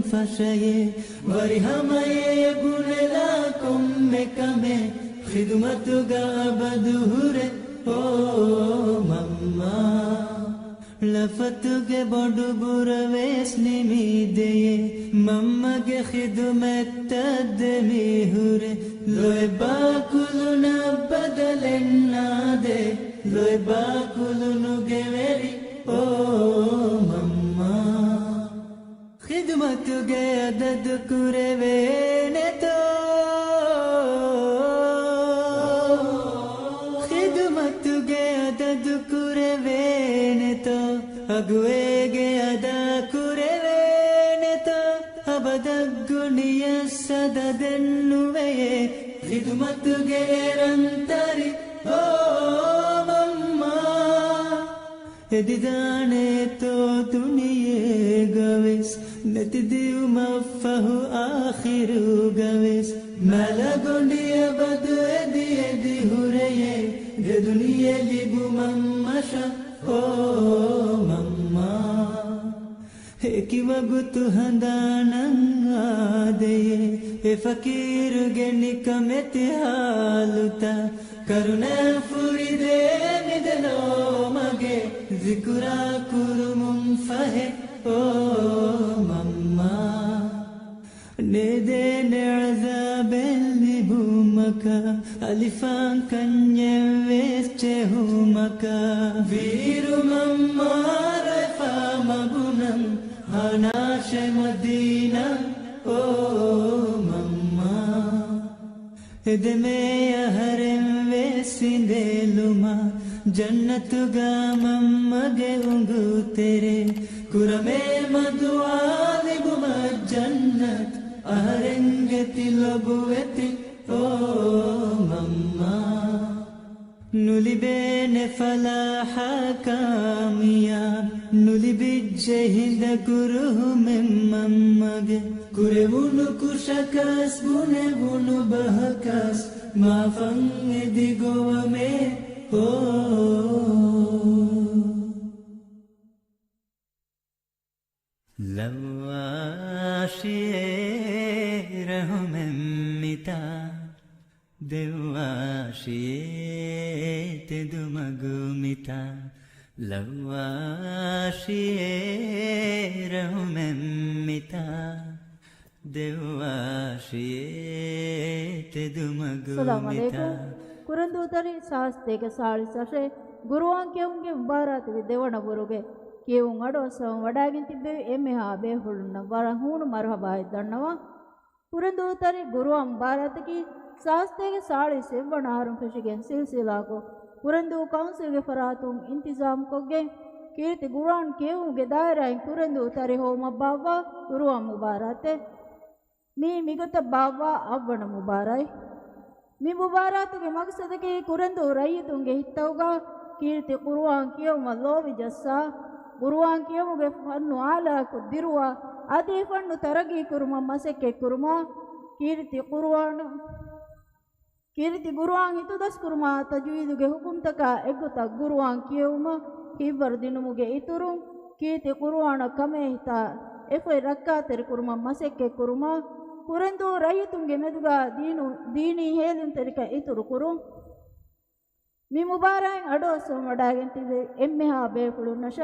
फशये वरी हमें गुनेला कोम्मे कमे खिदमत गा बदहुरे ओ मम्मा लफतुगे बडु बुरवेस निमिदये मम्ಮಗೆ ಖಿದುಮತ್ ತದಮಿ ಹುರೆ ಲೋಯ್ ಬಾಕುಲುನ ಬದಲೆನ್ನಾದೆ ಲೋಯ್ ಬಾಕುಲುನುಗೆ ವೆರಿ ಓ ಮಮ್ಮ ಖಿದುಮತುಗೆ ಅದದ್ ಕುರೆವೇನೆತೋ ಖಿದುಮತುಗೆ ಅದದ್ ಕುರೆವೇನೆತೋ ಅಗುವೆಗೆ ಅದ ಕುರೆವೇನೆತೋ ಅಬದಗ್ಗುಣಿಯ ಸದದೆನ್ನುವೆಯೇ ಖಿದುಮತುಗೆ ರಂತರಿ ಓ ಮಮ್ಮ ಎದಿದಾನೆ ತೋ ದುನಿಯೆ ಗವೆಸ್ ನತಿದಿಯು ಮಫಹು ಆಖಿರು ಗವೆಸ್ ಮಲಗೊಂಡಿಯ ಬದು ಎದಿ ಎದಿ ಹುರೆಯೇ ಗೆ ದುನಿಯೆ ಲಿಬು ಮಮ್ಮಶ ಓ ಮಮ್ಮ ಹೇಕಿವಗುತು ಹಂದಾನಂಗಾದೆಯೇ ಎ ಫಕೀರುಗೆ ನಿಕಮೆತಿ ಹಾಲುತ ಕರುಣೆ ಫುರಿದೆ ನಿದನೋ ಮಗೆ ಜಿಕುರ ಕುರು ಮುಂಫಹೆ ಓ ಮಮ್ಮ ನೇದೆ ನೆಳಜಾಬೆಲ್ಲಿ ಭೂಮಕ ಅಲಿಫಾನ್ ಕನ್ಯೆ ವೇಸ್ಟೆ ಹೂಮಕ ವೀರು ಮಮ್ಮ ರಫಾ ಮಗುನಂ ಹನಾಶೆ ಮದೀನ ಓ ಮಮ್ಮ ಎದೆಮೆಯ ಹರೆಂ ವೇಸಿಂದೇಲುಮ ಜನ್ನತುಗ ಮಮ್ಮಗೆ ಉಂಗು ತೆರೆ ಕುರಮೆ ಮದುವಾಲಿಗುಮ ಜನ್ನತ್ ಅಹರೆಂಗೆ ತಿಲಬುವೆತಿ ಓ ಮಮ್ಮ ನುಲಿಬೇನೆ ಫಲಾಹ ಕಾಮಿಯಾಬ್ ನುಲಿಬಿಜ್ಜೆಹಿಂದ ಕುರುಹು ಮೆಮ್ಮಮ್ಮಗೆ ಕುರೆವುನು ಕುಶಕಸ್ ಬುನೆವುನು ಬಹಕಸ್ ಮಾಫಂಗೆ ದಿಗೋವಮೆ ಓ ಲವ್ವಾಶಿಯೇ ರಹುಮೆಮ್ಮಿತಾ ದೆವ್ವಾಶಿಯೇ ತೆದುಮಗುಮಿತಾ ಲವ್ವಾಶಿಯೇ ರಹುಮೆಮ್ಮಿತಾ ದೆವ್ವಾಶಿಯೇ ತೆದುಮಗುಮಿತಾ ಕುರಂದೂತರಿ ಶಾಸ್ತೆಗೆ ಸಾಳಿಸಶೆ ಗುರುವಾಂಕ್ಯಂಗೆ ಮುಬಾರಾತಿಗೆ ದೇವಣ ಬರುಗೆ ಕೇವುಂ ಅಡೋಸವ ವಡಾಗಿನ್ ತಿಬ್ಬೆ ಎಮ್ಮೆ ಹಾಬೆ ಹುಳುನ್ನ ವರ ಹೂಣು ಮರಹಬಾಯಿ ದಣ್ಣವ ಕುರಂದೂತರಿ ಗುರುವ ಮುಬಾರಾತಿಗೆ ಶಾಸ್ತೆಗೆ ಸಾಳಿಸೆ ವಣ ಹಾರುಂ ಫೆಶಿಗೆನ್ ಸಿಲ್ಸಿಲಾಗೋ ಕುರಂದು ಕೌನ್ಸಿಲ್ಗೆ ಫರಾತುಂ ಇಂತಿಜಾಮ್ ಕೊಗ್ಗೆ ಕೀರ್ತಿ ಗುರಾನ್ ಕೇವುಂಗೆ ದಾಯರಾಯಿ ಕುರಂದೂತರಿ ಹೋ ಮಬ್ಬಾವ ಗುರುವ ಮುಬಾರಾತೆ ಮೀ ಮಿಗತ ಬಾವ ಅವ್ವಣ ಮುಬಾರಾಯ್ ಮಿ ಮುಬಾರಾತುಗೆ ಮಗಸದಗೆ ಕುರಂದು ರೈತುಂಗೆ ಹಿತ್ತವುಗ ಕೀರ್ತಿ ಕುರುವಾನ್ ಕಿಯಮ ಲೋವಿ ಜಸ್ಸ ಗುರುವಾನ್ ಕಿಯಮುಗೆ ಫನ್ನು ಆಲಾಕು ದಿರುವ ಅದೇ ಫನ್ನು ತರಗಿ ಕುರುಮ ಮಸೆಕ್ಕೆ ಕುರುಮ ಕೀರ್ತಿ ಗುರುವಾನ್ ಹಿತುದಸ್ ಕುರುಮ ತಜ್ವೀದುಗೆ ಹುಕುಂತಕ ಎಗ್ಗುತ ಗುರುವಾನ್ ಕಿಯಮ ಹಿಬ್ಬರು ದಿನುಮುಗೆ ಇತುರು ಕೀರ್ತಿ ಕುರುವಾನ ಕಮೆ ಹಿತ ಎಫೈ ರಕ್ಕಾತೆರಿ ಕುರುಮ ಮಸೆಕ್ಕೆ ಕುರುಮ ಕುರಂದು ರೈತುಂಗೆ ಮೆದುಗ ದೀನಿ ಹೇಲಿನ ತರಿಕ ಇತುರು ಕುರು ಮಿ ಮುಬಾರಾಯ್ ಅಡೋಸ ಮಡಾಗೆಂತಿದೆ ಎಮ್ಮೆ ಹಾ ಬೇಕುಳು ನಶ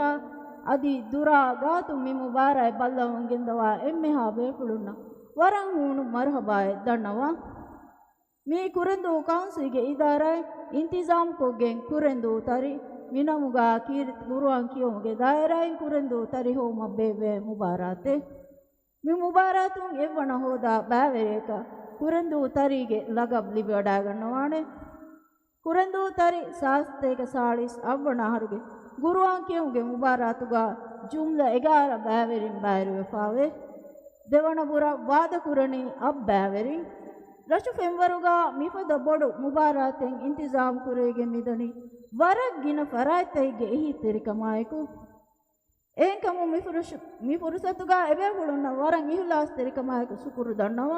ಅದಿ ದುರಾಗಾತು ಮಿ ಮುಬಾರಾಯ್ ಬಲ್ಲವಂಗೆಂದವ ಎಮ್ಮೆ ಹಾ ಬೇಕುಳುನ್ನ ವರಂ ಹೂಣು ಮರಹಬಾಯ್ ದಣ್ಣವ ಮೀ ಕುರಂದು ಕೌನ್ಸಿಗೆ ಇದಾರಾಯ್ ಇಂತಿಜಾಮ್ ಕೊಗ್ಗೆಂ ಕುರಂದು ತರಿ ಮಿನಮುಗ ಕೀರ್ತಿ ಗುರುವಾನ್ ಕಿಯೋಗೆ ದಾಯರಾಯ್ ಕುರಂದು ತರಿ ಹೋ ಮಬ್ಬೇವೆ ಮುಬಾರಾತೆ ಮಿ ಮುಬಾರಾತು ಎವ್ವಣ ಹೋದ ಬ್ಯಾವೆರೇಕ ಕುರಂದು ತರಿಗೆ ಲಗಬ್ ಲಿಬಿ ಒಡಾಗಣ್ಣವಾಣೆ ಕುರಂದು ತರಿ ಶಾಸ್ತೆಗ ಸಾಳಿಸ್ ಅವ್ವಣ ಹರುಗೆ ಗುರುವಾಂಕ್ಯಂಗೆ ಮುಬಾರಾತುಗ ಜುಮ್ಲ 11 ಬ್ಯಾವೆರಿನ್ ಬ್ಯಾರುವೆ ಫಾವೆ ದೇವಣಪುರ ವಾದ ಕುರಣಿ ಅಬ್ ಬ್ಯಾವೆರಿನ್ ರಶು ಫೆಂವರುಗ ಮಿಫದ ಬೊಡು ಮುಬಾರಾತೆಂ ಇಂತಿಜಾಮ್ ಕುರೆಗೆ ಮಿದನಿ ವರಗ್ಗಿನ ಫರಾಯ್ತೈಗೆ ಎಹಿ ತೆರಿಕಮಾಯಕು ಏಂಕಮು ಮಿ ಫುರುಸತುಗ ಎಬೆ ಹುಳುನ್ನ ವರಂ ಇಹುಲಾಸ್ ತೆರಿಕಮಾಯಕು ಸುಕುರು ದಣ್ಣವ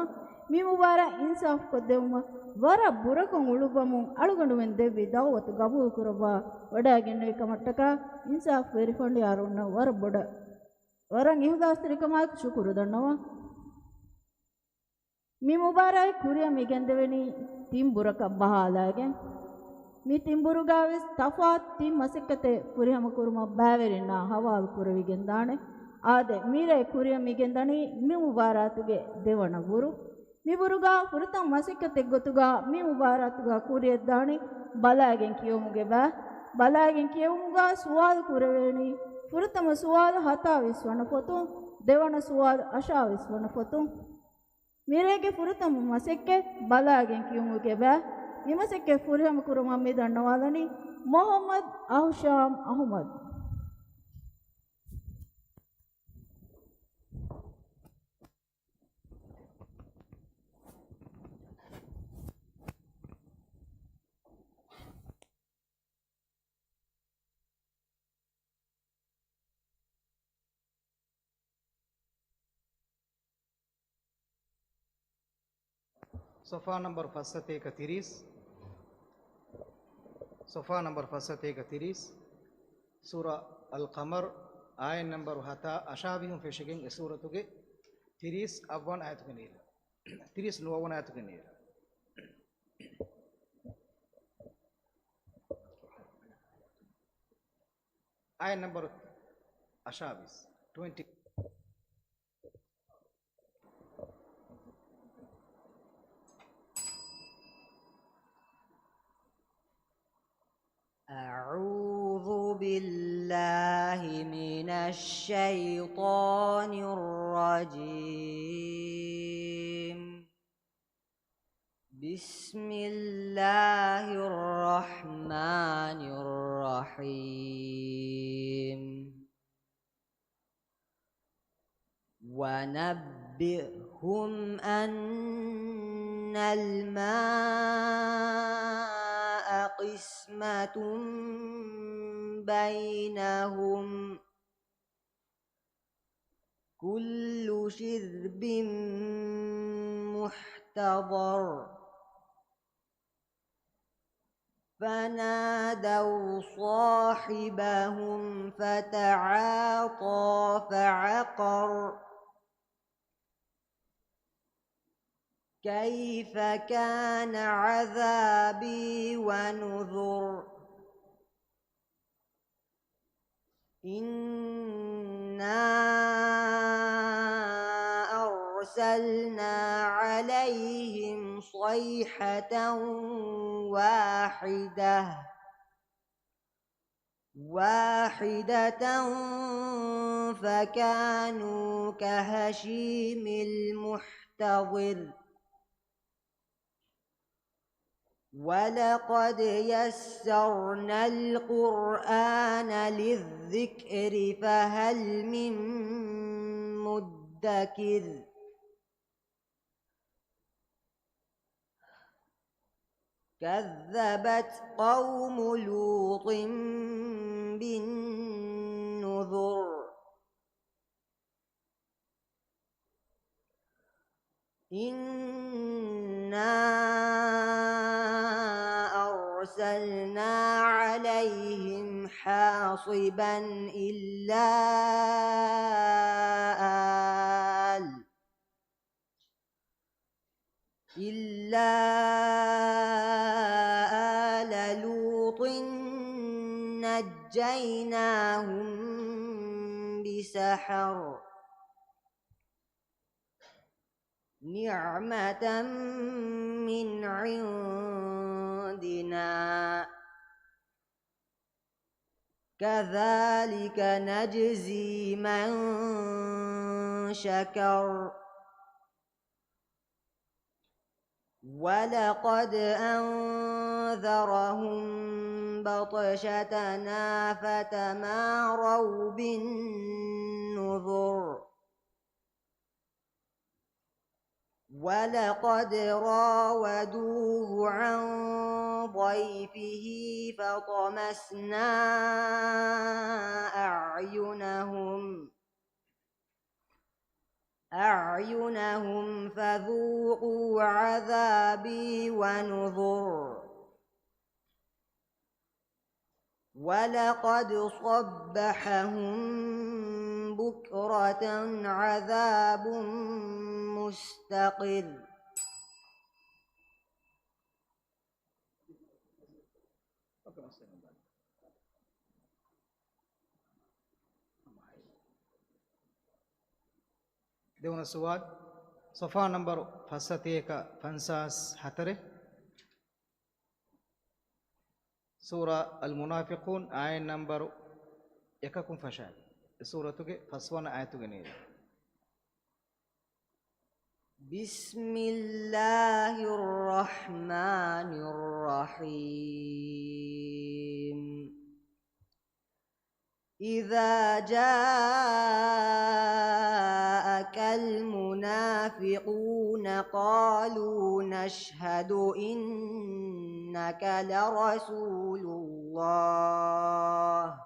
ಮಿ ಮುಬಾರ ಇನ್ಸಾಫ್ ಕೊದ್ದೆವುಮ ವರ ಬುರಕಂ ಉಳುಬಮು ಅಳುಗಂಡುವೆನ್ ದೆವ್ವಿ ದೌವತು ಗಬೂಲ್ ಕುರಬ ಒಡಾಗೆನ್ನು ಇಕ ಮಟ್ಟಕ ಇನ್ಸಾಫ್ ವೆರಿಫಂಡ್ ಯಾರುನ್ನ ವರ ಬೊಡ orang ihudastirikamaak shukuru dannawa mi mubarak kuriya mi gendeveni timburaka bahalage mi timburugaves tafat tim masekkate kurihama kuruma bæverinna hawal kuravi gendane ade mire kuriya mi gendani mi mubaratuge devana guru mi buruga furtam masekkate gotuga mi mubaratuga kuriyeddani balagen kiyomuge ba balagen kiyomuga suwal kuraveni furtama suwal hata viswana fotu devana suwal asha viswana fotu mirege furtama masekke balagen kiyomuge ba nimasekke furihama kuruma mi dannawalani Muhammad Ahsham Ahmad صفحة نمبر فصلة كثيريس صفحة نمبر فصلة كثيريس سورة القمر آية نمبر هتا أشابههم في شكل سورة تيريس أبوان آية كنير تيريس نوون آية كنير آية نمبر أشابيس 20 أعوذ بالله من الشيطان الرجيم بسم الله الرحمن الرحيم ونبئهم أن الماء قسمة بينهم كل شرب محتضر فنادوا صاحبهم فتعاطى فعقر كيف كان عذابي ونذر إنا أرسلنا عليهم صيحة واحدة فكانوا كهشيم المحتضر ولقد يسرنا القرآن للذكر فهل من مدكر كذبت قوم لوط بالنذر إنا أرسلنا عليهم حاصبا إلا آل لوط نجيناهم بسحر نعمة من عندنا كذلك نجزي من شكر ولقد أنذرهم بطشتنا فتماروا بالنذر ولقد راودوه عن ضيفه فطمسنا أعينهم فذوقوا عذابي ونذر ولقد صبحهم بكرة عذاب مستقر دون السؤال صفحة نمبر فستيك فانساس حتره سورة المنافقون آية نمبر يكاكم فشان سورة تجي فسوانا آية تجنيه بسم الله الرحمن الرحيم إذا جاءك المنافقون قالوا نشهد إنك لرسول الله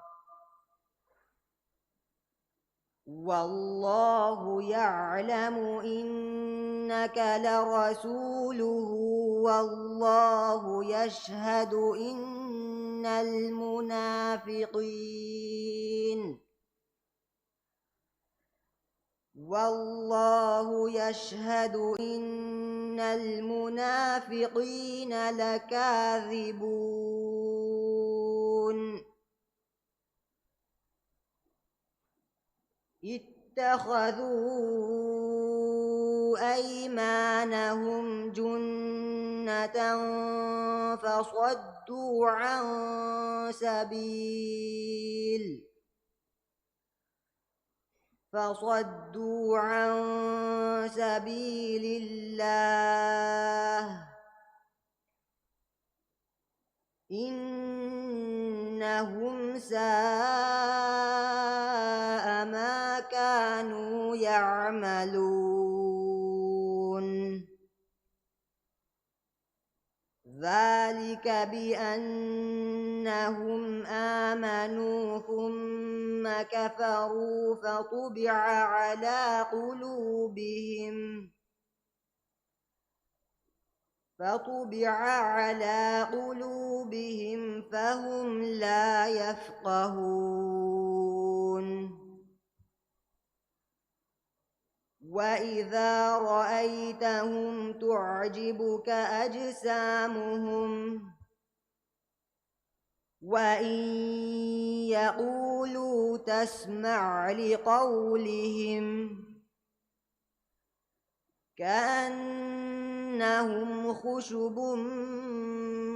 والله يعلم إنك لرسوله والله يشهد إن المنافقين لكاذبون اتخذوا أيمانهم جنة فصدوا عن سبيل الله إنهم ساء ما كانوا يعملون ذلك بأنهم آمنوا ثم كفروا فطبع على قلوبهم فهم لا يفقهون وإذا رأيتهم تعجبك أجسامهم وإن يقولوا تسمع لقولهم كأنهم خشب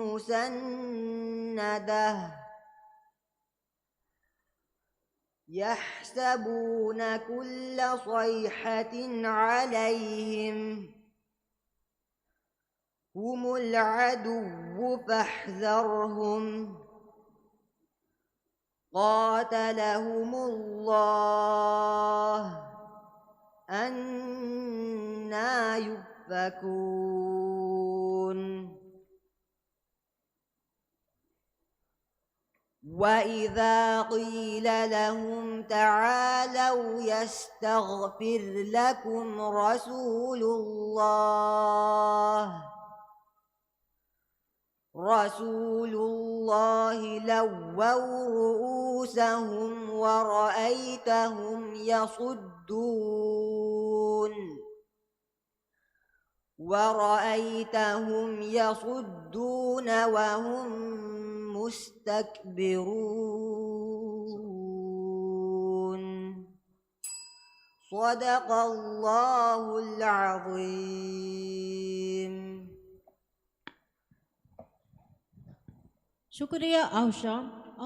مسندة يحسبون كل صيحة عليهم هم العدو فاحذرهم قاتلهم الله أنى يؤفكون وإذا قيل لهم تعالوا يستغفر لكم رسول الله لووا رؤوسهم ورأيتهم يصدون وهم مستكبرون صدق الله العظيم शुक्रिया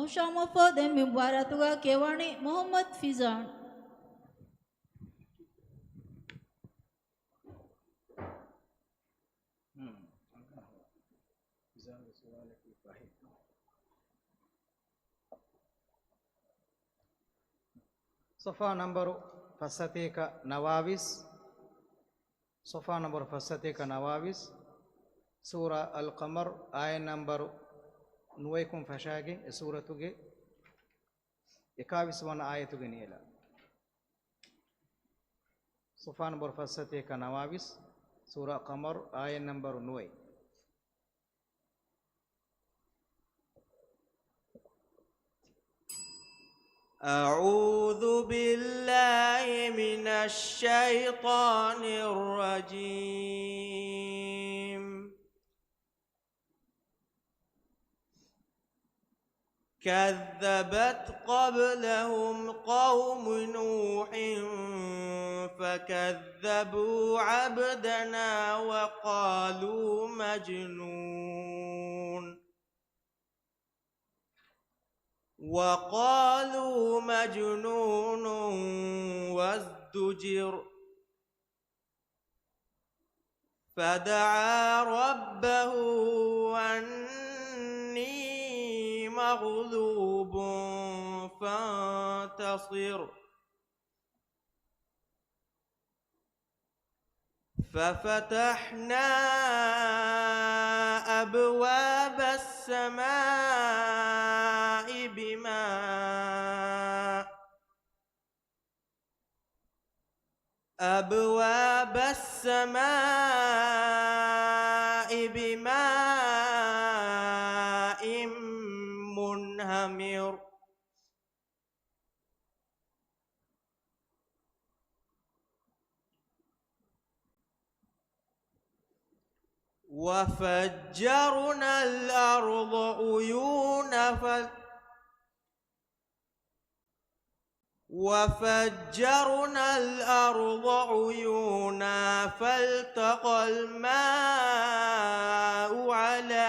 आशा मफद मुबारतुगा केवाणी मोहम्मद फिजान صفحة نمبر فستيك نواويس سورة القمر آية نمبر نويكم فشاگي سورة تجي يكابس وانا آية تجي نيلا صفحة نمبر فستيك نواويس سورة قمر آية نمبر نوي أعوذ بالله من الشيطان الرجيم. كذبت قبلهم قوم نوح فكذبوا عبدنا وقالوا مجنون وازدجر. فدعا ربه أني مغلوب فانتصر. ففتحنا أبواب السماء بماء منهمر. وفجرنا الأرض عيونا فالتقى الماء على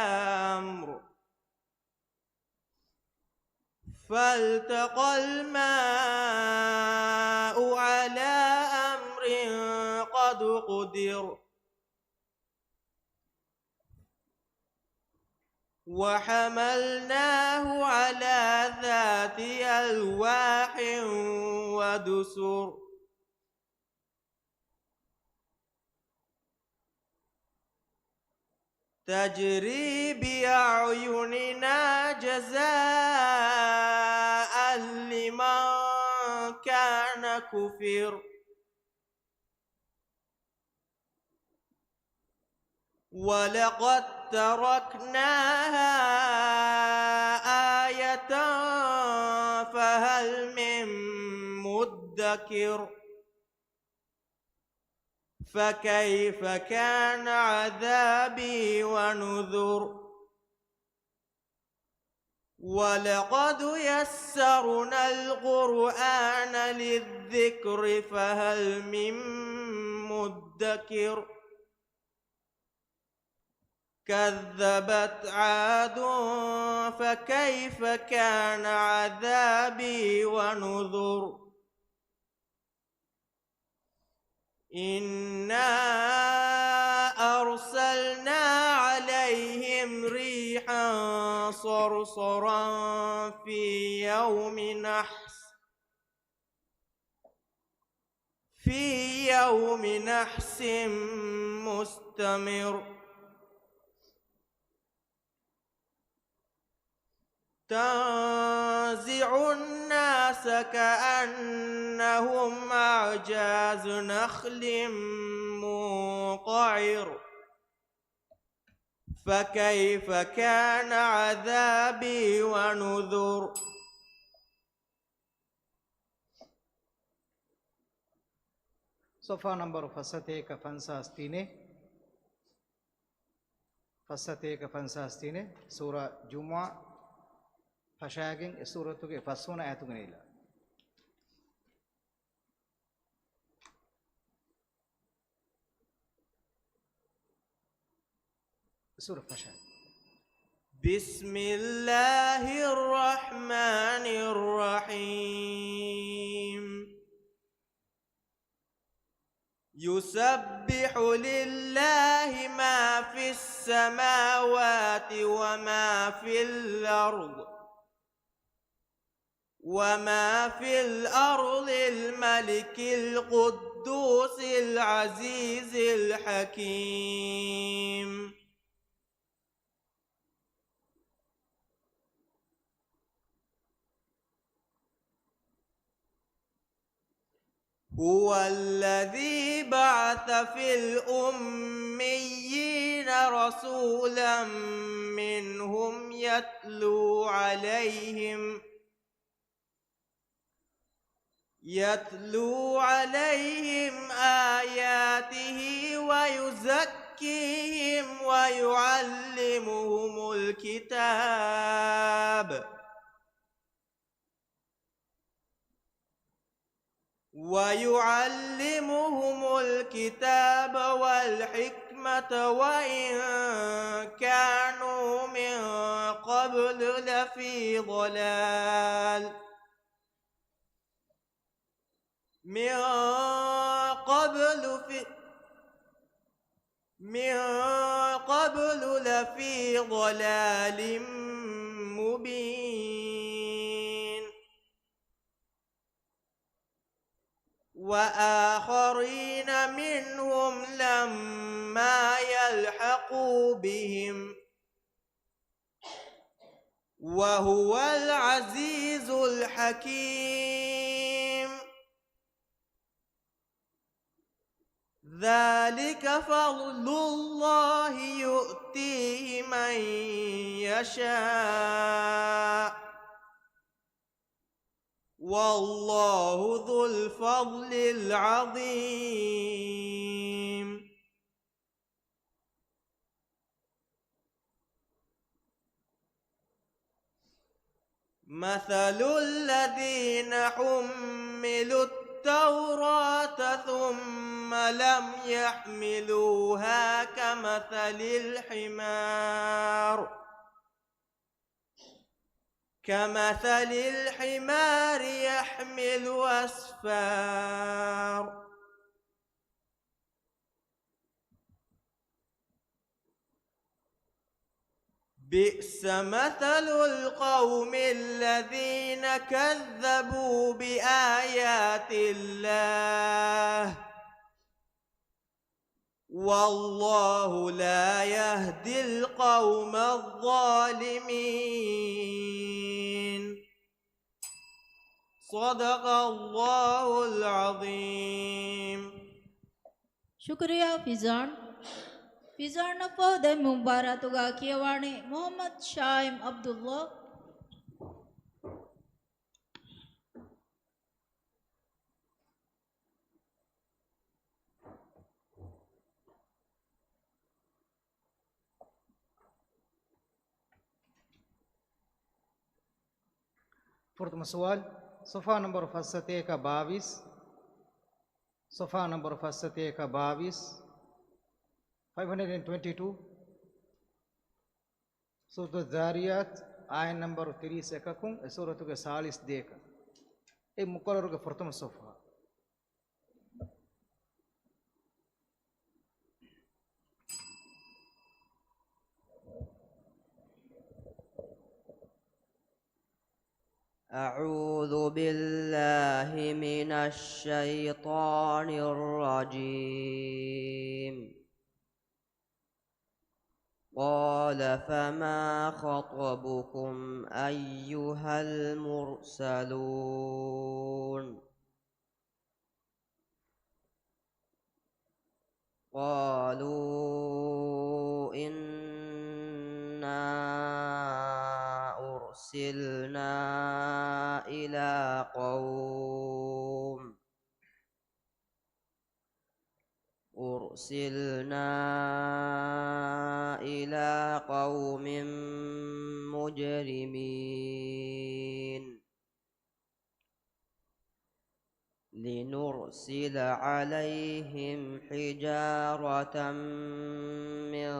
أمر قد قدر. وحملناه على ذات ألواح ودسر. تجري بأعيننا جزاء لمن كان كفر. ولقد تركناها آية فهل من مدكر. فكيف كان عذابي ونذر. ولقد يسرنا القرآن للذكر فهل من مدكر. كذبت عاد فكيف كان عذابي ونذر. إنا أرسلنا عليهم ريحا صرصرا في يوم نحس مستمر. تنزع الناس كأنهم أعجاز نخل منقعر. فكيف كان عذابي ونذر. صفحة نمبر فسته كفنساستينه سورة جمعة فشاگين سورة کے فسونا آياتك نيلا سورة فشاگ. بسم الله الرحمن الرحيم. يسبح لله ما في السماوات وما في الأرض الملك القدوس العزيز الحكيم. هو الذي بعث في الأميين رسولا منهم يتلو عليهم يتلو عليهم آياته ويزكيهم ويعلمهم الكتاب والحكمة وإن كانوا من قبل لفي ضلال مبين وآخرين منهم لما يلحقوا بهم وهو العزيز الحكيم ذلك فضل الله يؤتيه من يشاء والله ذو الفضل العظيم مثل الذين حملوا التوراة ثم لم يحملوها كمثل الحمار يحمل أسفار بئس مثل القوم الذين كذبوا بآيات الله والله لا يهدي القوم الظالمين صدق الله العظيم شكريا فيزان نفو دي مباراتوغا كيواني محمد شايم عبد الله Pertama soal, sofa nomor fasate ka 22, sofa nomor fasate ka 22, 522, Surah Zariyat, ayat nomor 30 ekakung, surah tu ke 40 deka. Mukarar ke pertama sofa. أعوذ بالله من الشيطان الرجيم قال فما خطبكم أيها المرسلون قالوا إنا أرسلنا إلى قوم مجرمين لنرسل عليهم حجارة من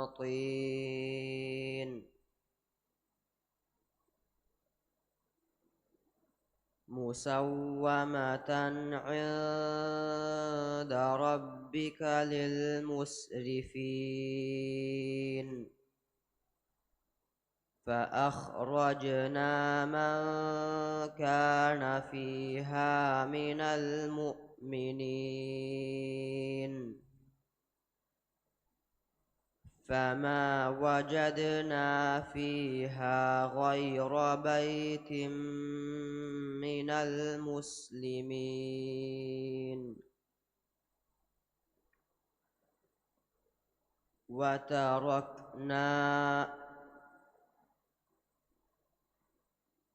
طين مسومة عند ربك للمسرفين فأخرجنا من كان فيها من المؤمنين فما وجدنا فيها غير بيت من المسلمين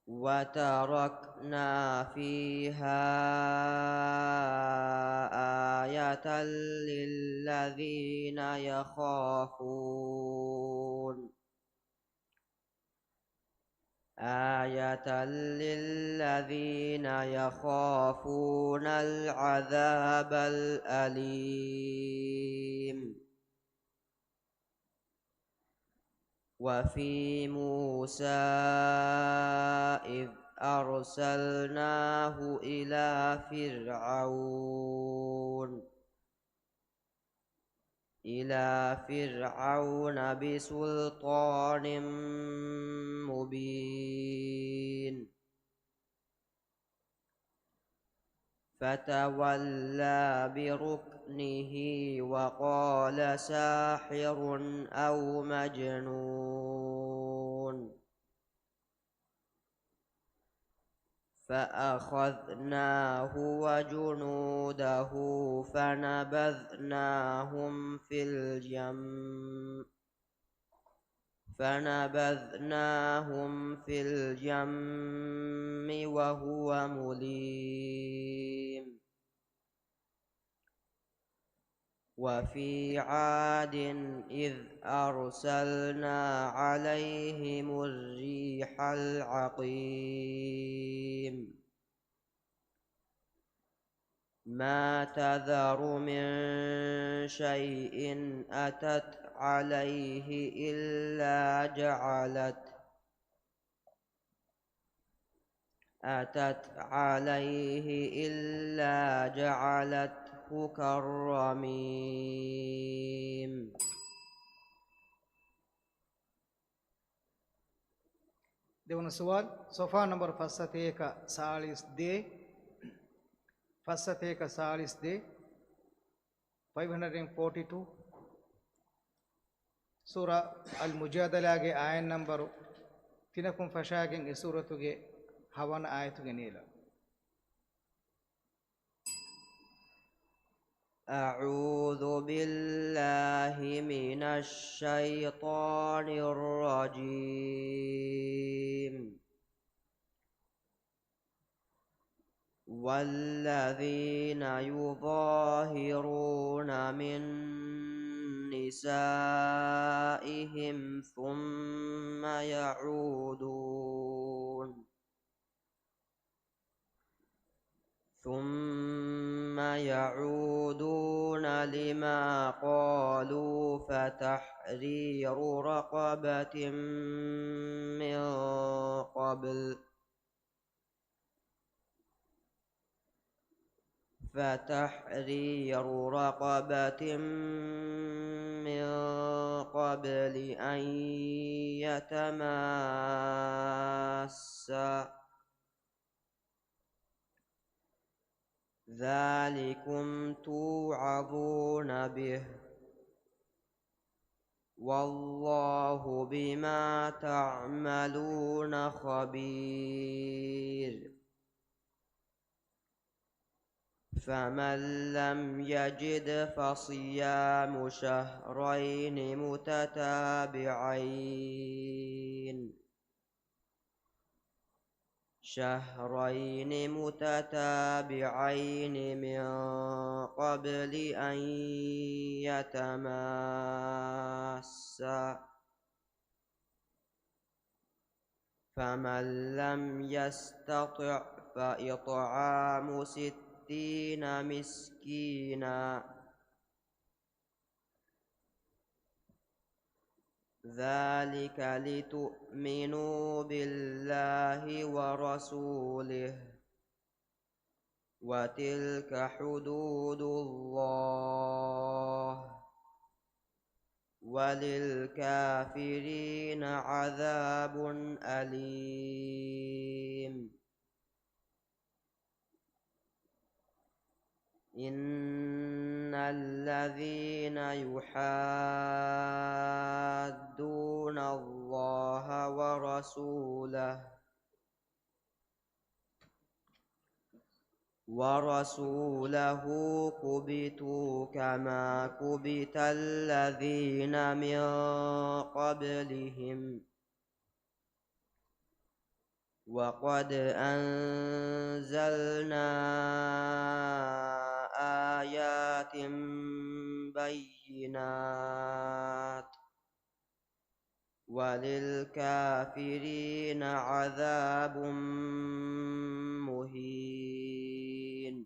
وتركنا فيها آية للذين يخافون العذاب الأليم. وفي موسى إذ أرسلناه إلى فرعون بسلطان مبين فتولى بركنه وقال ساحر أو مجنون فأخذناه وجنوده فنبذناهم في اليم وهو مليم. وفي عاد إذ أرسلنا عليهم الريح العقيم ما تذر من شيء أتت عليه إلا جعلته كالرميم. देवन सवाल sofa number फसते का 40 दे 542 सूरा अल मुजादला के आयन नंबर तिनकुम फशागिंग इस सूरत के हवन आयत के नीला أعوذ بالله من الشيطان الرجيم. والذين يظاهرون من نسائهم ثم يعودون لما قالوا فتحرير رقبة من قبل أن يتماسا ذلكم توعظون به والله بما تعملون خبير. فمن لم يجد فصيام شهرين متتابعين من قبل أن يتماسا فمن لم يستطع فإطعام 60 مسكينا ذلك لتؤمنوا بالله ورسوله وتلك حدود الله وللكافرين عذاب أليم. إن الذين يحادون الله ورسوله كبتوا كما كبت الذين من قبلهم وقد أنزلنا آيات بينات وللكافرين عذاب مهين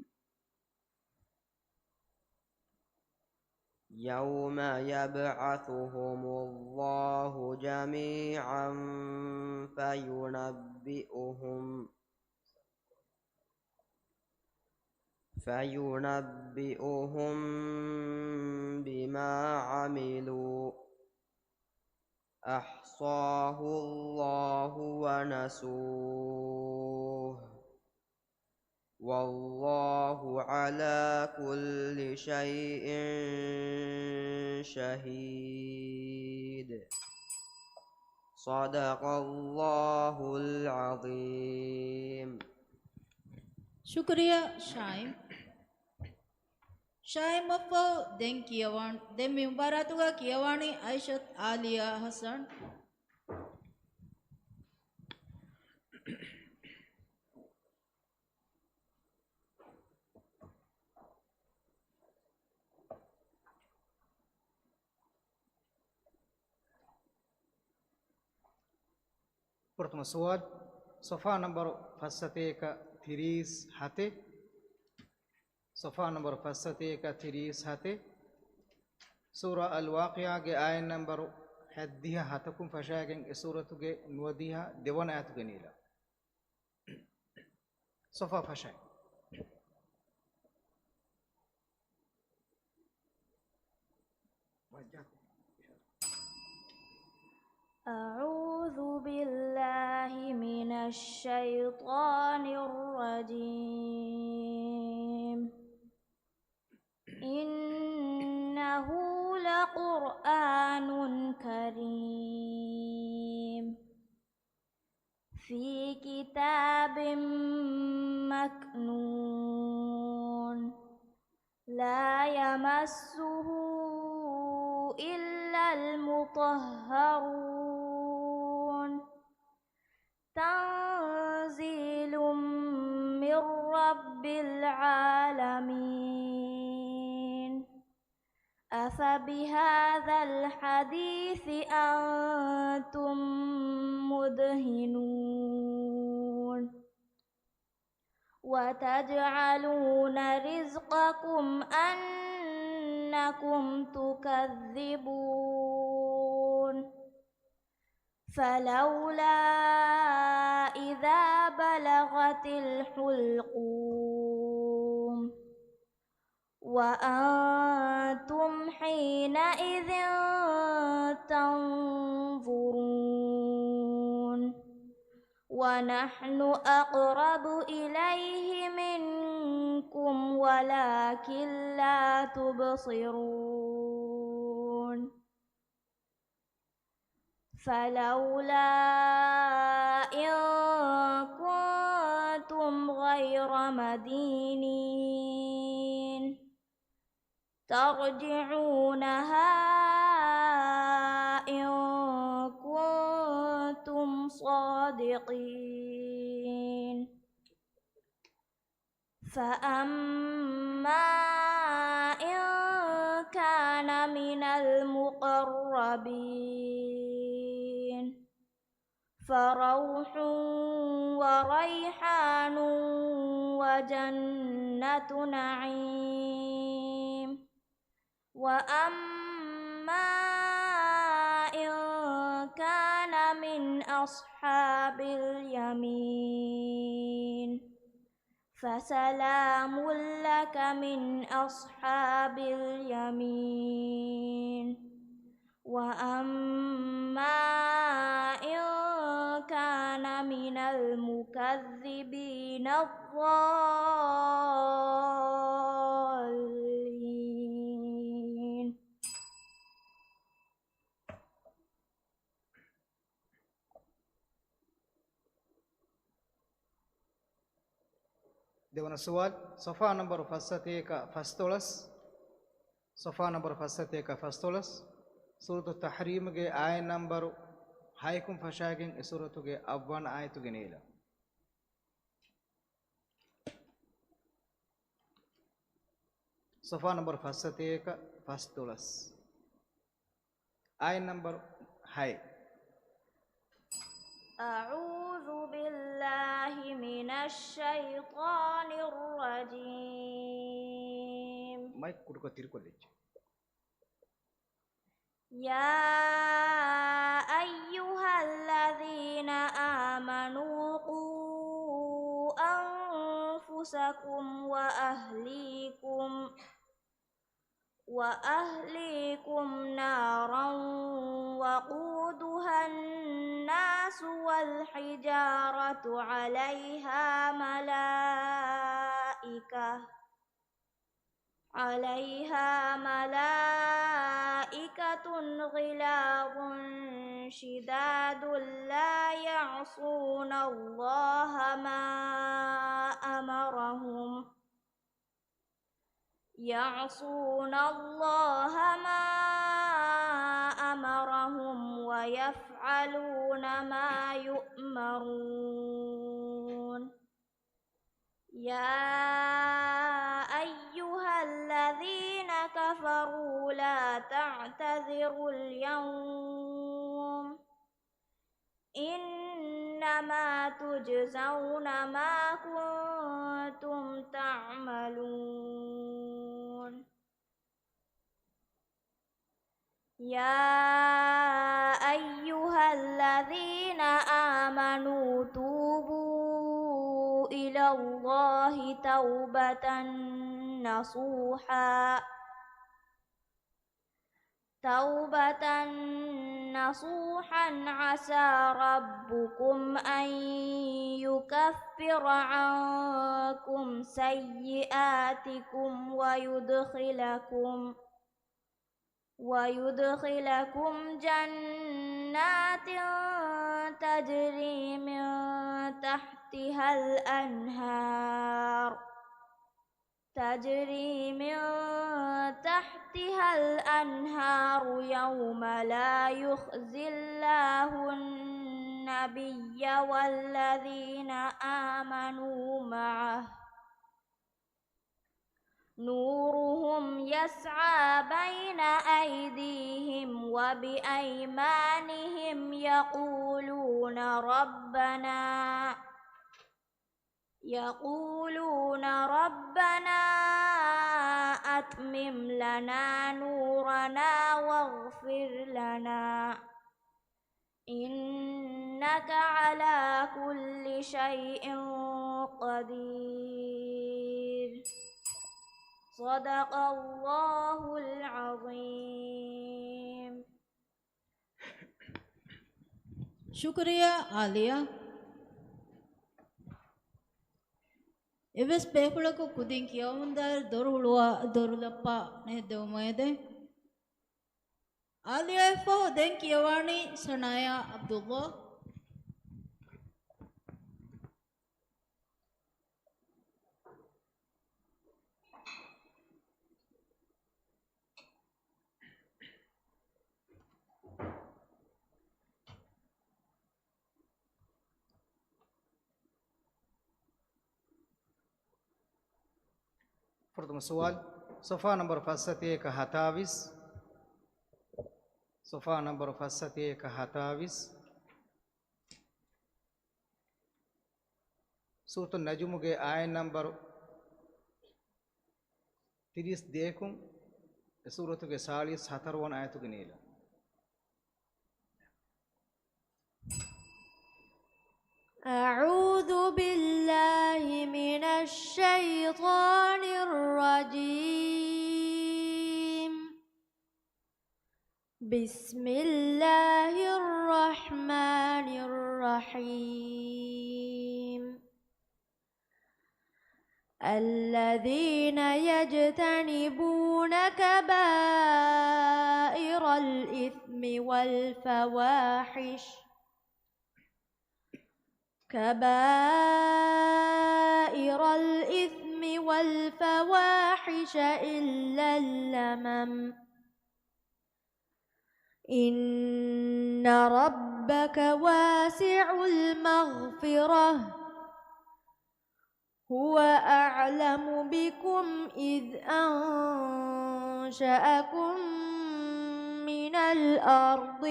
يوم يبعثهم الله جميعا فينبئهم بما عملوا أحصاه الله ونسوه والله على كل شيء شهيد صدق الله العظيم. Shukriya, Shaim. Shaim Afo, then Kiawan, then Mimbaratuga Kiawani, Aishat Alia Hassan. प्रथम सवाल सफ़ा नंबर फसते का 30 हाथे सफ़ा नंबर फसते का 30 हाथे सूरा अल-वाक़िया के आय नंबर हद्दिया हाथकुम फशागें सूरत के नवदिया देवन आयत के नीला सफ़ा फशाग أعوذ بالله من الشيطان الرجيم إنه لقرآن كريم في كتاب مكنون لا يمسه إلا المطهرون تنزيل من رب العالمين أفبهذا الحديث أنتم مدهنون وتجعلون رزقكم أنكم تكذبون فلولا إذا بلغت الحلقوم وأنتم حينئذ تنظرون ونحن أقرب إليه منكم ولكن لا تبصرون فلولا إن كنتم غير مدينين ترجعونها إن كنتم صادقين فأما إن كان من المقربين فروح وريحان وجنة نعيم وأما إن كان من أصحاب اليمين فسلام لك من أصحاب اليمين وأما إن كان من المكذبين الضالين. देवन सवाल सफ़ा नंबर फसते का फस्तोलस सफ़ा नंबर फसते का फस्तोलस सूरत तहरीम के आय नंबर हायकुम फशागिंग सूरत के अव्वन आयत के नीला صفحة نمبر فاستيك فاستولس آية نمبر هاي أعوذ بالله من الشيطان الرجيم. مايك كودكو تيركو ليج يا أيها الذين آمنوا قوا أنفسكم وأهليكم نارا وقودها الناس والحجارة عليها ملائكة غلاظ شداد لا يعصون الله ما أمرهم ويفعلون ما يؤمرون. يا أيها الذين كفروا لا تعتذروا اليوم إنما تجزون ما كنتم تعملون. يا أيها الذين آمنوا توبوا إلى الله توبة نصوحا عسى ربكم أن يكفر عنكم سيئاتكم ويدخلكم جنات تجري من تحتها الأنهار يوم لا يخزي الله النبي والذين آمنوا معه نورهم يسعى بين أيديهم وبأيمانهم يقولون ربنا أتمم لنا نورنا واغفر لنا إنك على كل شيء قدير. صدق الله العظيم. شكريا عالية. إبس بيفلكو كودين كيومندار دورلپا نهدوميده. عالية فو دين كيواني سنايا عبد الله. प्रथम सवाल صفحة نمبر فاستيك هاتاويس صفحة نمبر فاستيك هاتاويس سورة النجم के आय नंबर 30 देखूं सूरत के 47 आयत के नीला أعوذ بالله من الشيطان الرجيم. بسم الله الرحمن الرحيم. الذين يجتنبون كبائر الإثم والفواحش إلا اللمم إن ربك واسع المغفرة هو أعلم بكم إذ أنشأكم من الأرض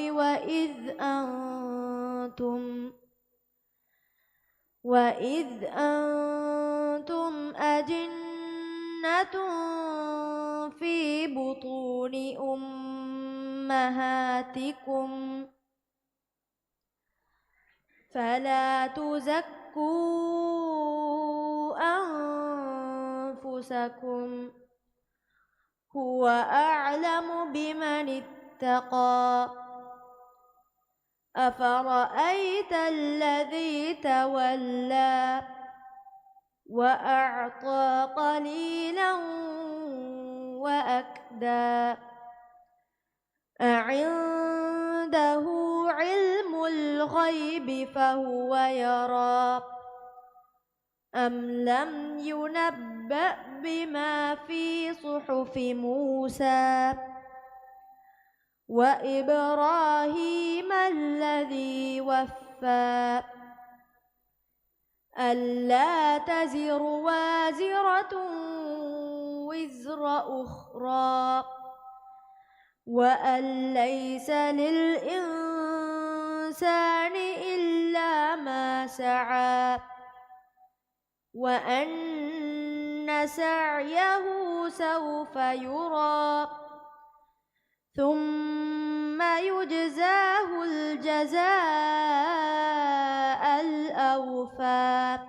وإذ أنتم أجنة في بطون أمهاتكم فلا تزكوا أنفسكم هو أعلم بمن اتقى أفرأيت الذي تولى وأعطى قليلا وأكدى أعنده علم الغيب فهو يرى أم لم ينبأ بما في صحف موسى وإبراهيم الذي وفى ألا تزر وازرة وزر أخرى وأن ليس للإنسان إلا ما سعى وأن سعيه سوف يرى ثم يجزاه الجزاء الأوفى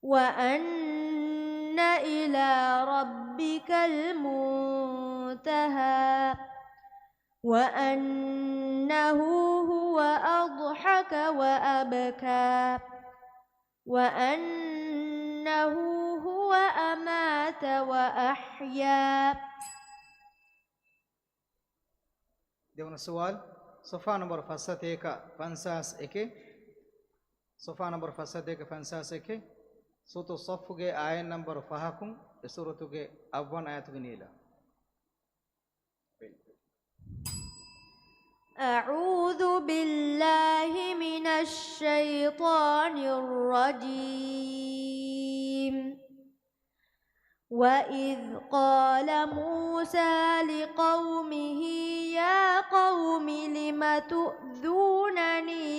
وأن إلى ربك المنتهى وأنه هو أضحك وأبكى وأنه هو أمات وأحيا. देवना सवाल सफ़ा नंबर 51 सफ़ा नंबर 51 सूरत सफ़ गे आय नंबर फहाकुम सूरत गे अव्वन आयत गे नीला أعوذ بالله من الشيطان الرجيم وإذ قال موسى لقومه يا قوم لم تؤذونني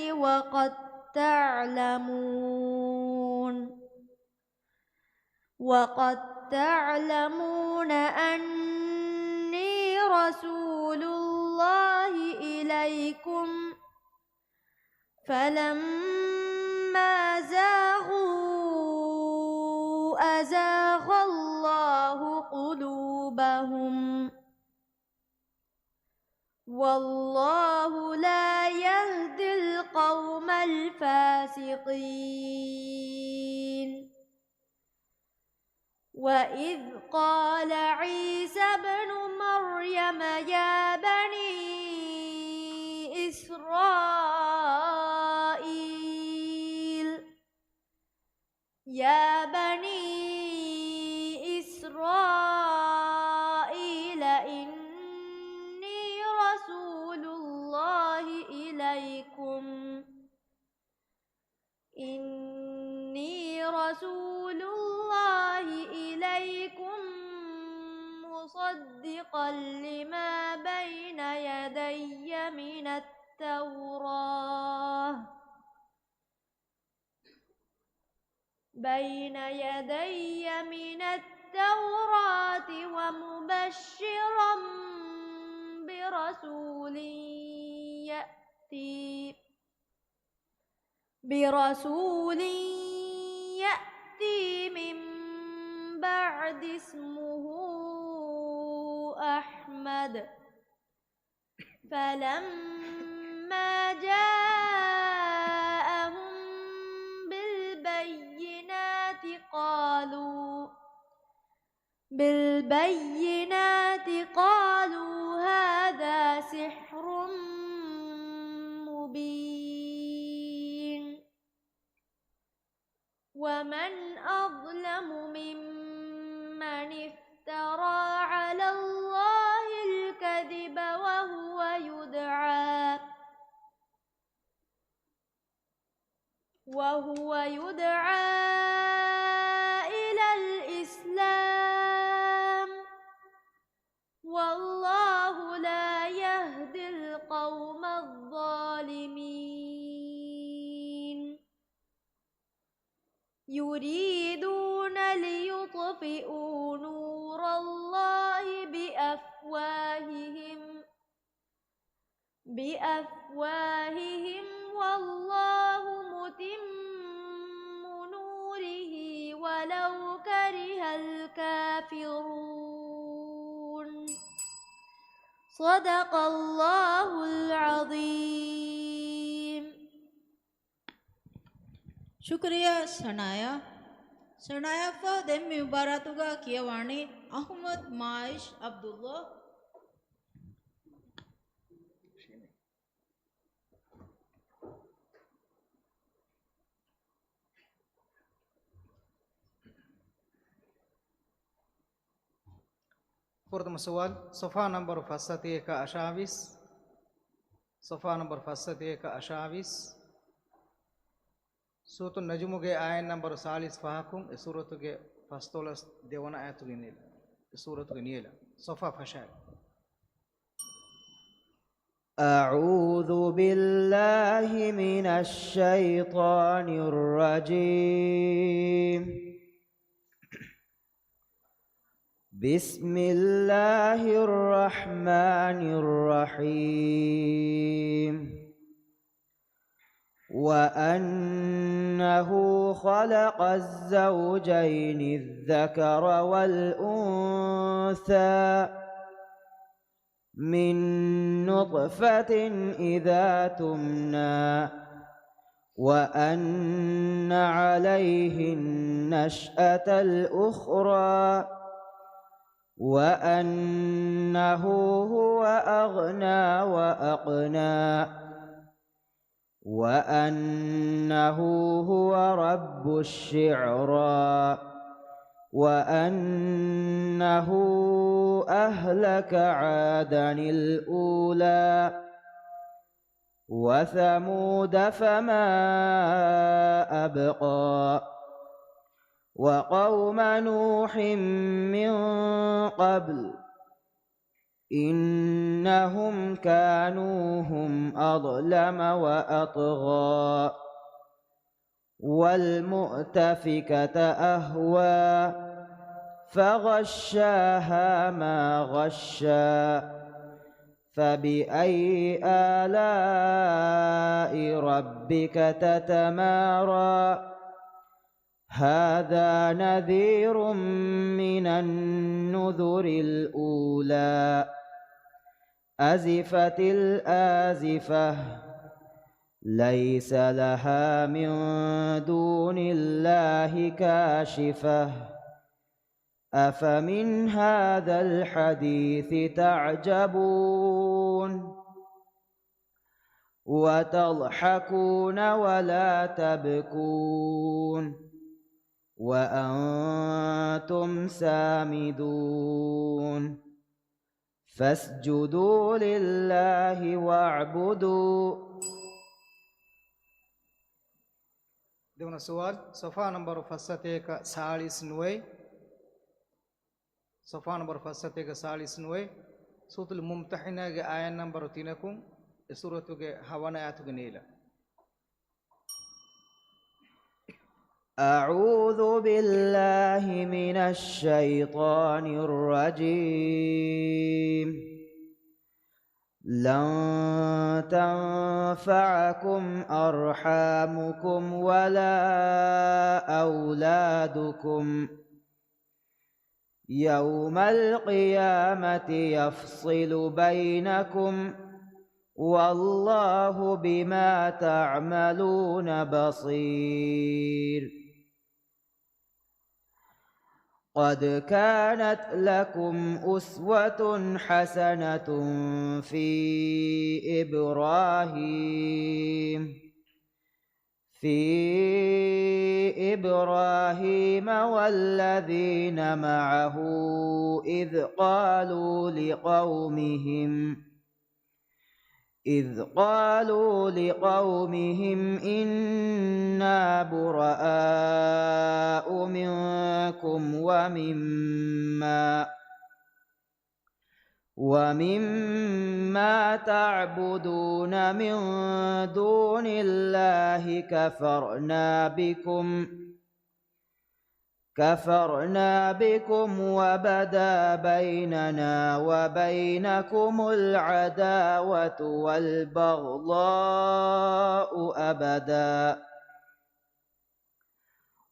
وقد تعلمون أني رسول الله إليكم فلما زاغوا أزاغ الله قلوبهم والله لا يهدي القوم الفاسقين. وإذ قال عيسى ابن مريم يا بني إسرائيل إني رسول الله إليكم مصدقا لما بين يدي من التوراة برسول يأتي من بعد اسمه أحمد فلما جاءهم بالبينات قالوا هذا سحر مبين ومن أظلم ممن افترى على الله الكذب وهو يدعى إلى يريدون ليطفئوا نور الله بأفواههم والله متم نوره ولو كره الكافرون صدق الله العظيم. ಶುಕ್ರಿಯಾ ಸಣಾಯ ಫದೆಮ್ಮಿ ಮುಬಾರತುಗ ಕಿಯವಾಣಿ ಅಹ್ಮದ್ ಮಾಯಿಶ್ Abdullah. Pertama soal, sofa number fasate ka ashavis. Sofa number fasate ka ashavis. Suatu najmu ge ayat number salis fahakum. Suratu ge fastolas dewana ayatu ginil. Suratu ginila. Sofa fashal. أعوذ بالله من الشيطان الرجيم. بسم الله الرحمن الرحيم. وأنه خلق الزوجين الذكر والأنثى من نطفة إذا تمنى وأن عليه النشأة الأخرى وأنه هو أغنى وأقنى وأنه هو رب الشعرى وأنه أهلك عادا الأولى وثمود فما أبقى وقوم نوح من قبل إنهم كانوا هم أظلم وأطغى والمؤتفكة أهوى فغشاها ما غشى فبأي آلاء ربك تتمارى هذا نذير من النذر الأولى أزفت الآزفة ليس لها من دون الله كاشفة أفمن هذا الحديث تعجبون وتضحكون ولا تبكون وأنتم سامدون فاسجدوا لله واعبدوا. Dewana soal, sofa number fasate ka 49. Sofa number fasate ka 49. Sutul mumtahina ge ayat number 3kum. Suratu ge hawana ayatu ge nila. أعوذ بالله من الشيطان الرجيم. لن تنفعكم أرحامكم ولا أولادكم يوم القيامة يفصل بينكم والله بما تعملون بصير. قد كانت لكم أسوة حسنة في إبراهيم والذين معه إذ قالوا لقومهم إنا براء منكم ومما تعبدون من دون الله كفرنا بكم كفرنا بكم وبدا بيننا وبينكم العداوة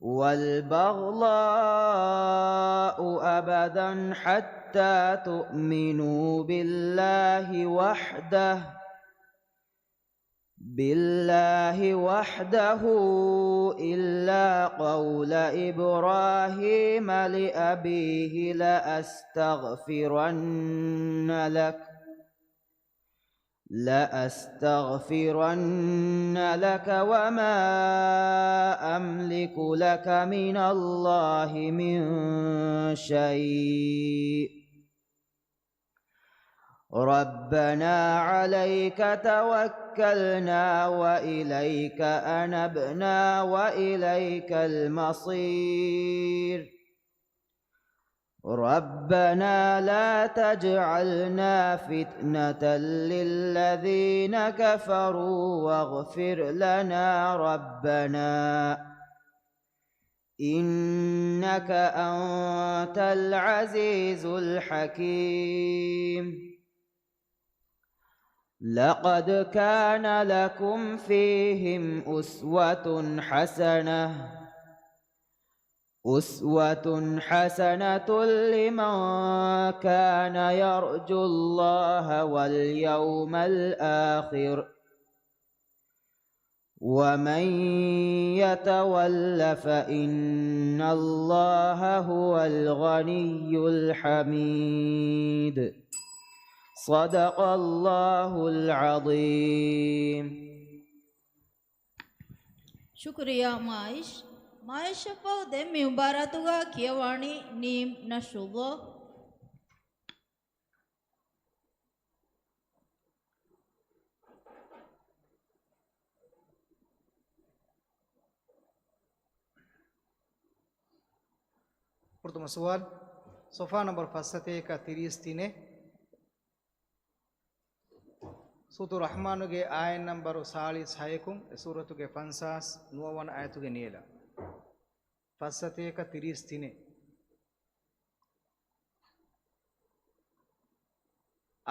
والبغضاء أبدا حتى تؤمنوا بالله وحده إلا قول إبراهيم لأبيه لأستغفرن لك وما أملك لك من الله من شيء ربنا عليك توكلنا وإليك أنبنا وإليك المصير ربنا لا تجعلنا فتنة للذين كفروا واغفر لنا ربنا إنك أنت العزيز الحكيم لقد كان لكم فيهم أسوة حسنة لمن كان يرجو الله واليوم الآخر ومن يتول فإن الله هو الغني الحميد صدق الله العظيم. شكريا مايش شفاو دمي مباراتوغا كيواني نيم نشوغو Pertama soal, sofa nomor fasate ka 33 Sutu Rahmanu ge ayat number 46 suratu ge 50 nuwan ayatu ge niela fasate ka 33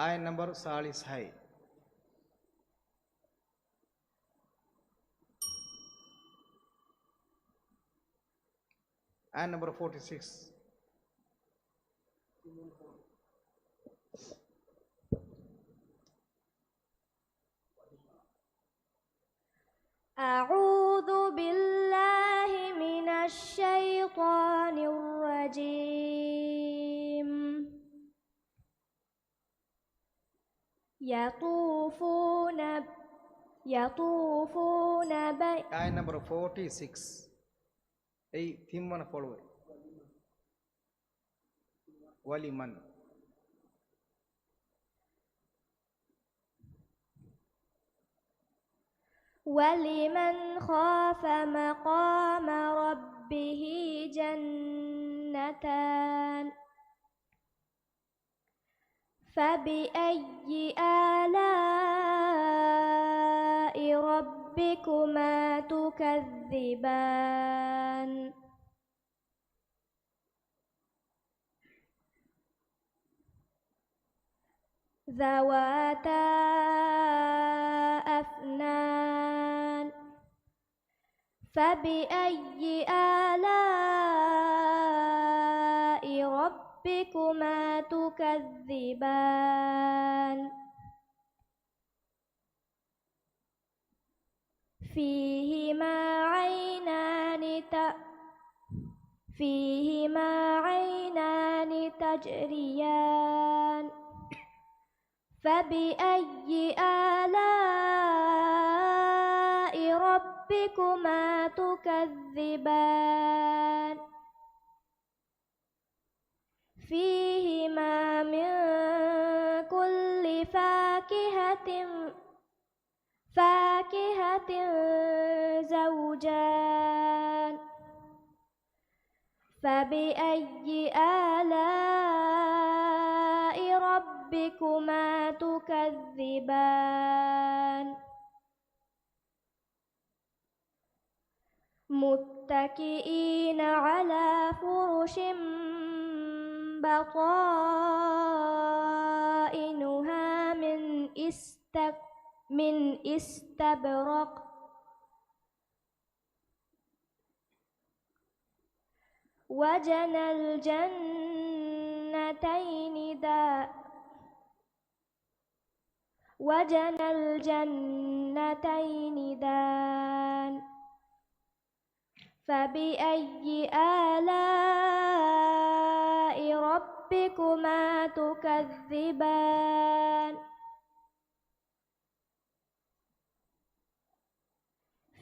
ayat number 46 ayat number 46 أعوذ بالله من الشيطان الرجيم يطوفون ayat number 46 theme one follow waliman ولمن خاف مقام ربه جنتان فبأي آلاء ربكما تكذبان ذواتا أفنان فبأي آلاء ربكما تكذبان فيهما عينان تجريان فبأي آلاء ربكما تكذبان فيهما من كل فاكهة زوجان فبأي آلاء ربكما تكذبان متكئين على فرش بطائنها من استبرق وجنى الجنتين دان فبأي آلاء ربكما تكذبان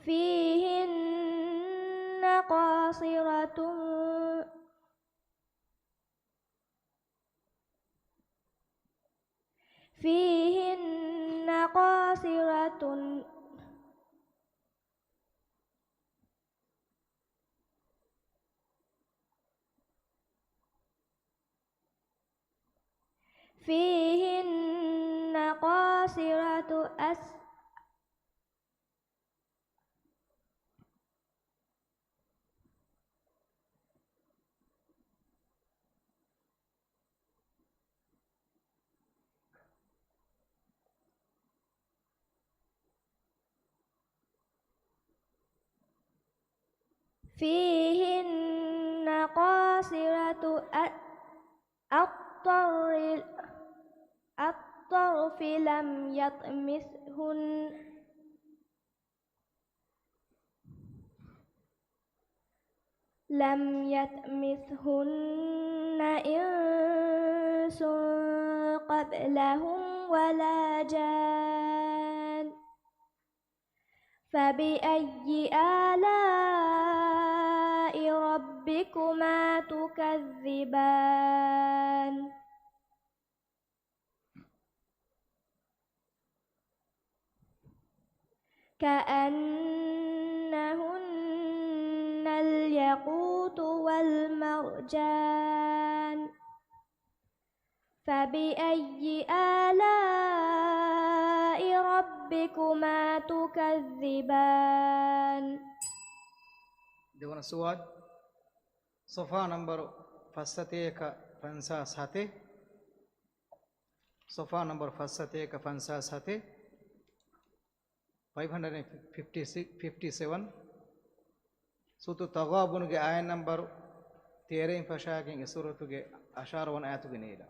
فيهن قاصرات فيهن قاصرات الطرف لم يطمثهن إنس قبلهم ولا جان فبأي آلاء ربكما تكذبان كأنهن الياقوت والمرجان فبأي آلاء ربكما تكذبان දෙවන සුවද් සොෆා නම්බර් 757 සොෆා නම්බර් 757 557 සූතු තගාබුන්ගේ ආයත නම්බර් 13 ෆෂාගෙන් සූරතුගේ අෂාර වන ආයතුගේ නේද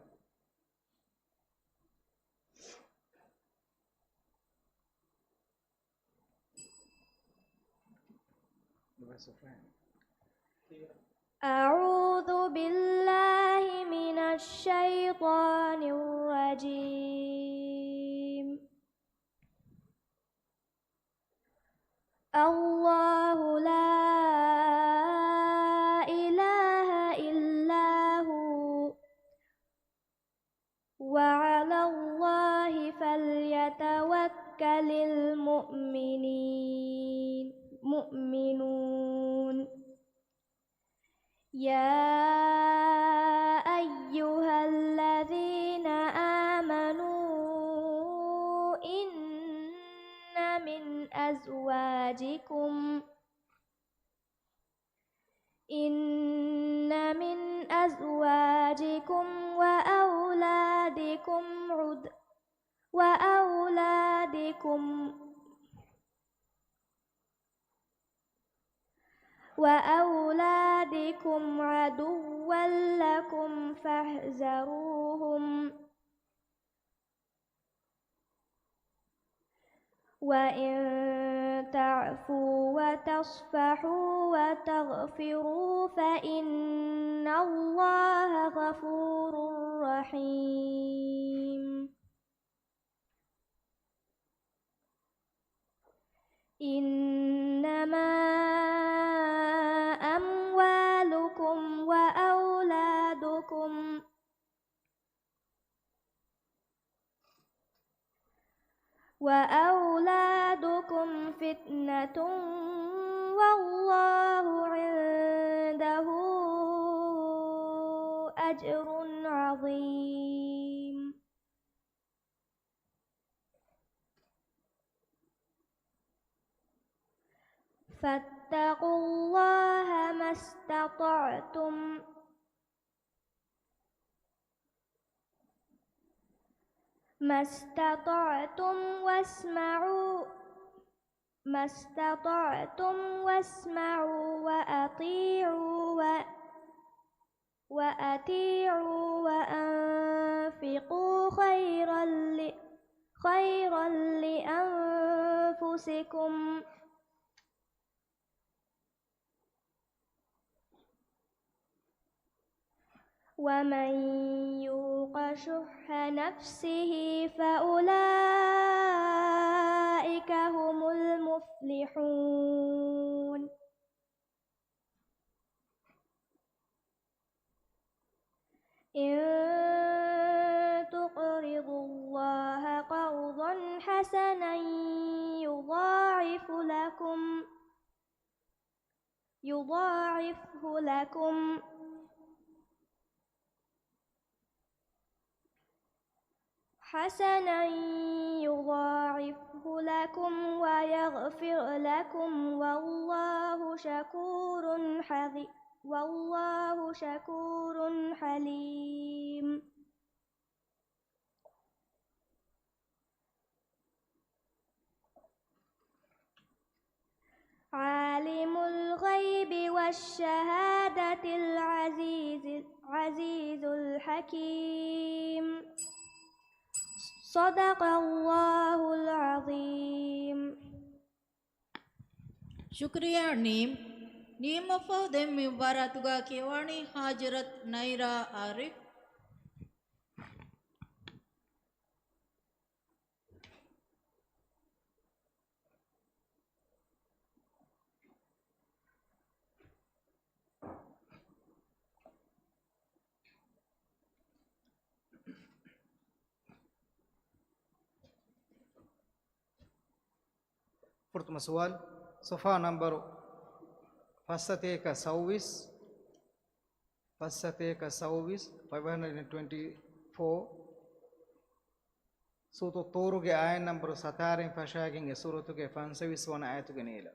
أعوذ بالله من الشيطان الرجيم الله لا إله إلا هو وعلى الله فليتوكل المؤمنون يا أيها الذين آمنوا إن من أزواجكم وأولادكم عدوا لكم فاحذروهم وإن تعفوا وتصفحوا وتغفروا فإن الله غفور رحيم إنما أموالكم وأولادكم فتنة والله عنده أجر عظيم فاتقوا الله ما استطعتم ما استطعتم واسمعوا وأطيعوا وأنفقوا خيرا لأنفسكم ومن يوق شح نفسه فأولئك هم المفلحون إن تقرضوا الله قرضا حسنا يضاعفه لكم ويغفر لكم والله شكور حليم عالم الغيب والشهادة العزيز الحكيم صدق الله العظيم. शुक्रिया नीम मफोदे मुबारतुगा केवाणी हाजरत नायरा Arif. Pertama soal, sofa number Fasateka Sauvis 524. Suto Toruge ayan number Satarin Fashaging a Surutuge Fansavis one ayatuganela.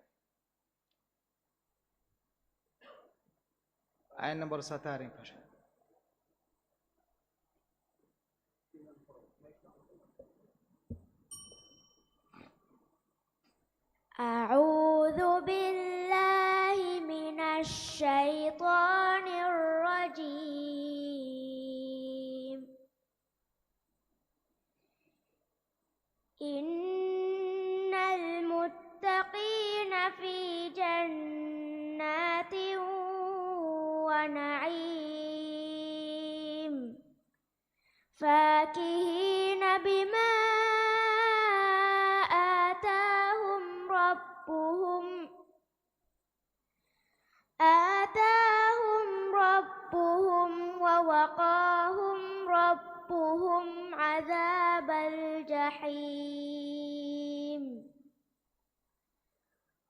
Ayan number Satarin Fashag. أعوذ بالله من الشيطان الرجيم. إن المتقين في جنات ونعيم فاكهين بما آتاهم ربهم ووقاهم ربهم عذاب الجحيم.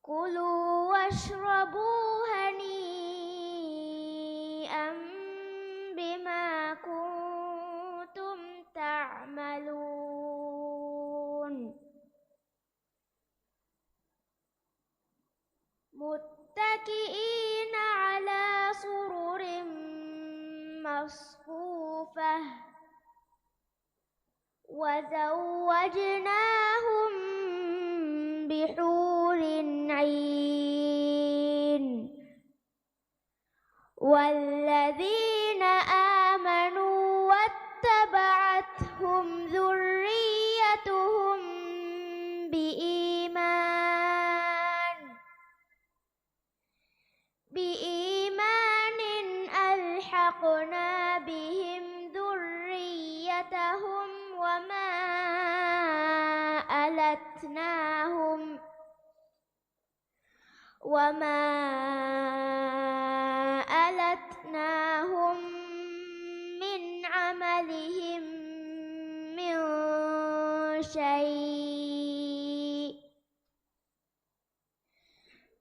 كلوا واشربوا هنيئا بما كنتم تعملون. متكئين على سرر مصفوفة وزوجناهم بحور عين. والذين آمنوا واتبعتهم ذريتهم بإيمان ألحقنا بهم ذريتهم وما ألتناهم من عملهم من شيء.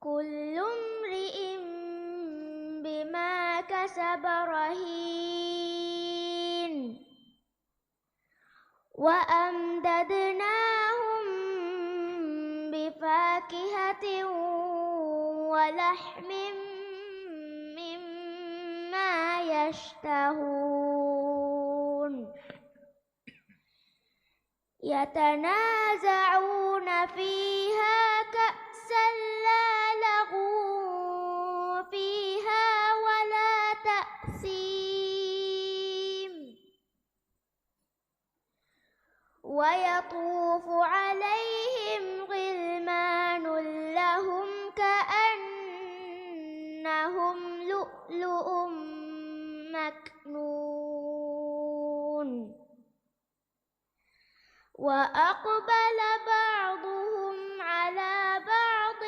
كل امرئ بما كسب رهين. وأمددناهم بفاكهة ولحم مما يشتهون. يتنازعون فيها كأسا لا لغو فيها ولا تأثيم ويطوف عليهم غلمان لهم كأنهم لؤلؤ مكنون وأقبل بعضهم على بعض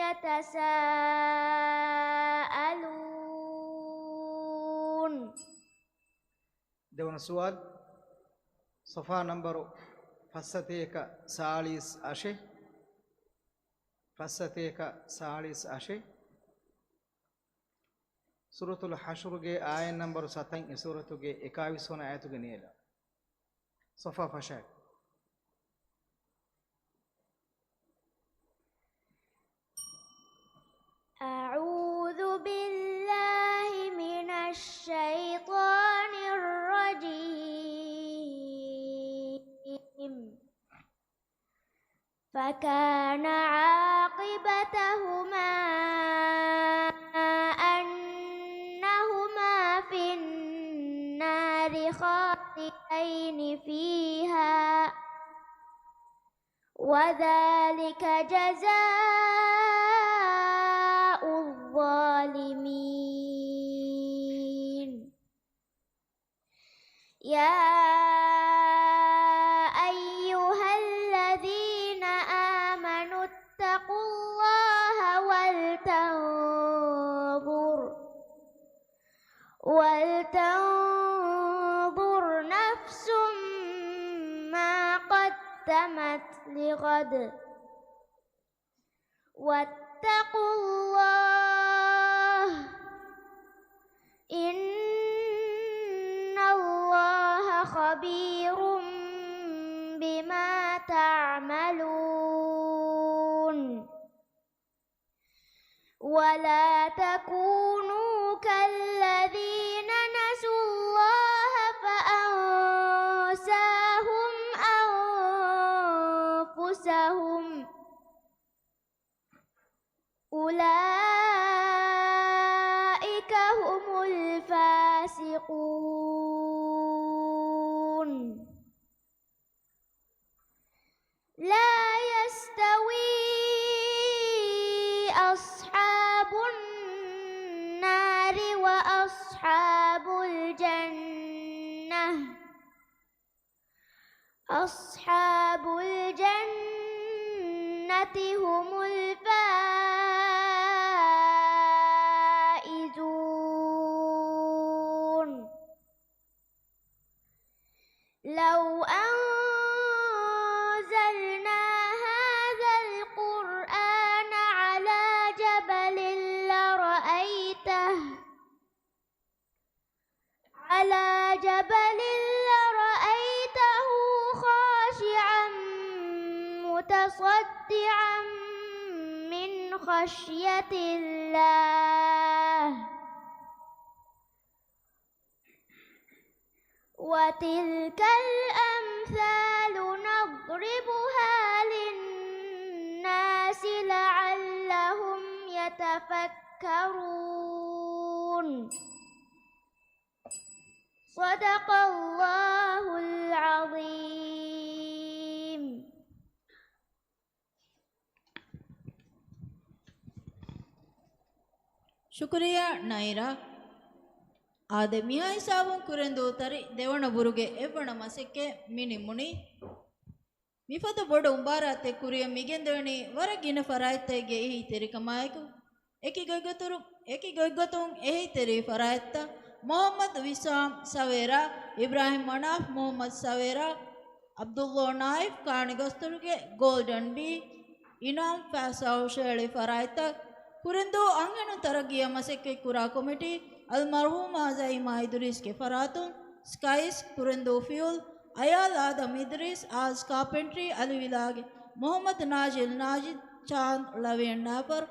يتساءلون. دون السؤال صفحة نمبر فستيك ساليس أشي فستيك ساليس أشي سورة الحشر کے آية نمبر 7 سورة کے 21 آية کے نیلا صفحة فشاك أعوذ بالله من الشيطان الرجيم فكان عاقبتهما أنهما في النار خالدين فيها وذلك جزاء الظالمين. يا أيها الذين آمنوا اتقوا الله ولتنظر نفس ما قدمت لغد واتقوا الله إن الله خبير بما تعملون. ولا تكونوا كالذين نسوا الله فأنساهم أنفسهم أولئك هم الفاسقون. لا يستوي أصحاب النار وأصحاب الجنة أصحاب الجنة هم الفائزون. لو أنزلنا هذا القرآن على جبل لرأيته خاشعا متصدعا من خشية الله. وتلك الأمثال نضربها للناس لعلهم يتفكرون. صدق الله العظيم. ಶುಕ್ರಿಯಾ ನೈರಾ ಆದೆ ಮಿಹಾಯಿ ಸಾಬುನ್ ಕುರೆಂದು ತರಿ ದೇವಣ ಬುರುಗೆ ಎವ್ವಣ ಮಸಕ್ಕೆ ಮಿನಿ ಮುನಿ ಮಿಫದ ಬೊಡ ಉಂಬಾರಾತೆ ಕುರಿಯ ಮಿಗೆಂದಣಿ ವರಗಿನ ಫರಾಯತ್ತೆಗೆ ಎಹಿ ತೆರಿ ಕಮಾಯಕು ಎಕಿಗೊಯ್ಗೊತುಂ ಎಹಿ ತೆರಿ ಫರಾಯತ್ತ ಮೊಹಮ್ಮದ್ ವಿಸಾಮ್ ಸವೇರಾ ಇಬ್ರಾಹಿಂ ಮನಾಫ್ ಮೊಹಮ್ಮದ್ ಸವೇರಾ ಅಬ್ದುಲ್ಲೋ ನಾಯಿಫ್ ಕಾಣಿಗಸ್ತುರುಗೆ ಗೋಲ್ಡನ್ ಬಿ ಇನಾಮ್ ಫ್ಯಾಸಾವ್ ಶೇಳಿ ಫರಾಯತ್ತ ಕುರೆಂದು ಅಂಗನು ತರಗಿಯ ಮಸಕ್ಕೆ ಕುರಾ ಕಮಿಟಿ ಅಲ್ ಮರ್ಹೂಮ್ ಆಜಾಯಿಮಾ ಇದ್ರಿಸ್ के फरातुन स्काइस कुरेंदो फ्यूल अयाल आदम इद्रिस आज कार्पेंट्री अलविलागे मोहम्मद नाजिल नाजिद चांद लवेन नापर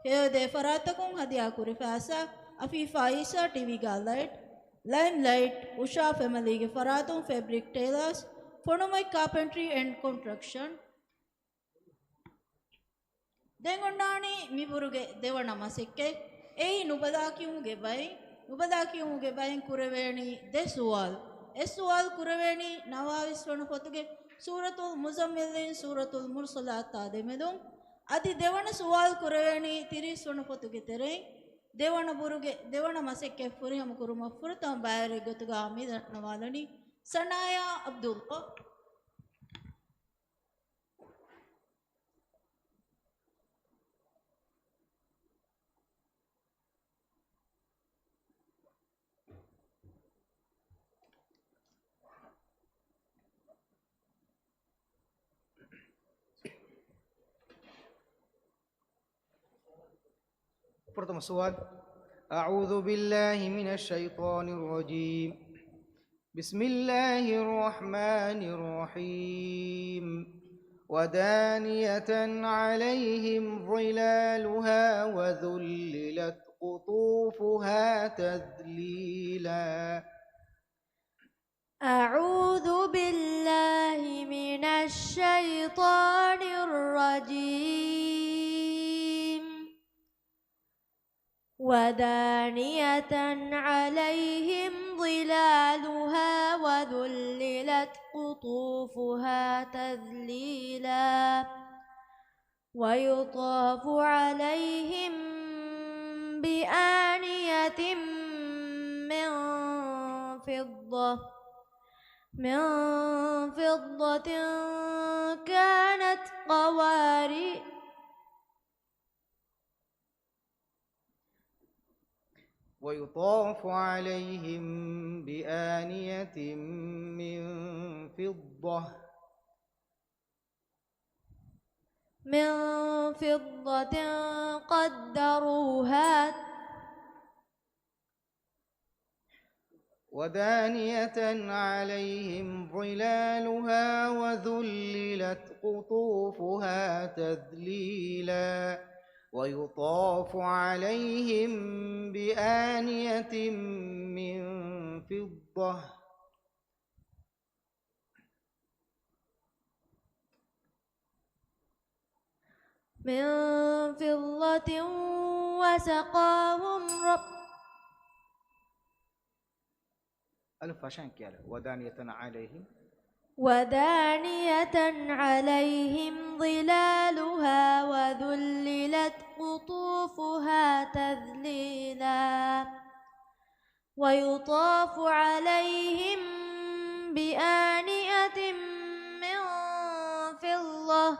हेदे फरातकुं हदिया कुरी फैसा अफीफा ईसा टीवी गा लाइट लाइट उषा फैमिली के फरातुन fabric tailors Phonomoi Carpentry and Construction. Dengondani Miburuge Devana Maseke, E Nubadakiumuge Bain Kureveni, Desual. Esual Kureveni, Navavis Fonopotuge, Suratul Muzammilin, Suratul Mursalata de Medum, Adi Devana Sual Kureveni, Tiris Fonopotuge Tere, Devana Buruge, Devana Maseke, Furiham Kuruma, Furtam Bayre Gotugami, Navalani, Sanaya Abdul. प्रथम सवाल أعوذ بالله من الشيطان الرجيم بسم الله الرحمن الرحيم ودانية عليهم ظلالها وذللت قطوفها تذليلا أعوذ بالله من الشيطان الرجيم ودانية عليهم ظلالها وذللت قطوفها تذليلا ويطاف عليهم بآنية من فضة كانت قوارير ويطاف عليهم بآنية من فضة قدروها ودانية عليهم ظلالها وذللت قطوفها تذليلا ويطاف عليهم بآنية من فضة وسقاهم ألف عشان كده ودانية عليهم ظلالها وذللت قطوفها تذليلا ويطاف عليهم بآنية من فضة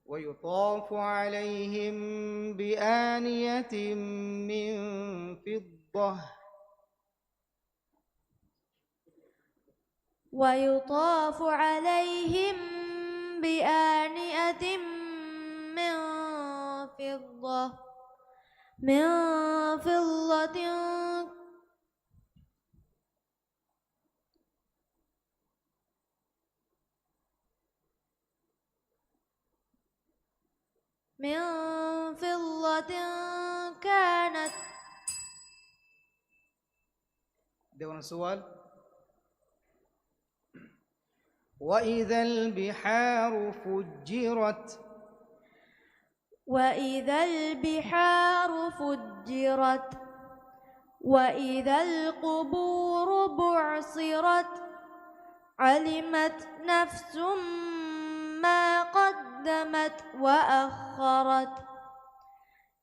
ويطاف عليهم بآنية من فضة ويطاف عليهم بآنية من فضة كانت ده سؤال وإذا البحار فجرت وإذا القبور بعصرت علمت نفس ما قدمت وأخرت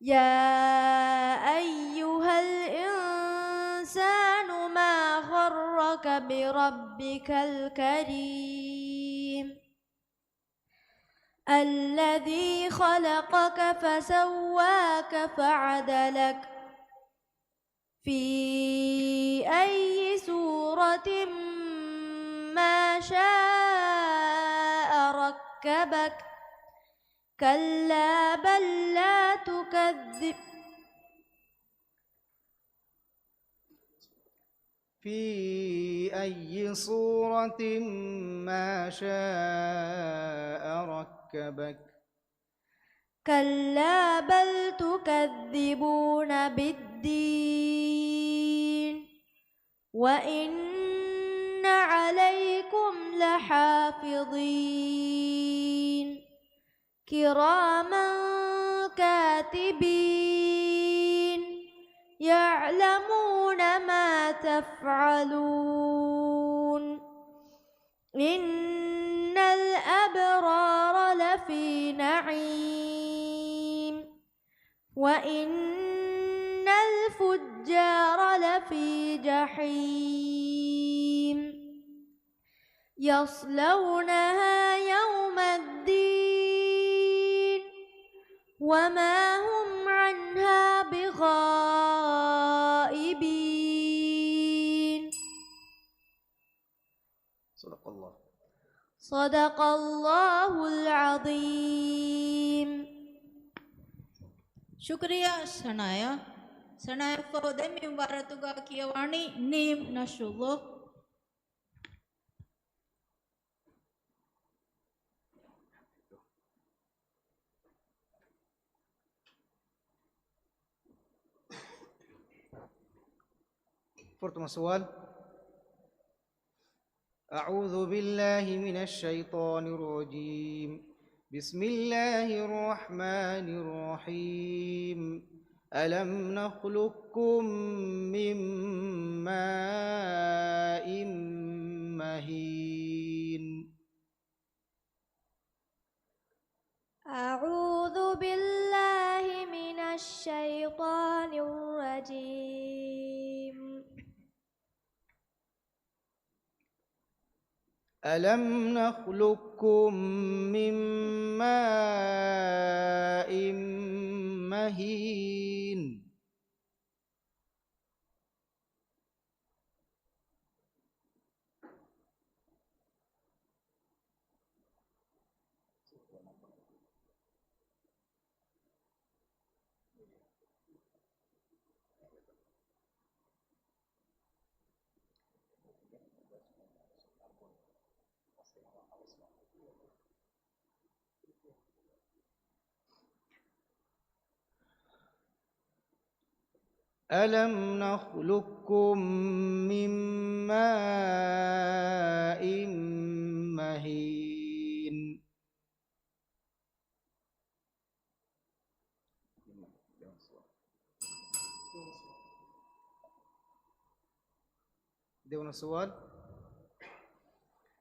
يا أيها الإنسان ما غرك بربك الكريم الذي خلقك فسواك فعدلك في أي سورة ما شاء ركبك كلا بل لا تكذب في أي صورة ما شاء ركبك كلا بل تكذبون بالدين وإن عليكم لحافظين كراما كاتبين يعلمون ما تفعلون إن الأبرار لفي نعيم وإن الفجار لفي جحيم يصلونها يوم الدين وما هم عنها بغائبين صدق الله. صدق الله العظيم. شكريا سنايا فودي من بارتوغا كيواني نيم نشوغو. فرتم السؤال. أعوذ بالله من الشيطان الرجيم. بسم الله الرحمن الرحيم. ألم نخلقكم من ماء مهين. أعوذ بالله من الشيطان الرجيم. ألم نخلقكم من ماء مهين. ألم نخلقكم من ماء مهين. دون السؤال.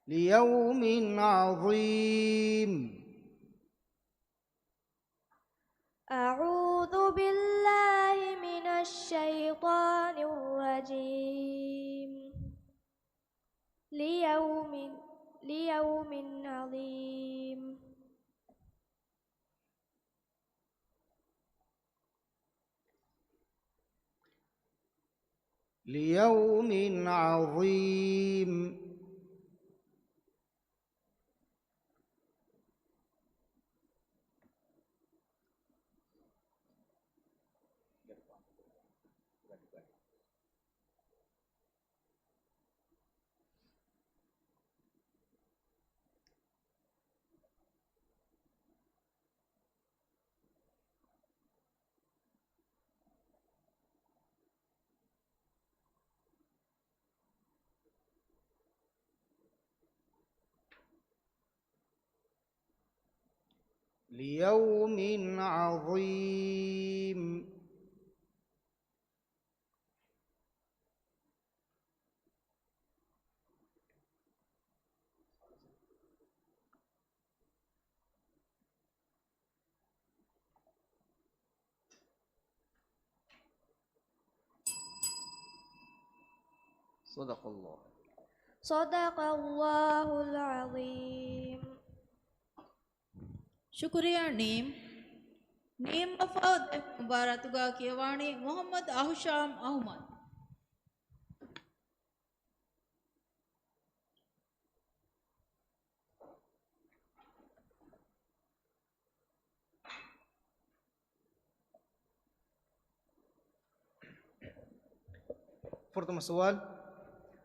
ليوم عظيم. أعوذ بالله من الشيطان الرجيم. ليوم عظيم. ليوم عظيم. ليوم عظيم. صدق الله. صدق الله العظيم. شكريا نيم فودي من بارتوغا كيواني محمد أهشام أحمد. فرتم السؤال.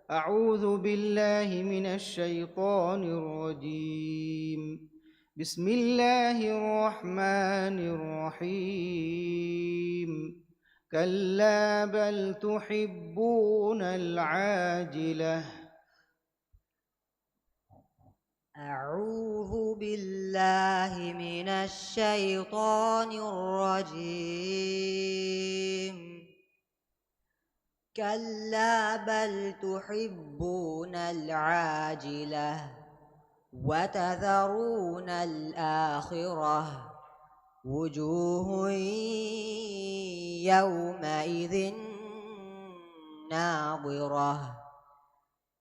أعوذ بالله من الشيطان الرجيم. بسم الله الرحمن الرحيم. كلا بل تحبون العاجلة. أعوذ بالله من الشيطان الرجيم. كلا بل تحبون العاجلة وتذرون الآخرة وجوه يومئذ ناظرة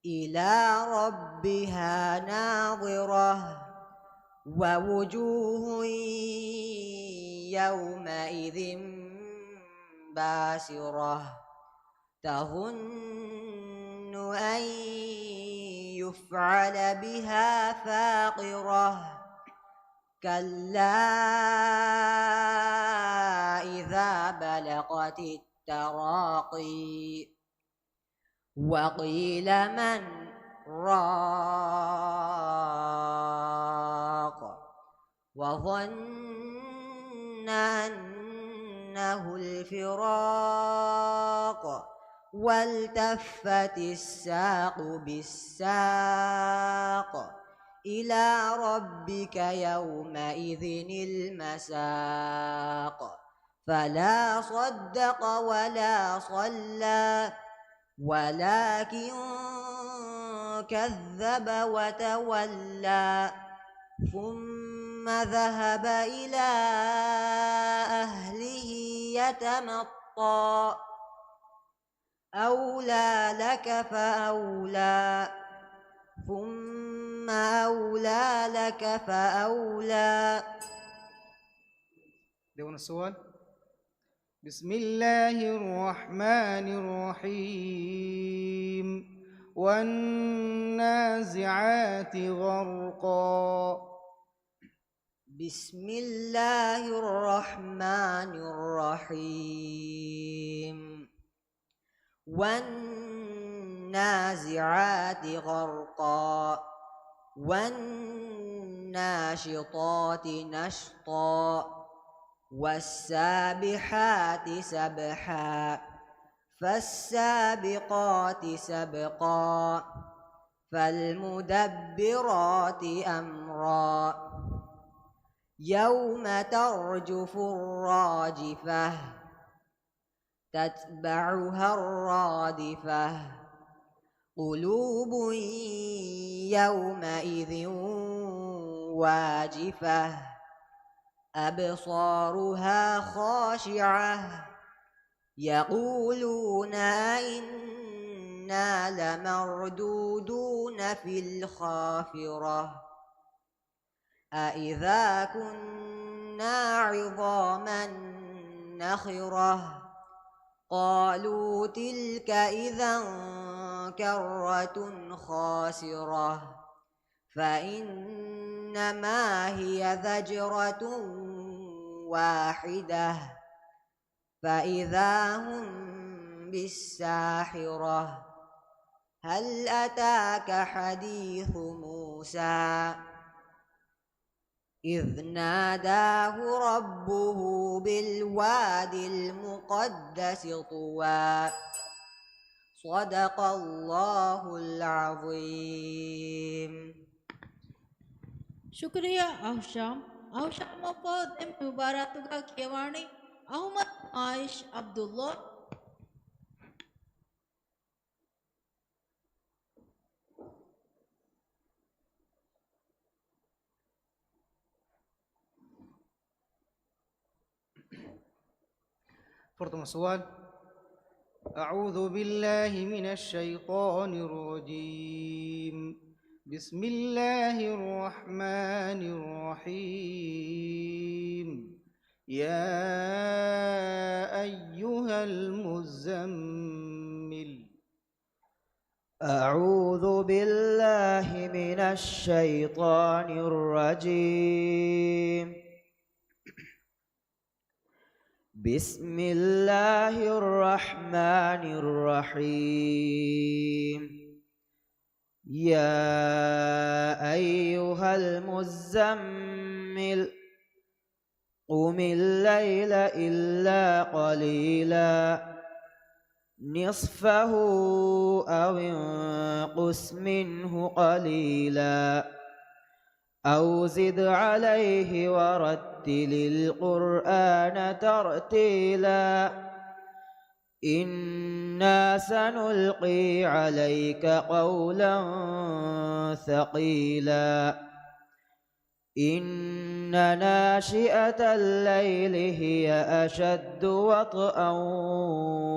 إلى ربها ناظرة ووجوه يومئذ باسرة تظن أن يفعل بها فاقرة كلا إذا بلغت التراقي وقيل من راق وظن أنه الفراق والتفت الساق بالساق إلى ربك يومئذ المساق فلا صدق ولا صلى ولكن كذب وتولى ثم ذهب إلى أهله يتمطى أولى لك فأولى ثم أولى لك فأولى. دون السؤال. بسم الله الرحمن الرحيم. والنازعات غرقا. بسم الله الرحمن الرحيم. والنازعات غرقا والناشطات نشطا والسابحات سبحا فالسابقات سبقا فالمدبرات أمرا يوم ترجف الراجفة تتبعها الرادفة قلوب يومئذ واجفة أبصارها خاشعة يقولون أئنا لمردودون في الخافرة أإذا كنا عظاما نخرة قالوا تلك إذا كرة خاسرة فإنما هي زجرة واحدة فإذا هم بالساحرة هل أتاك حديث موسى إذ ناداه ربه بالواد المقدس طوى صدق الله العظيم. शुक्रिया आहशाम मोहम्मद एम मुबारतुगा केवाणी अहमद आयश अब्दुल्ला فرتم السؤال. أعوذ بالله من الشيطان الرجيم. بسم الله الرحمن الرحيم. يا أيها المزمل. أعوذ بالله من الشيطان الرجيم. بسم الله الرحمن الرحيم. يا أيها المزمل قم الليل إلا قليلا نصفه أو انقص منه قليلا أو زد عليه ورتل القرآن ترتيلا إنا سنلقي عليك قولا ثقيلا إن ناشئة الليل هي أشد وطئا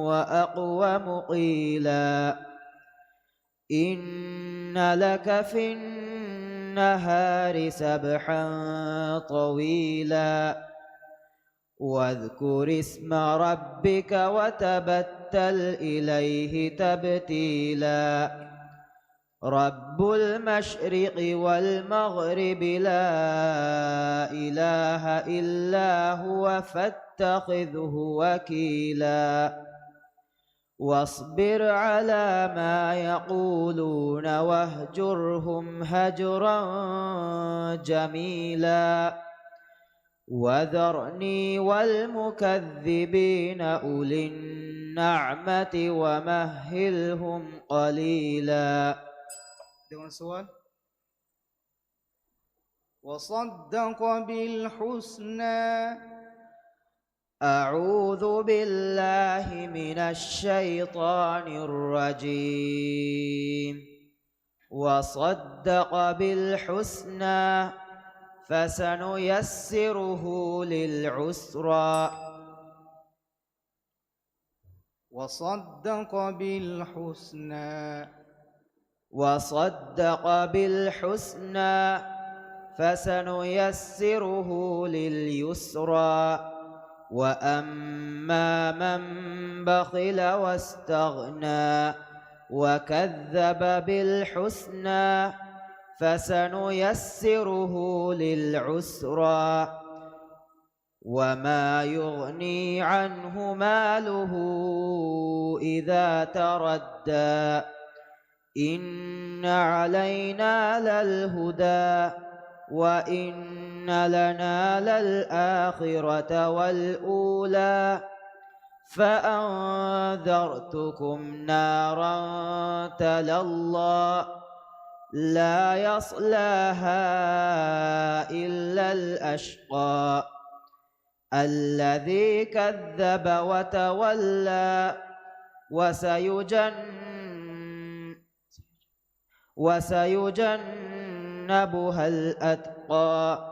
وأقوم قيلا إن لك في النهار سبحا طويلا واذكر اسم ربك وتبتل إليه تبتيلا رب المشرق والمغرب لا إله إلا هو فاتخذه وكيلا واصبر على ما يقولون واهجرهم هجرا جميلا وذرني والمكذبين أولي النعمة ومهلهم قليلا. Dengan soal وصدق بالحسنى أعوذ بالله من الشيطان الرجيم وصدق بالحسنى فسنيسره للعسرى وصدق بالحسنى وصدق بالحسنى فسنيسره لليسرى وأما من بخل واستغنى وكذب بالحسنى فسنيسره للعسرى وما يغني عنه ماله إذا تردى إن علينا للهدى وإن لنا للآخرة والأولى فأنذرتكم نارا تلظى لا يصلاها إلا الأشقى الذي كذب وتولى وسيجنبها الأتقى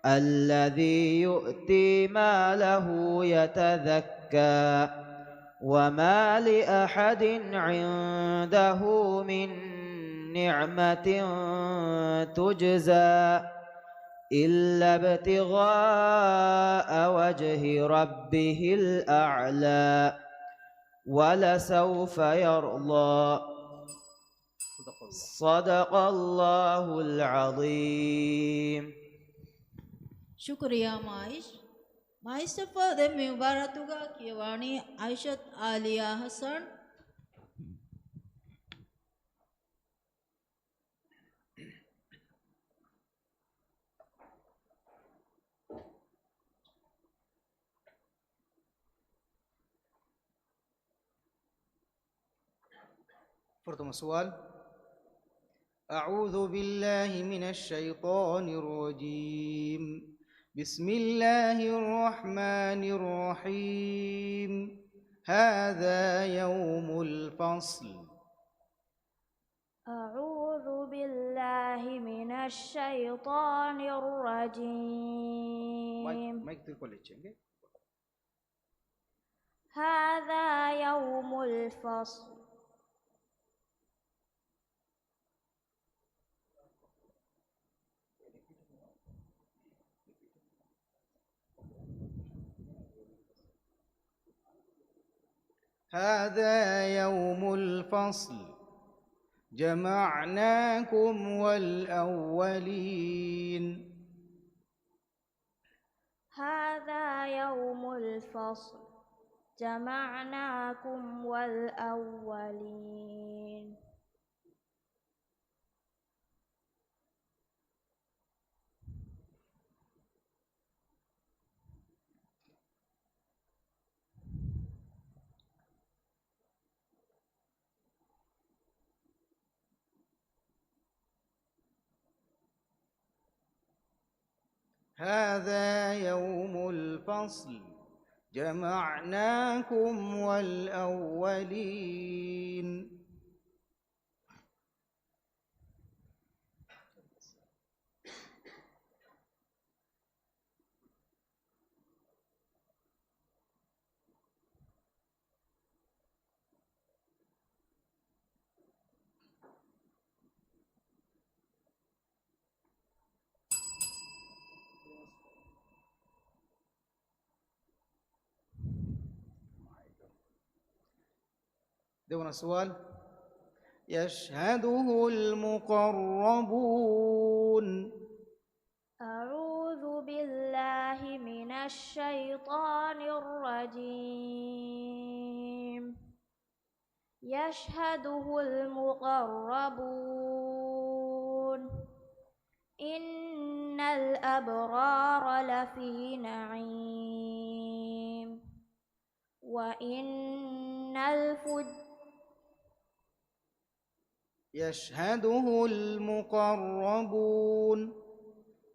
الذي يؤتي ماله يتذكى وما لأحد عنده من نعمة تجزى إلا ابتغاء وجه ربه الأعلى ولسوف يرضى صدق الله العظيم. शुक्रिया माइश माइश फदे मुबारतुगा की वाणी आयशत आलिया हसन Pertama soal أعوذ بالله من الشيطان الرجيم بسم الله الرحمن الرحيم هذا يوم الفصل أعوذ بالله من الشيطان الرجيم هذا يوم الفصل هذا يوم الفصل جمعناكم والأولين هذا يوم الفصل جمعناكم والأولين هذا يوم الفصل جمعناكم والأولين. دون سؤال. يشهده المقربون. أعوذ بالله من الشيطان الرجيم. يشهده المقربون. إن الأبرار لفي نعيم وإن الفجار. يشهده المقربون.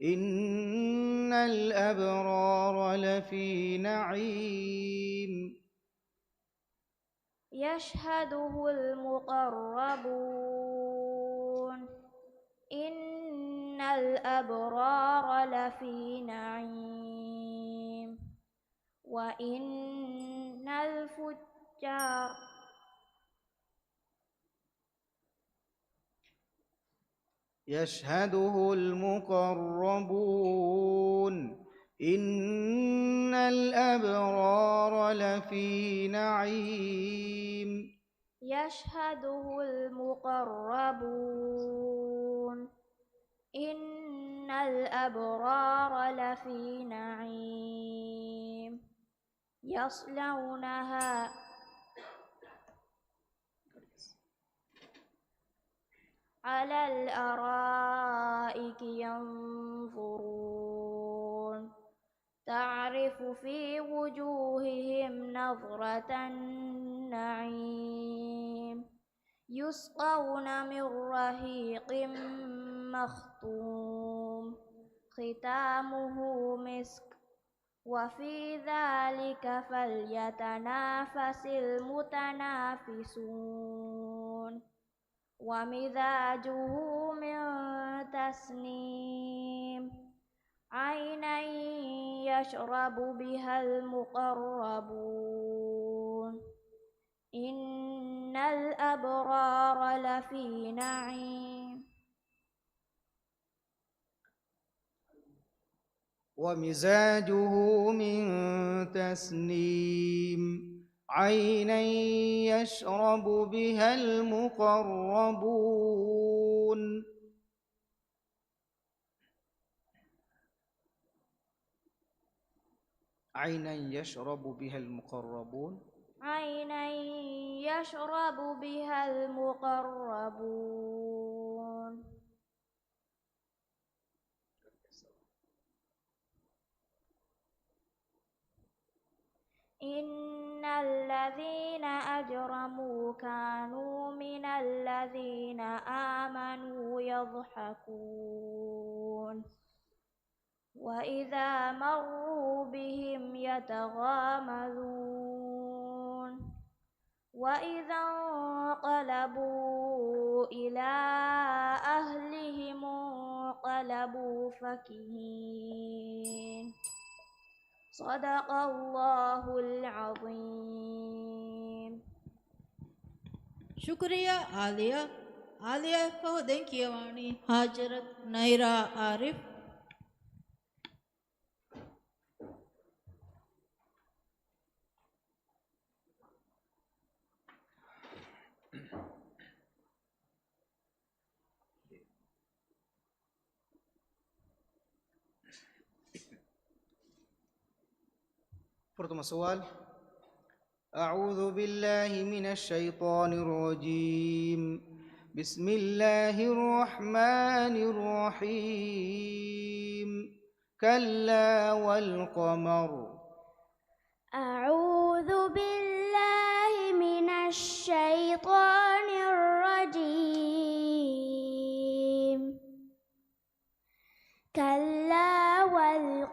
إن الأبرار لفي نعيم. يشهده المقربون. إن الأبرار لفي نعيم وإن الفجار. يشهده المقربون. إن الأبرار لفي نعيم. يشهده المقربون. إن الأبرار لفي نعيم يصلونها على الأرائك ينظرون تعرف في وجوههم نظرة النعيم يسقون من رحيق مختوم ختامه مسك وفي ذلك فليتنافس المتنافسون ومزاجه من تسنيم عينا يشرب بها المقربون إن الأبرار لفي نعيم ومزاجه من تسنيم عينا يشرب بها المقربون عينا يشرب بها المقربون عينا يشرب بها المقربون إن الذين أجرموا كانوا من الذين آمنوا يضحكون وإذا مروا بهم يتغامزون وإذا انقلبوا إلى أهلهم انقلبوا فكهين صدق الله العظيم. शुक्रिया आलिया आलिया फहदें कियवाणी हाजरत नैरा आरिफ. Pertama soal. أعوذ بالله من الشيطان الرجيم. بسم الله الرحمن الرحيم. كلا والقمر. أعوذ بالله من الشيطان الرجيم. كلا والقمر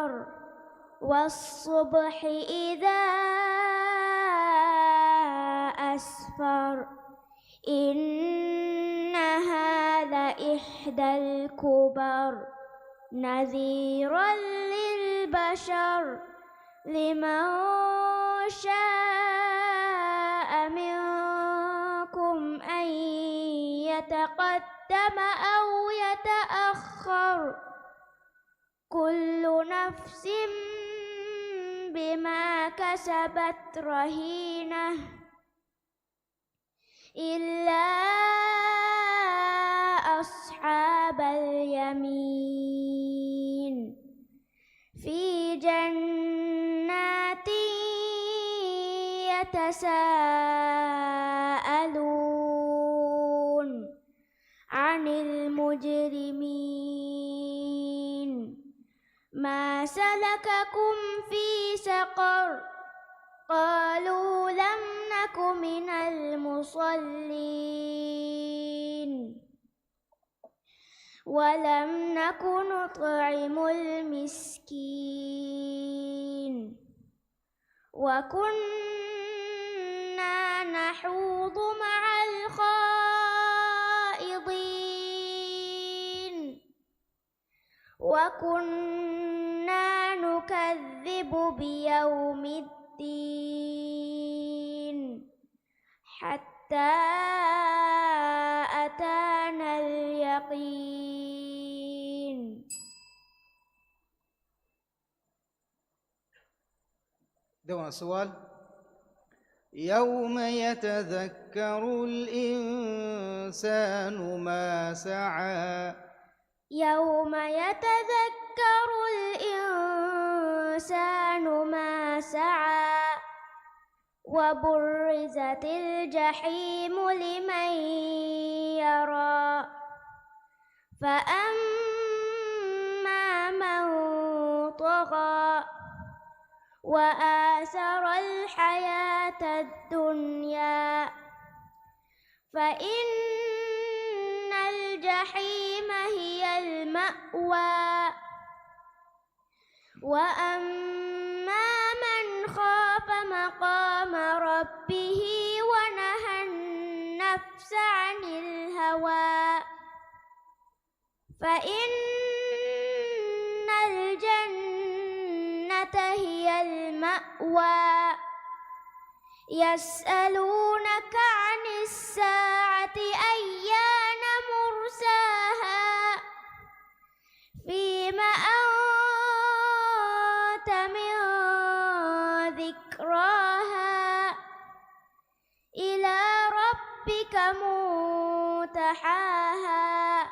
أدبر والصبح إذا أسفر إنها لإحدى الكبر نذيرا للبشر لمن شاء منكم أن يتقدم أو يتأخر كل نفس بما كسبت رهينة إلا أصحاب اليمين في جنات يتساءلون عن المجرمين ما سلككم في سقر قالوا لم نك من المصلين ولم نك نطعم المسكين وكنا نحوض مع الخائضين وكنا نكذب بيوم الدين حتى أتانا اليقين. دونا السؤال. يوم يتذكر الإنسان ما سعى. يوم يتذكر الإنسان ما سعى وبرزت الجحيم لمن يرى فأما من طغى وآثر الحياة الدنيا فإن الجحيم هي المأوى وأما من خاف مقام ربه ونهى النفس عن الهوى فإن الجنة هي المأوى يسألونك عن الساعة أيان مرساها فيما أنت من ذكراها إلى ربك منتهاها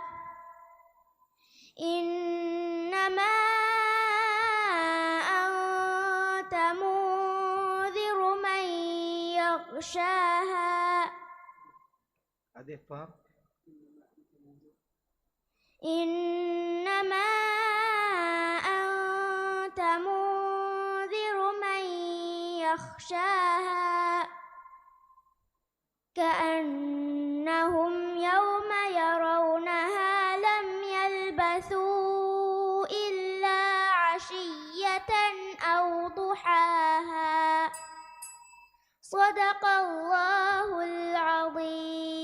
إنما أنت منذر من يغشاها إنما أنت منذر من يخشاها كأنهم يوم يرونها لم يلبثوا إلا عشية أو ضحاها صدق الله العظيم.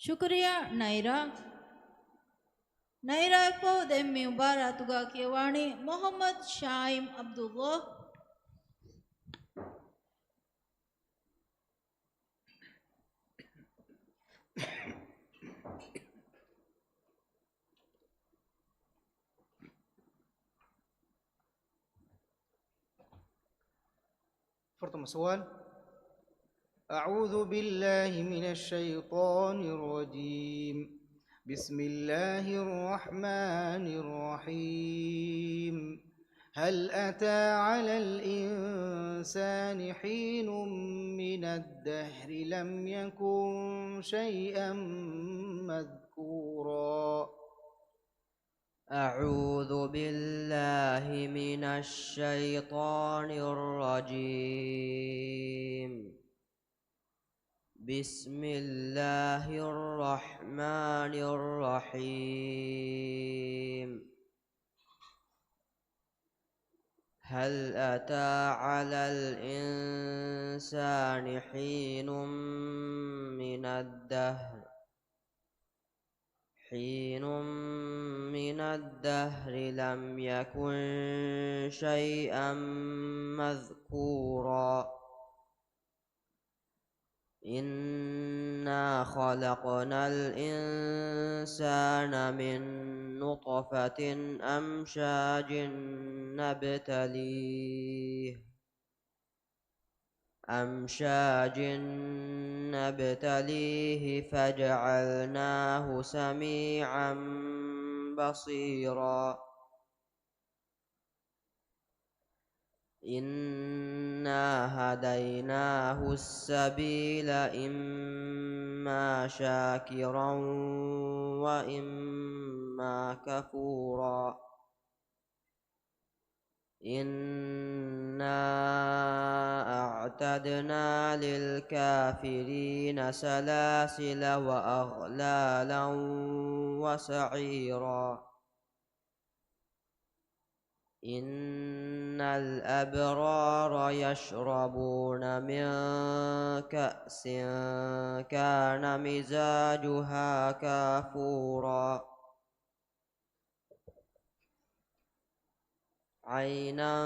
ಶುಕ್ರಿಯಾ ನೈರಾ. ನೈರಾ ಫೌದ್ ಎಮ್ಮಿ ಮುಬಾರತುಗ ಕೇವಾಣಿ ಮೊಹಮ್ಮದ್ ಶಾಯಿಮ್ ಅಬ್ದುಲ್ಲಾ. فرتم السؤال. أعوذ بالله من الشيطان الرجيم. بسم الله الرحمن الرحيم. هل أتى على الإنسان حين من الدهر لم يكن شيئا مذكورا. أعوذ بالله من الشيطان الرجيم. بسم الله الرحمن الرحيم هل أتى على الإنسان حين من الدهر لم يكن شيئا مذكورا إنا خلقنا الإنسان من نطفة أمشاج نبتليه فجعلناه سميعا بصيرا إنا هديناه السبيل إما شاكرا وإما كفورا إنا أعتدنا للكافرين سلاسل وأغلالا وسعيرا إن الأبرار يشربون من كأس كان مزاجها كافورا عينا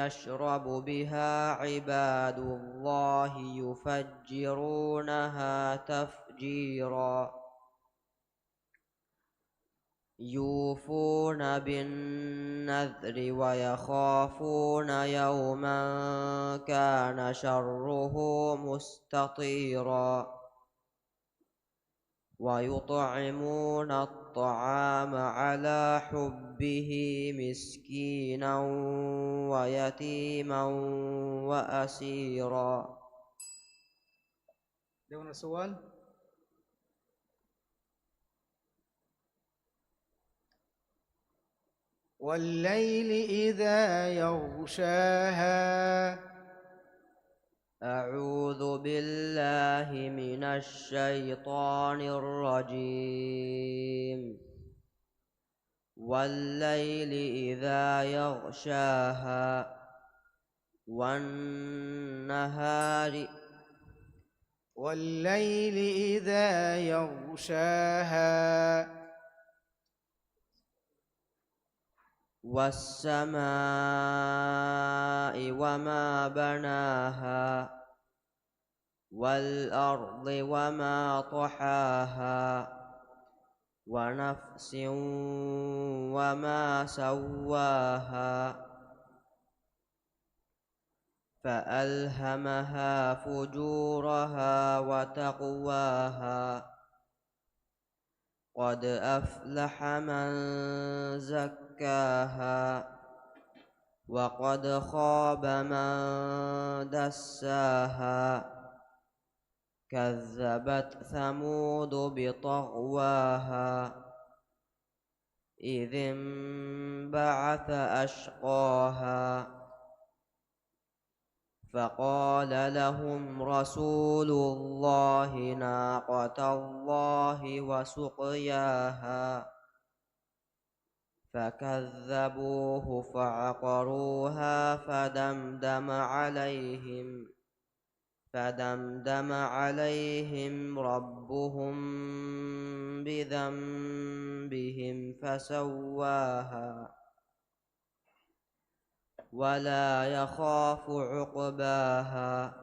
يشرب بها عباد الله يفجرونها تفجيرا يوفون بالنذر ويخافون يوما كان شره مستطيرا ويطعمون الطعام على حبه مسكينا ويتيما وأسيرا. دون سؤال؟ والليل إذا يغشاها. أعوذ بالله من الشيطان الرجيم. والليل إذا يغشاها والليل إذا يغشاها والسماء وما بناها والأرض وما طحاها ونفس وما سواها فألهمها فجورها وتقواها قد أفلح من زكاها وقد خاب من دساها كذبت ثمود بطغواها إذ انبعث أشقاها فقال لهم رسول الله ناقة الله وسقياها فكذبوه فعقروها فدمدم عليهم ربهم بذنبهم فسواها ولا يخاف عقباها.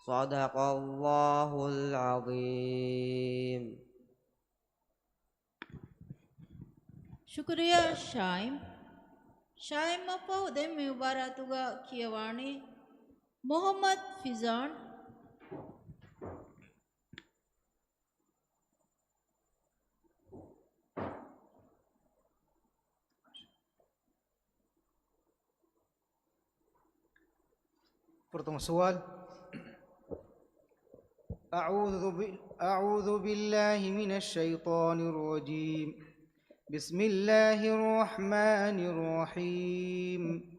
صدق الله العظيم. शुक्रिया शाइम अप्पा उदय मुबारतुगा कियवाणी मोहम्मद फिजान Pertama soal. أعوذ بالله من الشيطان الرجيم. بسم الله الرحمن الرحيم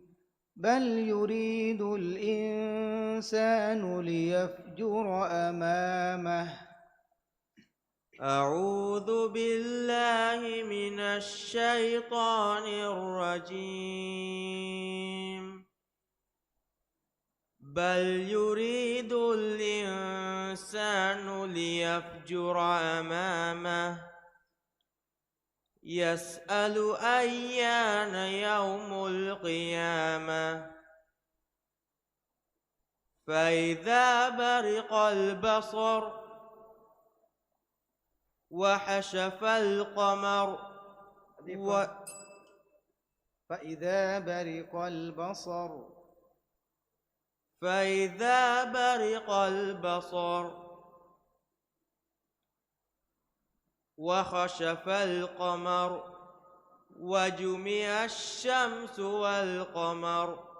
بل يريد الإنسان ليفجر أمامه أعوذ بالله من الشيطان الرجيم بل يريد الإنسان ليفجر أمامه يسأل أيان يوم القيامة فإذا برق البصر وحشف القمر فإذا برق البصر فإذا برق البصر وخشف القمر وجمع الشمس والقمر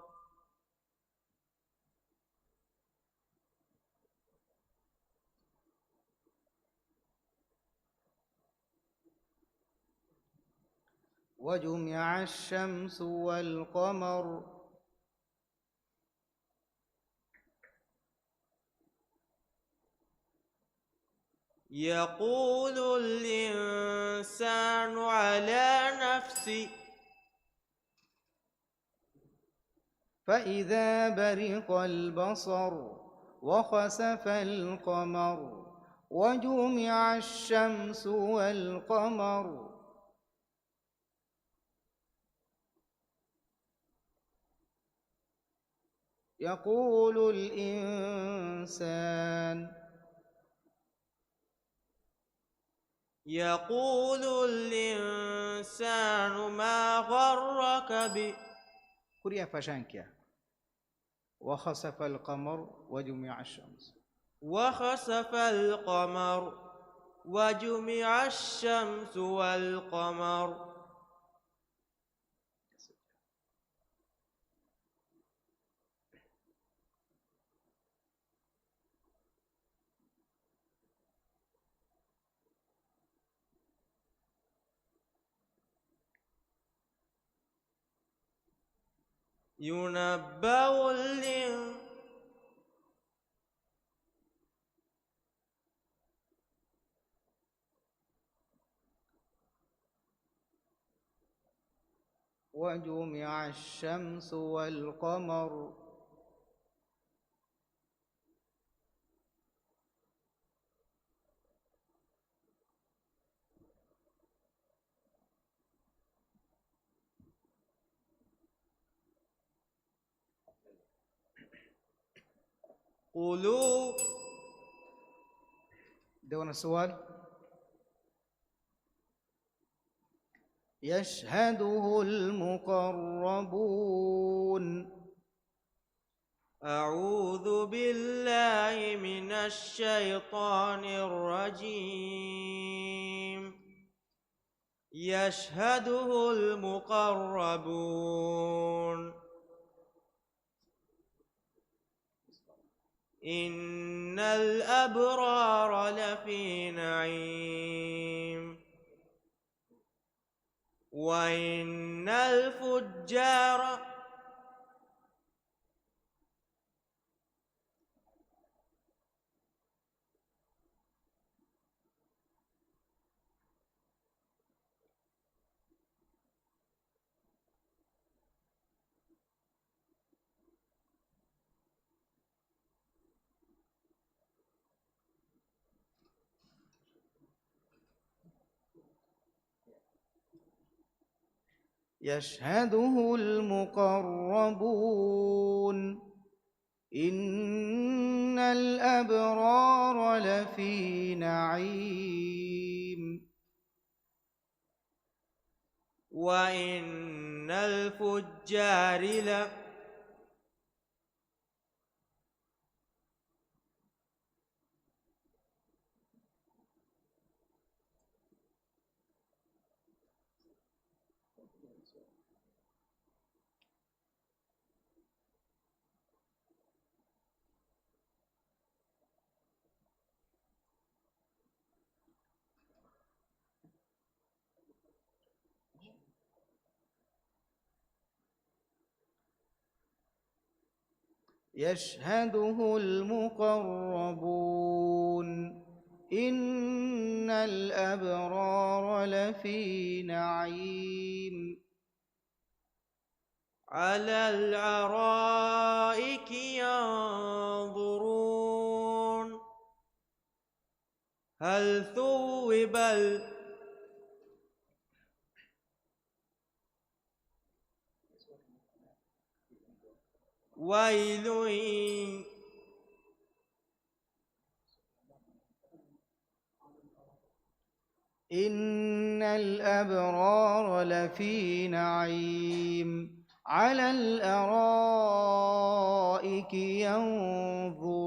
وجمع الشمس والقمر يقول الإنسان على نفسه فإذا برق البصر وخسف القمر وجمع الشمس والقمر يقول الإنسان ما غرك كوريا فشانكيا وخسف القمر وجمع الشمس وخسف القمر وجمع الشمس والقمر ينبأ وجمع الشمس والقمر قلوب دون السؤال يشهده المقربون أعوذ بالله من الشيطان الرجيم يشهده المقربون إن الأبرار لفي نعيم وإن الفجار يشهده المقربون إن الأبرار لفي نعيم وإن الفجار يشهده المقربون إن الأبرار لفي نعيم على الأرائك ينظرون هل ثوب ويل إن الأبرار لفي نعيم على الأرائك ينظرون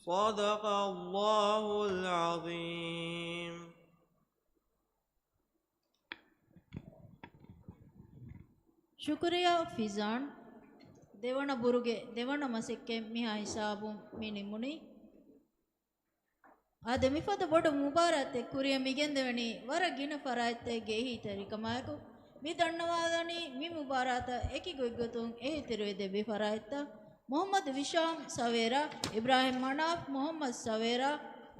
صدق الله العظيم. ಶುಕ್ರಿಯಾ ಫಿಜಾನ್ ದೇವಣ ಬುರುಗೆ ದೇವಣ ಮಸಕ್ಕೆ ಮಿಹಾ ಹಿಸಾಬು ಮಿನಿಮುನಿ ಆದ ಮಿಫದ ಬೊಡ ಮುಬಾರತೆ ಕುರಿಯ ಮಿಗೆಂದವಣಿ ವರ ಗಿನ ಫರಾಯತ್ತೆ ಗೆಹಿ ತರಿಕಮಾಯಕು ಮಿ ದಣ್ಣವಾದನಿ ಮಿ ಮುಬಾರಾತ ಏಕಿ ಗೊಯ್ಗೊತು ಎಹಿ ತಿರುವೆದೆ ಬಿ ಫರಾಯತ್ತ ಮೊಹಮ್ಮದ್ ವಿಶಾಮ್ ಸವೇರಾ ಇಬ್ರಾಹಿಂ ಮನಾಫ್ ಮೊಹಮ್ಮದ್ ಸವೇರಾ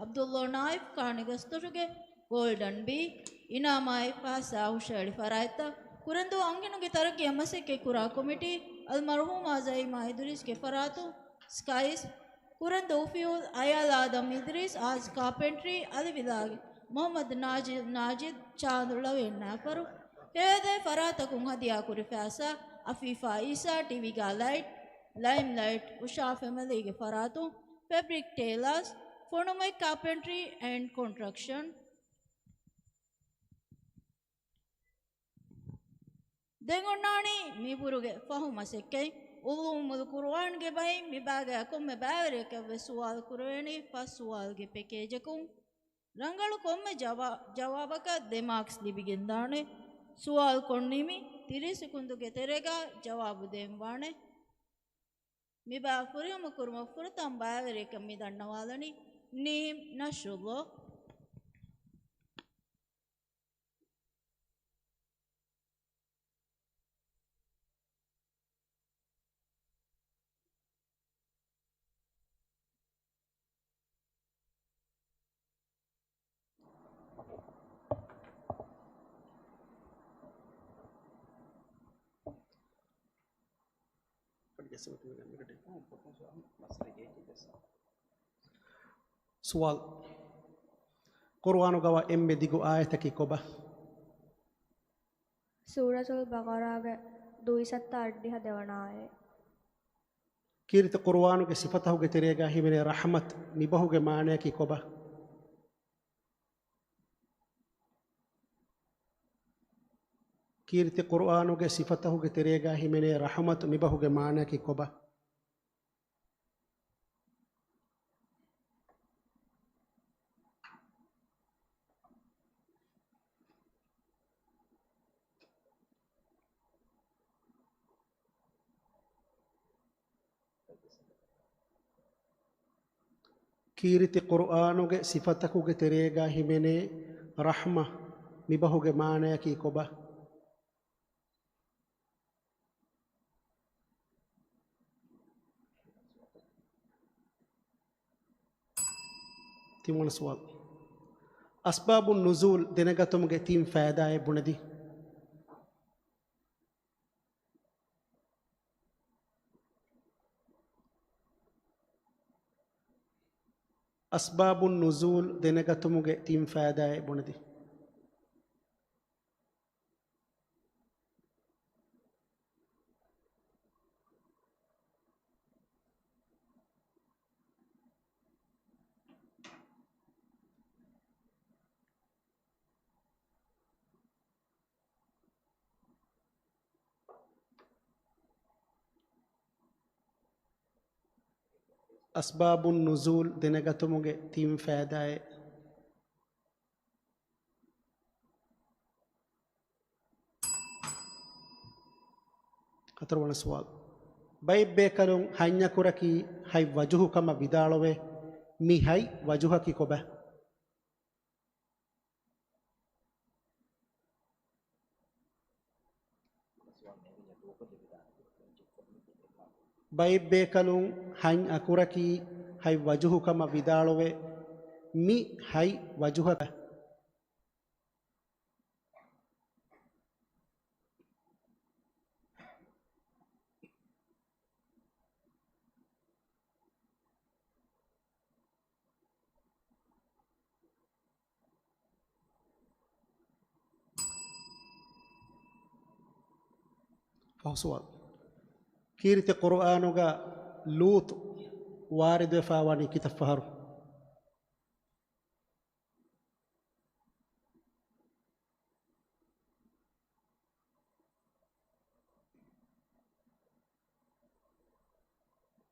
ಅಬ್ದುಲ್ಲೋ ನಾಯಿಫ್ ಕಾಣಿಗಸ್ತುಗೆ ಗೋಲ್ಡನ್ ಬಿ ಇನಾಮಾಯಿ ಪಾಸಾ ಹುಷಾಡಿ ಫರಾಯತ್ತ ಕುರಂದು ಅಂಗಿನುಗೆ ತರಕ್ಕೆ ಮಸಕ್ಕೆ ಕುರಾ ಕಮಿಟಿ ಅಲ್ ಮರ್ಹೂಮ್ ಆಜಾಯಿಮಾ ಇದ್ರಿಸ್ के फरातु स्काइस कुरंद ओफियोल अयाल आदम इद्रिस आज कार्पेंट्री अलविदाग मोहम्मद नाजिद चांदुला वेन्ना परो हेदे फरात कुंहदिया कुरी फैसा अफीफा ईसा टीवी का लाइम लाइट उषा फैमिली के फरातु फैब्रिक टेलर्स फोनोमेक कार्पेंट्री एंड कंस्ट्रक्शन देंगोनानी मी बुरुगे फहुमा से कई उलूमुल कुरान के भाई मी बागे को मैं बावरे के वे सवाल कुरानी फस सवाल के पैकेज को रंगल को मैं जवाब का दिमाग स्ली बिगिंदाने सवाल करने में 30 सेकंड के तेरेगा जवाब देवाने मी बाफुरी हम कुरमा फुरतम बावरे के मी दन्नवालनी नीम नशुलो سؤال قرآن قوا إم ديجو آية كي كوبا ಸೂರತುಲ್ ಬಕರಾಗೆ 270 ದೇವನಾಯೆ كيرت قرآن के صفته के تريجا هي من رحمة نبهو के माने की कोबा كيرت قرآن के صفته के तरेगा ही मैंने रहमत निबहु के माने की कोबा كيرت قرآن के صفته के तरेगा ही मैंने रहमा निबहु के माने की कोबा تيمون سؤال أسباب النزول دينغتم تيم فائدة بندي أسباب النزول دينغتم تيم فائدة بندي ಅಸ್ಬಾಬುನ್ ನುಜೂಲ್ ದಿನಗತುಮುಗೆ ತೀಮ್ ಫෑದಾಯೆ ಹතරವಣ ಸವಾಲ್ ಬೈಬ್ ಬೇಕಲುಂ ಹೈನ್ಯ ಕುರಕಿ ಹೈ ವಜುಹು ಕಮ ವಿದಾಳವೆ ಮಿ ಹೈ ವಜುಹಕಿ ಕೊಬೆ ಬೈಬ್ ಬೇಕಲುಂ ಹೈನ್ ಅಕುರಕಿ ಹೈ ವಜುಹು ಕಮ ವಿದಾಳವೆ ಮಿ ಹೈ ವಜುಹಕ ಸವಾಲ್ ಕೀರ್ತಿ ಕುರ್ಆನುಗ ಲೂತ್ ವಾರಿದ ಫಾವಾನಿ ಕಿತಫಹರು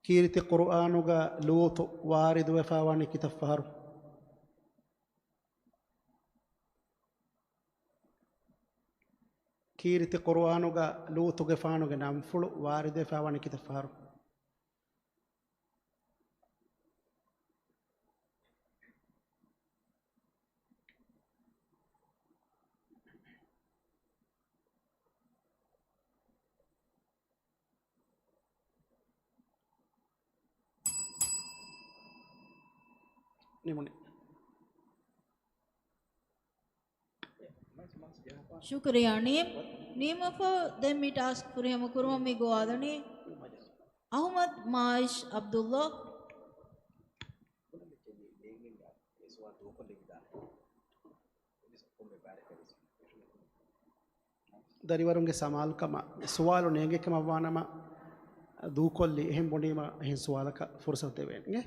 ಕೀರ್ತಿ ಕುರ್ಆನುಗ ಲೂತ್ ವಾರಿದ ಫಾವಾನಿ ಕಿತಫಹರು ಕೀರ್ತಿ ಕುರ್ಆನುಗ ಲೂತುಗೆ ಫಾನುಗೆ ನಂಫುಳು ವಾರಿದೆ ಫಾವಾನಿ ಕಿತಫಹರು ನಿಮ್ಮನೆ ಶುಕ್ರಿಯಾ ನೀಮಫ ದೆಮ್ಮಿ ಟಾಸ್ಕ್ ಫುರಿಯಮ ಕುರುಮಮ್ಮಿ ಗೋವಾದನಿ ಅಹಮದ್ ಮಾಯಿಶ್ ಅಬ್ದುಲ್ಲಾ ದರಿವರುಂಗೆ ಸಮಾಲ್ ಕಮ ಸುವಾಲು ನೇಗೆ ಕಮ ವಾನಮ ದೂಕೊಲ್ಲಿ එහෙන් බොඩීම එහෙන් සුවාලක ෆුර්සත් දෙවෙන්නේ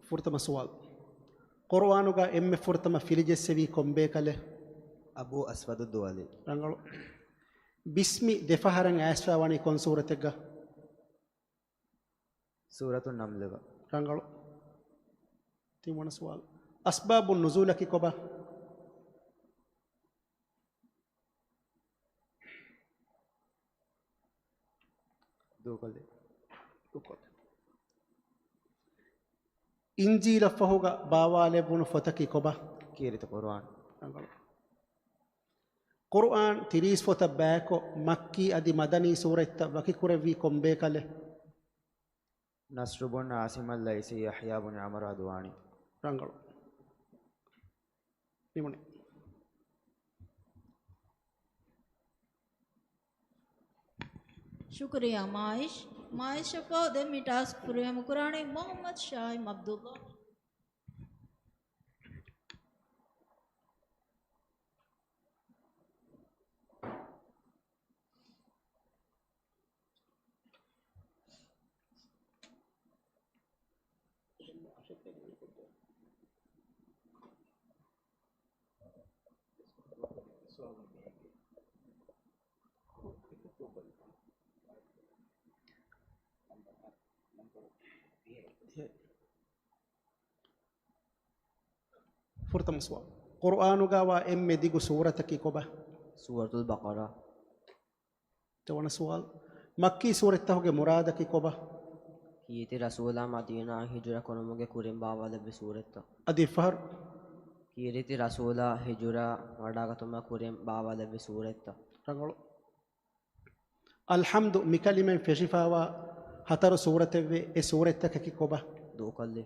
ෆුර්තම සුවාල් කුර්ආනුග එම්මෙ ෆුර්තම ෆිලිජෙස්සෙවි කොම්බේ කලේ ಅಬು ಅಸ್ವದ್ ದುವಾಲಿ ರಂಗಳು ಬಿಸ್ಮಿ ದೆಫಹರಂ ಆಸ್ವಾವನಿ ಕೊನ್ ಸೂರತೆಗ ಸೂರತು ನಮ್ಲಗ ರಂಗಳು ತಿಮನ ಸವಾಲ್ ಅಸ್ಬಾಬು ನುಜೂಲಕಿ ಕೊಬ ದೂಕೊಲ್ಲಿ ಇಂಜೀಲ ಫಹುಗ ಬಾವಾಲೆ ಬುನು ಫತಕಿ ಕೊಬ ಕೀರಿತ ಕುರ್ಆನ್ ರಂಗಳು ಕುರ್ಆನ್ ತಿರೀಸ್ ಫೊತ ಬ್ಯಾಕೊ ಮಕ್ಕಿ ಅದಿ ಮದನಿ ಸೂರೆತ್ತ ವಕಿ ಕುರೆವಿ ಕೊಂಬೆ ಕಲೆ ನಸ್ರು ಬುನ್ ಆಸಿಮಲ್ ಲೈಸಿ ಯಹ್ಯಾ ಬುನ್ ಅಮರ್ ಅದ್ವಾನಿ ರಂಗಳು ನಿಮನೆ ಶುಕ್ರಿಯಾ ಮಾಯಿಶ್ ಅಫ ದೆಮ್ಮಿ ಟಾಸ್ಕ್ ಫುರಿಯಮ ಕುರಾನಿ ಮೊಹಮ್ಮದ್ ಶಾಯಿಮ್ ಅಬ್ದುಲ್ಲಾ ಫುರ್ತಮ ಸ್ವಾ ಕುರ್ಆನುಗಾವ ಎಮ್ಮೆ ದಿಗು ಸೂರತಕಿ ಕೊಬ ಸೂರತುಲ್ ಬಕರಾ ತವನ ಸವಾಲ್ ಮಕ್ಕಿ ಸೂರತ್ತ ಹೋಗೆ ಮುರಾದಕಿ ಕೊಬ ಕೀತಿ ರಸೂಲ ಮದೀನಾ ಹಿಜುರ ಕೊನಮುಗೆ ಕುರಿಂ ಬಾವಲೆಬ್ಬೆ ಸೂರತ್ತ ಅದಿ ಫಹರ್ ಕೀರಿತಿ ರಸೂಲ ಹಿಜುರ ವಡಾಗತುಮ ಕುರಿಂ ಬಾವಲೆಬ್ಬೆ ಸೂರತ್ತ ರಂಗಳು ಅಲ್ಹಮ್ದು ಮಿಕಲಿಮೆನ್ ಫೆಶಿಫಾವ ಹತರು ಸೂರತೆವ್ವೆ ಎ ಸೂರತ್ತಕಿ ಕೊಬ ದೂಕೊಲ್ಲಿ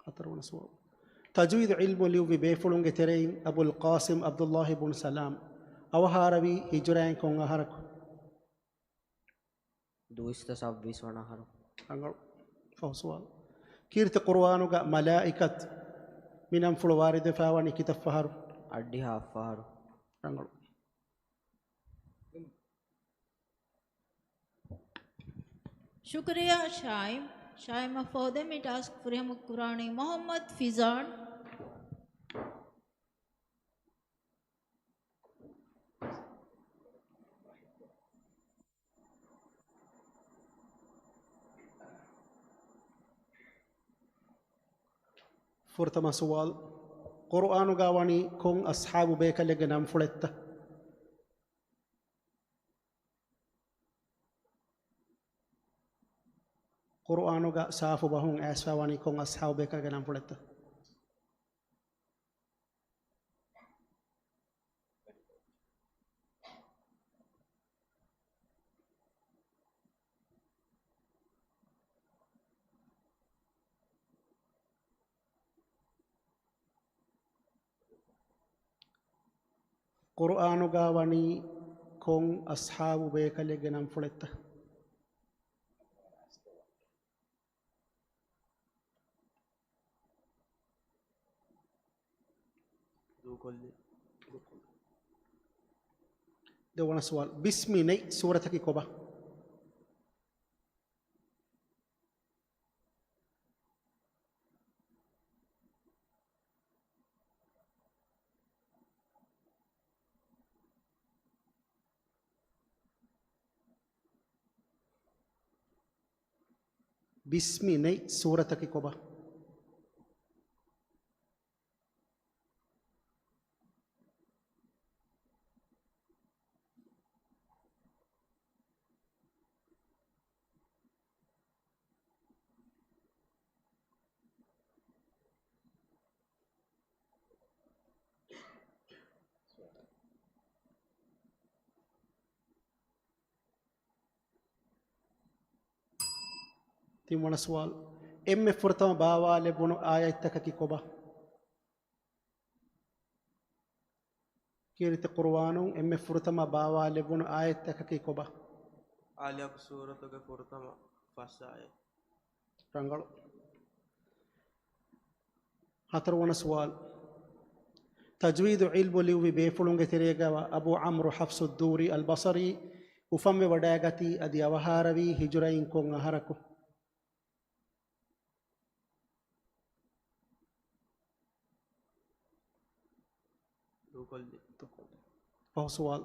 ಹತರು ಸವಾಲ್ ತಜ್ವೀದ್ ಇಲ್ಮು ಲಿವ್ವಿ ಬೇಫುಳುಂಗೆ ತೆರೆಯಿನ್ ಅಬುಲ್ ಕಾಸಿಂ ಅಬ್ದುಲ್ಲಾಹಿ ಬುನ್ ಸಲಾಂ ಅವಹಾರವಿ ಹಿಜುರಾಯನ್ ಕೊಂಗ ಹರಕು ದೂಯಿಸ್ತ ಸವ್ವಿಸ್ವಣ ಹರು ರಂಗಳು ಫಹಸುವಾಲ್ ಕೀರ್ತಿ ಕುರ್ಆನುಗ ಮಲಾಯಿಕತ್ ಮಿನಂ ಫುಳು ವಾರಿದೆ ಫಾವಾನಿ ಕಿತಫಹರು ಅಡ್ಡಿ ಹಾಫಾರು ರಂಗಳು ಶುಕ್ರಿಯಾ ಶಾಯಿಮ್ ಅಫ ದೆಮ್ಮಿ ಟಾಸ್ಕ್ ಫುರಿಯಮ ಕುರಾನಿ ಮೊಹಮ್ಮದ್ ಫಿಜಾನ್ فرتما سوال قرآن غاواني كون أصحاب بيك لغنام فلتا قرآن غا سافو بهون أسفاواني كون أصحاب بيك لغنام فلتا قرآن غاواني كون أصحاب بيك لغنام فلتا دونا سؤال بسمي ني سورتك كوبا بسمي ني سورتك كوبا تيمونا سؤال ام فرتما باوا لبنو آياتك كي كوبا كيرت قروانو ام فرتما باوا لبنو آياتك كي كوبا عليك سورة فرتما فاسايا رانغالو هاترونا سؤال تجويد علم ليوبي بيفلونغ تريغا أبو عمرو حفص الدوري البصري وفم وداغتي أدي وهاروي هجرين كون هركو فهو سؤال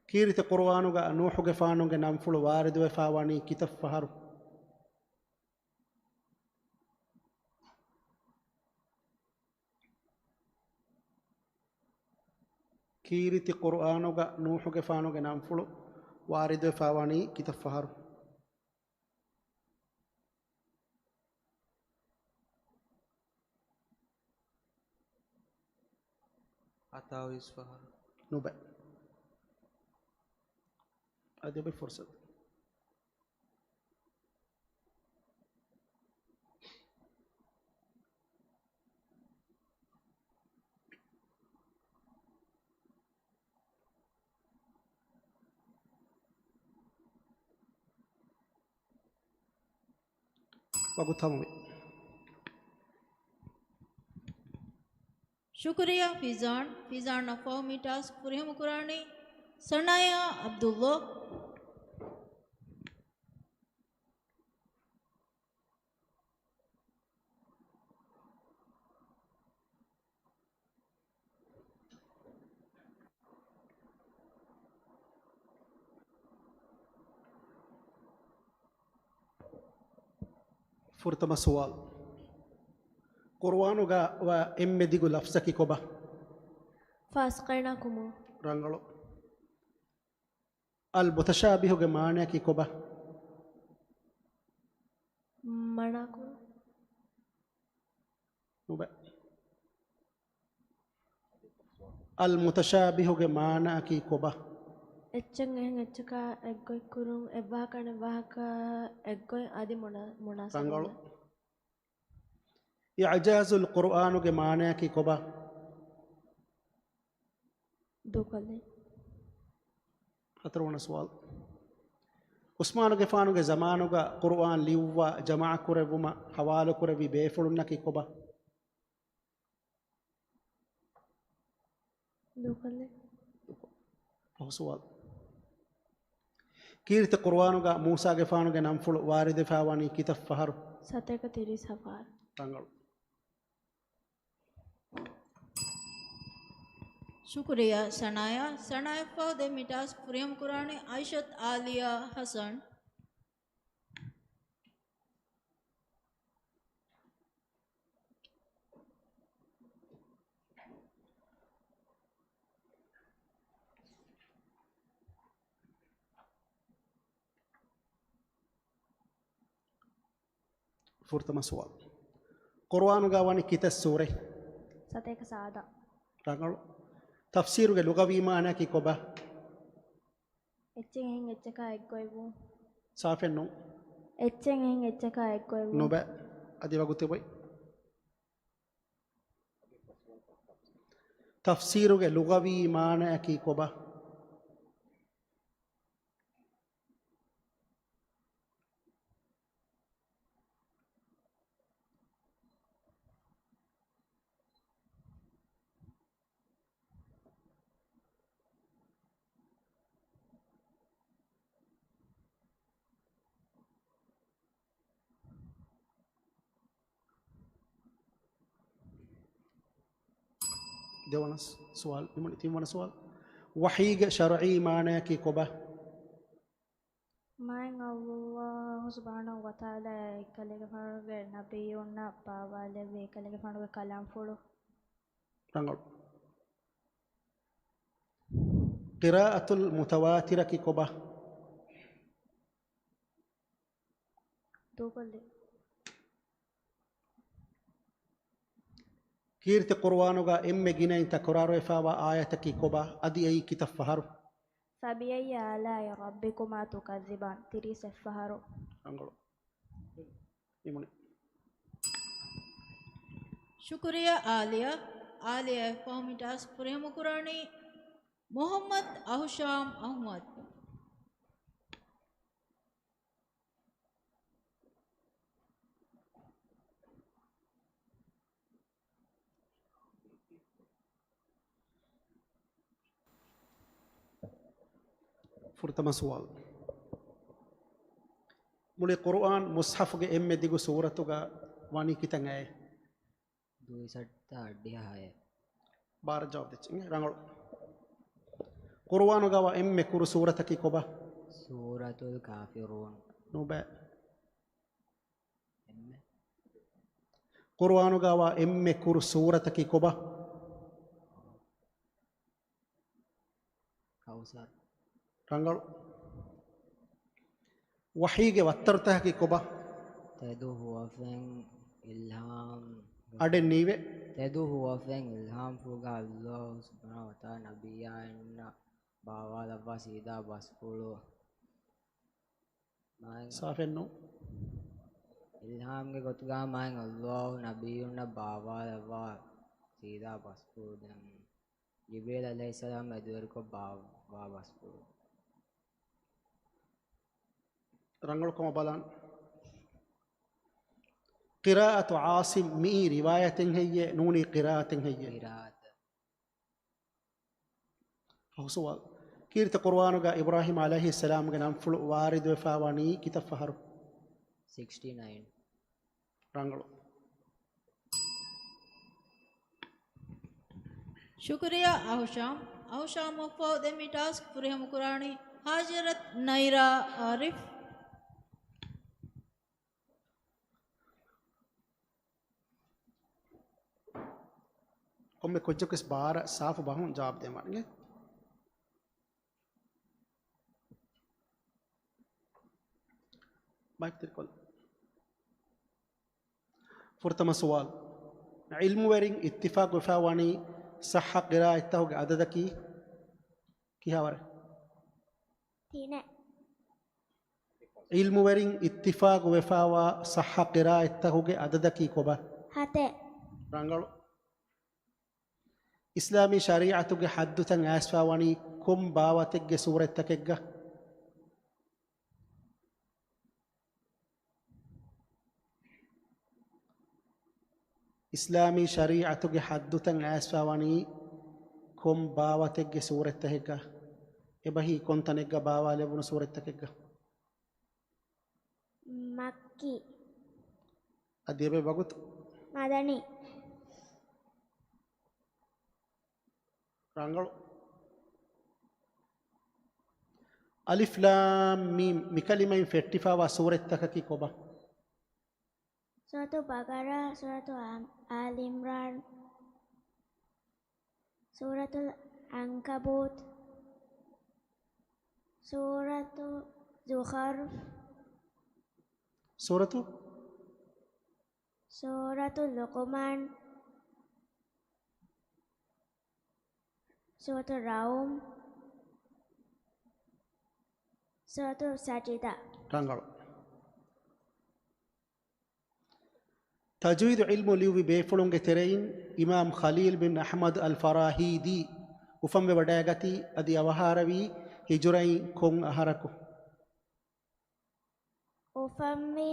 كيرت قرآنوغا نوحوغا فانوغا نامفلو وارد وفاواني كتاب فهرو كيرت قرآنوغا نوحوغا فانوغا نامفلو وارد وفاواني كتاب فهرو أتاوي إسفهان نوبة هذه بالفرصة وقت هموي شكريا فيزان نفاو ميتاس فريهم قراني سنايا عبد الله فرتما سؤال قرآنوغا وإم ديغو لفظكي كوبا فاسقينا كمو رانغلو المتشابه معنى كي كوبا مناكو نوبة المتشابه معنى كي كوبا එච්චන් එහෙන් එච්චකා එක්ගොයි කුරුම් එවාහකන එවාහක එක්ගොයි ආදි මොනාසබ رانغلو إعجاز القرآن معنى كي كوبا دوكلي أترونا سؤال عثمان غفانو زمانو قرآن ليوا جماعة كوربوما حوالو كوربي بيفلونا كي كوبا دوكلي هو سؤال كيرت قرآنو موسى غفانو نمفل وارد فاواني كتاب فهر ساتيك تيري سفار رانغلو شكريا سنايا فاو دي ميتاس فريهم قراني عائشة عالية حسن فرتما سؤال قرآن غاواني كتا السورة සතේක සාදා رانغلو تفسير لغوي معنى كي كوبا එච්චෙන් එහෙන් එච්චකා එක්ගොයිවු صافنو එච්චෙන් එහෙන් එච්චකා එක්ගොයිවු نوبا ادي وقت بوي تفسير لغوي معنى كي كوبا ده سؤال يمكن سؤال وحي شرعي معنى كي كوبا මයින් අල්ලාහ් සුබ්හානහු වතාලා එකලෙක ෆානුගේ නබියුන්න පාවාලෙ එකලෙක ෆානුගේ කලම් ෆොලෝ رانغلو قراءة المتواترة كي كوبا දූපල්ලි كيرت قرآنوغا إم جنين تكرار فاوا آية كي كوبا أدي أي كتاب فهرو فبأي آلاء ربكما تكذبان تريس الفهرو رانغلو يموني ಶುಕ್ರಿಯಾ ಆಲಿಯಾ ಫಾಮಿಟಾಸ್ ಪ್ರೇಮ ಕುರಾಣಿ ಮೊಹಮ್ಮದ್ ಅಹುಶಾಮ್ ಅಹ್ಮದ್ فرتما سؤال مولي قرآن مصحف के एम में दिगो सूरत का वाणी की तंग है 260 बार जवाब दे रंगलो قرآن का वा एम में कुरु सूरत की कोबा सूरतुल काफिरून नोबे قرآن का वा एम में कुरु सूरत की कोबा कौसर रंगलो वही के वत्तरता की कोबा तेदु हुआ फेंग इल्हाम अडे नीवे तेदु हुआ फेंग इल्हाम फुगा अल्लाह सुब्हानहु व तआला नबिया इन्ना बावाला वसीदा बसपुलो साफेनो इल्हाम के गोतगा मांग अल्लाह नबियुन्ना बावाला वा सीधा बसपुलो दें जिब्रील अलैहिस्सलाम अदवर को बावा बसपुलो रंगल को बलान قراءة عاصم مي رواية هي نوني قراءة هي هو سؤال كيرت قرآن إبراهيم عليه السلام كان فل وارد وفاواني كتاب فهر 69 رنگل ಶುಕ್ರಿಯಾ ಅಹುಶಾಮ್ ಒಫೋ ದೆಮಿ ಟಾಸ್ಕ್ ಪ್ರೇಮ ಕುರಾಣಿ ಹಾಜರತ್ ನೈರಾ ಆರಿಫ್ मैं कुछ किस बार साफ बाहूं जवाब दे मारेंगे बाइक तेरे कोल फुर्तमा सवाल इल्म वेरिंग इत्तिफाक वफावानी صح قراءته عدد की हवारे तीन इल्म वेरिंग इत्तिफाक वफावा صح قراءته عدد की कोबा हाते रंगलो इस्लामी शरीयतु के हद्दु तंग आसफावानी कुम बावतिग सूरत तकेगा इस्लामी शरीयतु के हद्दु तंग आसफावानी कुम बावतिग सूरत तकेगा ए बही कौन तनेगा बावाले बुन सूरत तकेगा मक्की अदीबे बगुत मदनी रंगलो अलिफ लाम मीम मिकलिमा फेट्टिफा व सूरत तक की कोबा सूरत बकरा सूरत आल इमरान सूरत अंकबूत सूरत ज़ुखरुफ सूरत Suratul Luqman, Suratul Raum, Suratul Sajdah. ರಂಗಳು ತಜ್ವೀದ್ ಇಲ್ಮು ಲಿವಿ ಬೇಫುಳುಂಗೆ ತೆರೆಯಿನ್ ಇಮಾಮ್ ಖಲೀಲ್ ಬಿನ್ ಅಹ್ಮದ್ ಅಲ್ ಫರಾಹೀದಿ ಉಫಂಬೆ ವಡಾಗತಿ ಅದಿ ಅವಹಾರವಿ ಹಿಜುರೈ ಕೊಂ ಅಹರಕು Ufammi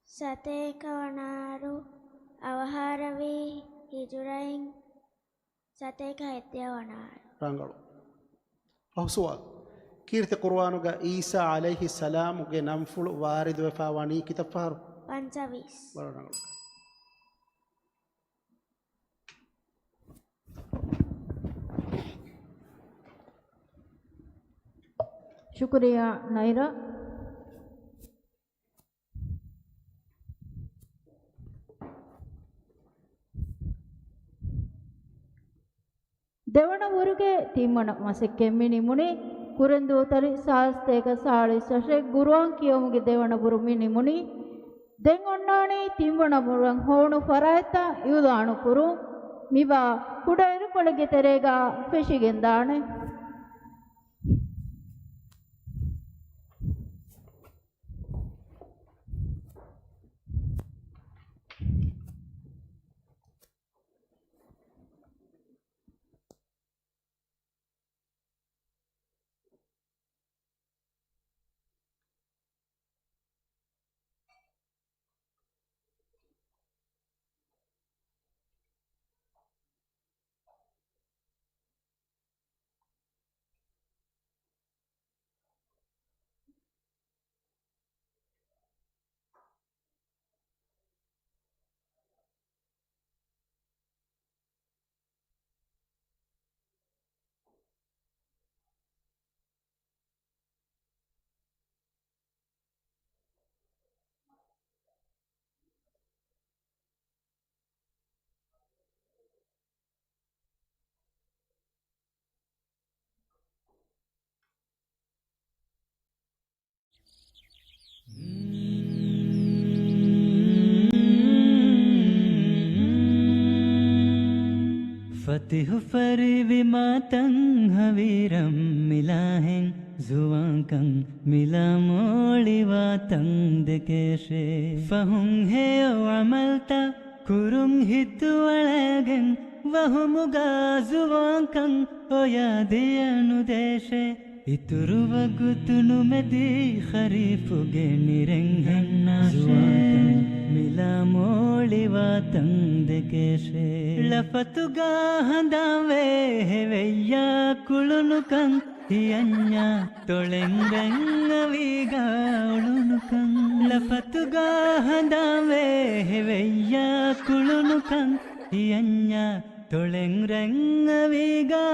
Sateka Avaharavi Hijurain Sateka Hetyawanar. ರಂಗಳು ಬಹುಸುವಾಲ್ ಕೀರ್ತಿ ಕುರ್ವಾನುಗ ಈಸಾ ಅಲೈಹಿ ಸಲಾಮುಗೆ ನಂಫುಳು ವಾರಿದು ವೆಫಾವಾನಿ ಕಿತಫಾರು Panchavis. ಬರೋಣಗಳು ಶುಕ್ರಿಯಾ ನೈರಾ. දෙවන වරුගේ තිම්මන මසෙක්කෙන් මිනිමුණි කුරෙන්දු තරි සාස්තේක සාලි සෂේ ගුරුවන් කියමුගේ දෙවන වරු මිනිමුණි දෙන් ඔන්නානි තිම්වන වරුන් හෝණු ಫರಾಯ್ತಾ ಇವುದಾಣು ಕುರು ಮಿವಾ ಕುಡೈರು ಕೊಳಗೆ ತೆರೆಗ ಫೆಶಿಗೆಂದಾಣೆ फतिह फरीबी मातंग हवीरम मिला है जुआंकं मिला मोली वातंग देकेशे फहुंग है ओ अमलता कुरुंग हितु अळगं वहुमुगा जुआंकं ओ यादियनु देशे इतुरुव गुतुनु मेदी खरीफुगे निरंगन्नाशे मिला मोली वातंग देकेशे लफतुगा हंदावे वेय्या कुळुनुकं हियन्या तोळेंगंगवीगा उळुनुकं लफतुगा हंदावे वेय्या कुळुनुकं हियन्या तोळेंगंगवीगा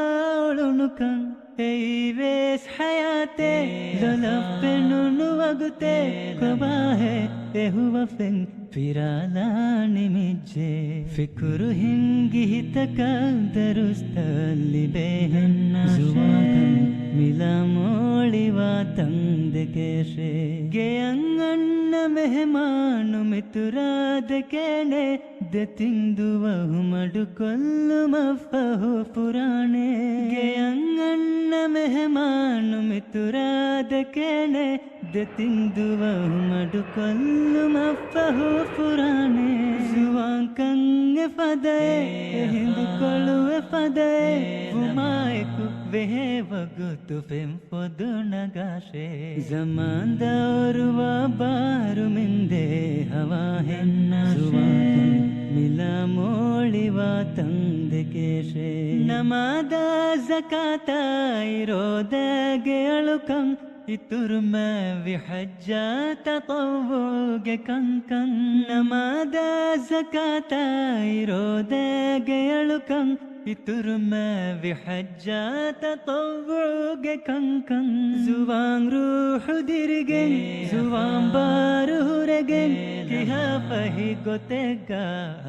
उळुनुकं एवेस हयाते ललफनुन वगते कबाहे एहुवा फें फिरालानि मिज्जे फिकुरु हिंगी तक दरुस्तली बेहन्ना जुवाकं मिला मोली वातंग देकेशे गे अंगन्न मेहमानु मितुराद केने दतिंदुवहु मडु कोल्लु मफहु पुराणे गे अंगन्न मेहमानु मितुराद केने दतिंदुवहु मडु कोल्लु मफहु पुराणे जुवाकं फदे हिंदु कोलुवे फदे उमायकु वेहे वगुतु फेम फोदु नगाशे जमान दौरुवा बारु मिंदे हवा हेन्ना जुवाकं मिला मोली वातंग देकेशे नमादा ज़काता इरोदगे अळुकं इतुरुम विहज्जा ततव्वुग कंकं नमादा ज़काता इरोदगे अळुकं इतुरुम विहज्जा ततव्वुग कंकं जुवांग रूह दिरगे जुवां बारु हुरगे किहा फही गोतेगा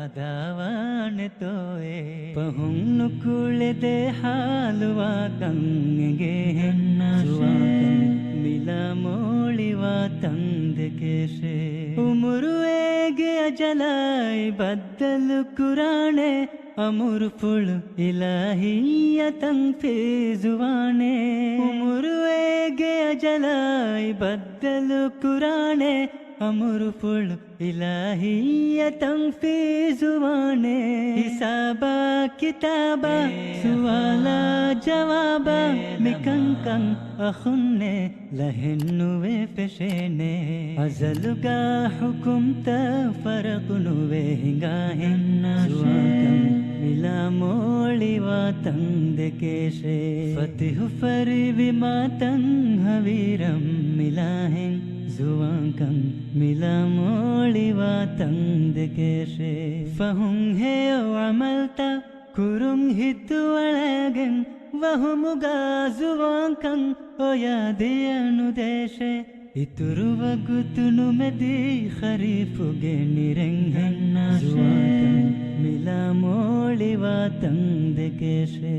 अदावान तोए पहुं नुकुले दे हालवा कंगे हेन्ना जुवां मिला मोली वातंग देकेशे ಗೆ ಅಜಲಾಯಿ ಬದ್ದಲು ಕುರಾನೆ ಅಮುರು ಫುಳು ಇಲಾಹಿಯತಂ ಫಿ ಜುವಾನೆ ಉಮುರುವೆಗೆ ಅಜಲಾಯಿ ಬದ್ದಲು ಕುರಾನೆ ಅಮುರು ಫುಳು ಇಲಾಹಿಯತಂ ಫಿ ಜುವಾನೆ ಹಿಸಾಬ ಕಿತಾಬ ಸುವಾಲ ಜವಾಬ ಮಿಕಂಕಂ ಅಖುನ್ನೆ ಲಹೆನ್ನುವೆ ಪೆಶೆನೆ ಅಜಲುಗಾ ಹುಕುಮ್ತ ಫರಕುನುವೆ ಹಿಂಗಾಹಿನ್ನ ಜುವಾಕಂ ಮಿಲಾ ಮೋಳಿವಾ ತಂದೆ ಕೇಶೆ ಫತಿಹು ಫರಿವಿ ಮಾತಂ ಹವೀರಂ ಮಿಲಾಹಿಂ ಜುವಾಕಂ ಮಿಲಾ ಮೋಳಿವಾ ತಂದೆ ಕೇಶೆ ಫಹುಂ ಹೇಯೋ ಅಮಲ್ತ ಕುರುಂ ಹಿತ್ತು ಒಳಗಂ ವಹುಮುಗಾ ಜುವಾಕಂ ಒಯಾದಿಯನು ದೇಶೆ ಇತುರುವ ಗುತುನು ಮೆದಿ ಖರೀಫುಗೆ ನಿರಂಗನ್ನ ಜುವಾಕಂ ಮಿಲಾ ಮೋಳಿವಾ ತಂದೆ ಕೇಶೆ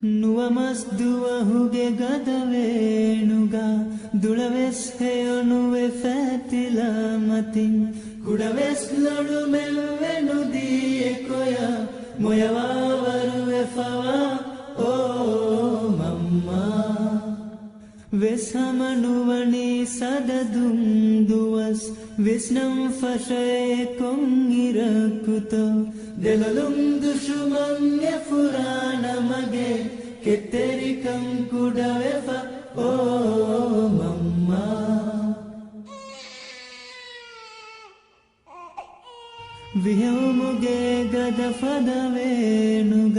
ನುವ ಮಸ್ದುವ ಹುಗೆ ಗದವೇಣುಗ ದುಳವೆಸ್ ಹೇಯೊನುವೆ ಫಾತಿಲ ಮತಿಂ ಕುಡವೆಸ್ ಲಡು ಮೆಲ್ವೆನು ದಿಯೆ ಕೊಯ ಮೊಯವಾವರುವೆ ಫವಾ ಓ ಮಮ್ಮ ವೆಸಮನುವನಿ ಸದದುಂ ದುವಸ್ ವಿಸ್ನಂ ಫಶೆ ಕೊಂಗಿರಕುತೋ ದೆಲಲುಂ ದುಶುಮಂ ಯಫುರಾನ ಮಗೆ ಕೆತ್ತೆರಿ ಕಂಕುಡವೆ ಫ ಓ ಮಮ್ಮ ವಿಹೋಮುಗೆ ಗದ ಫದವೇಣುಗ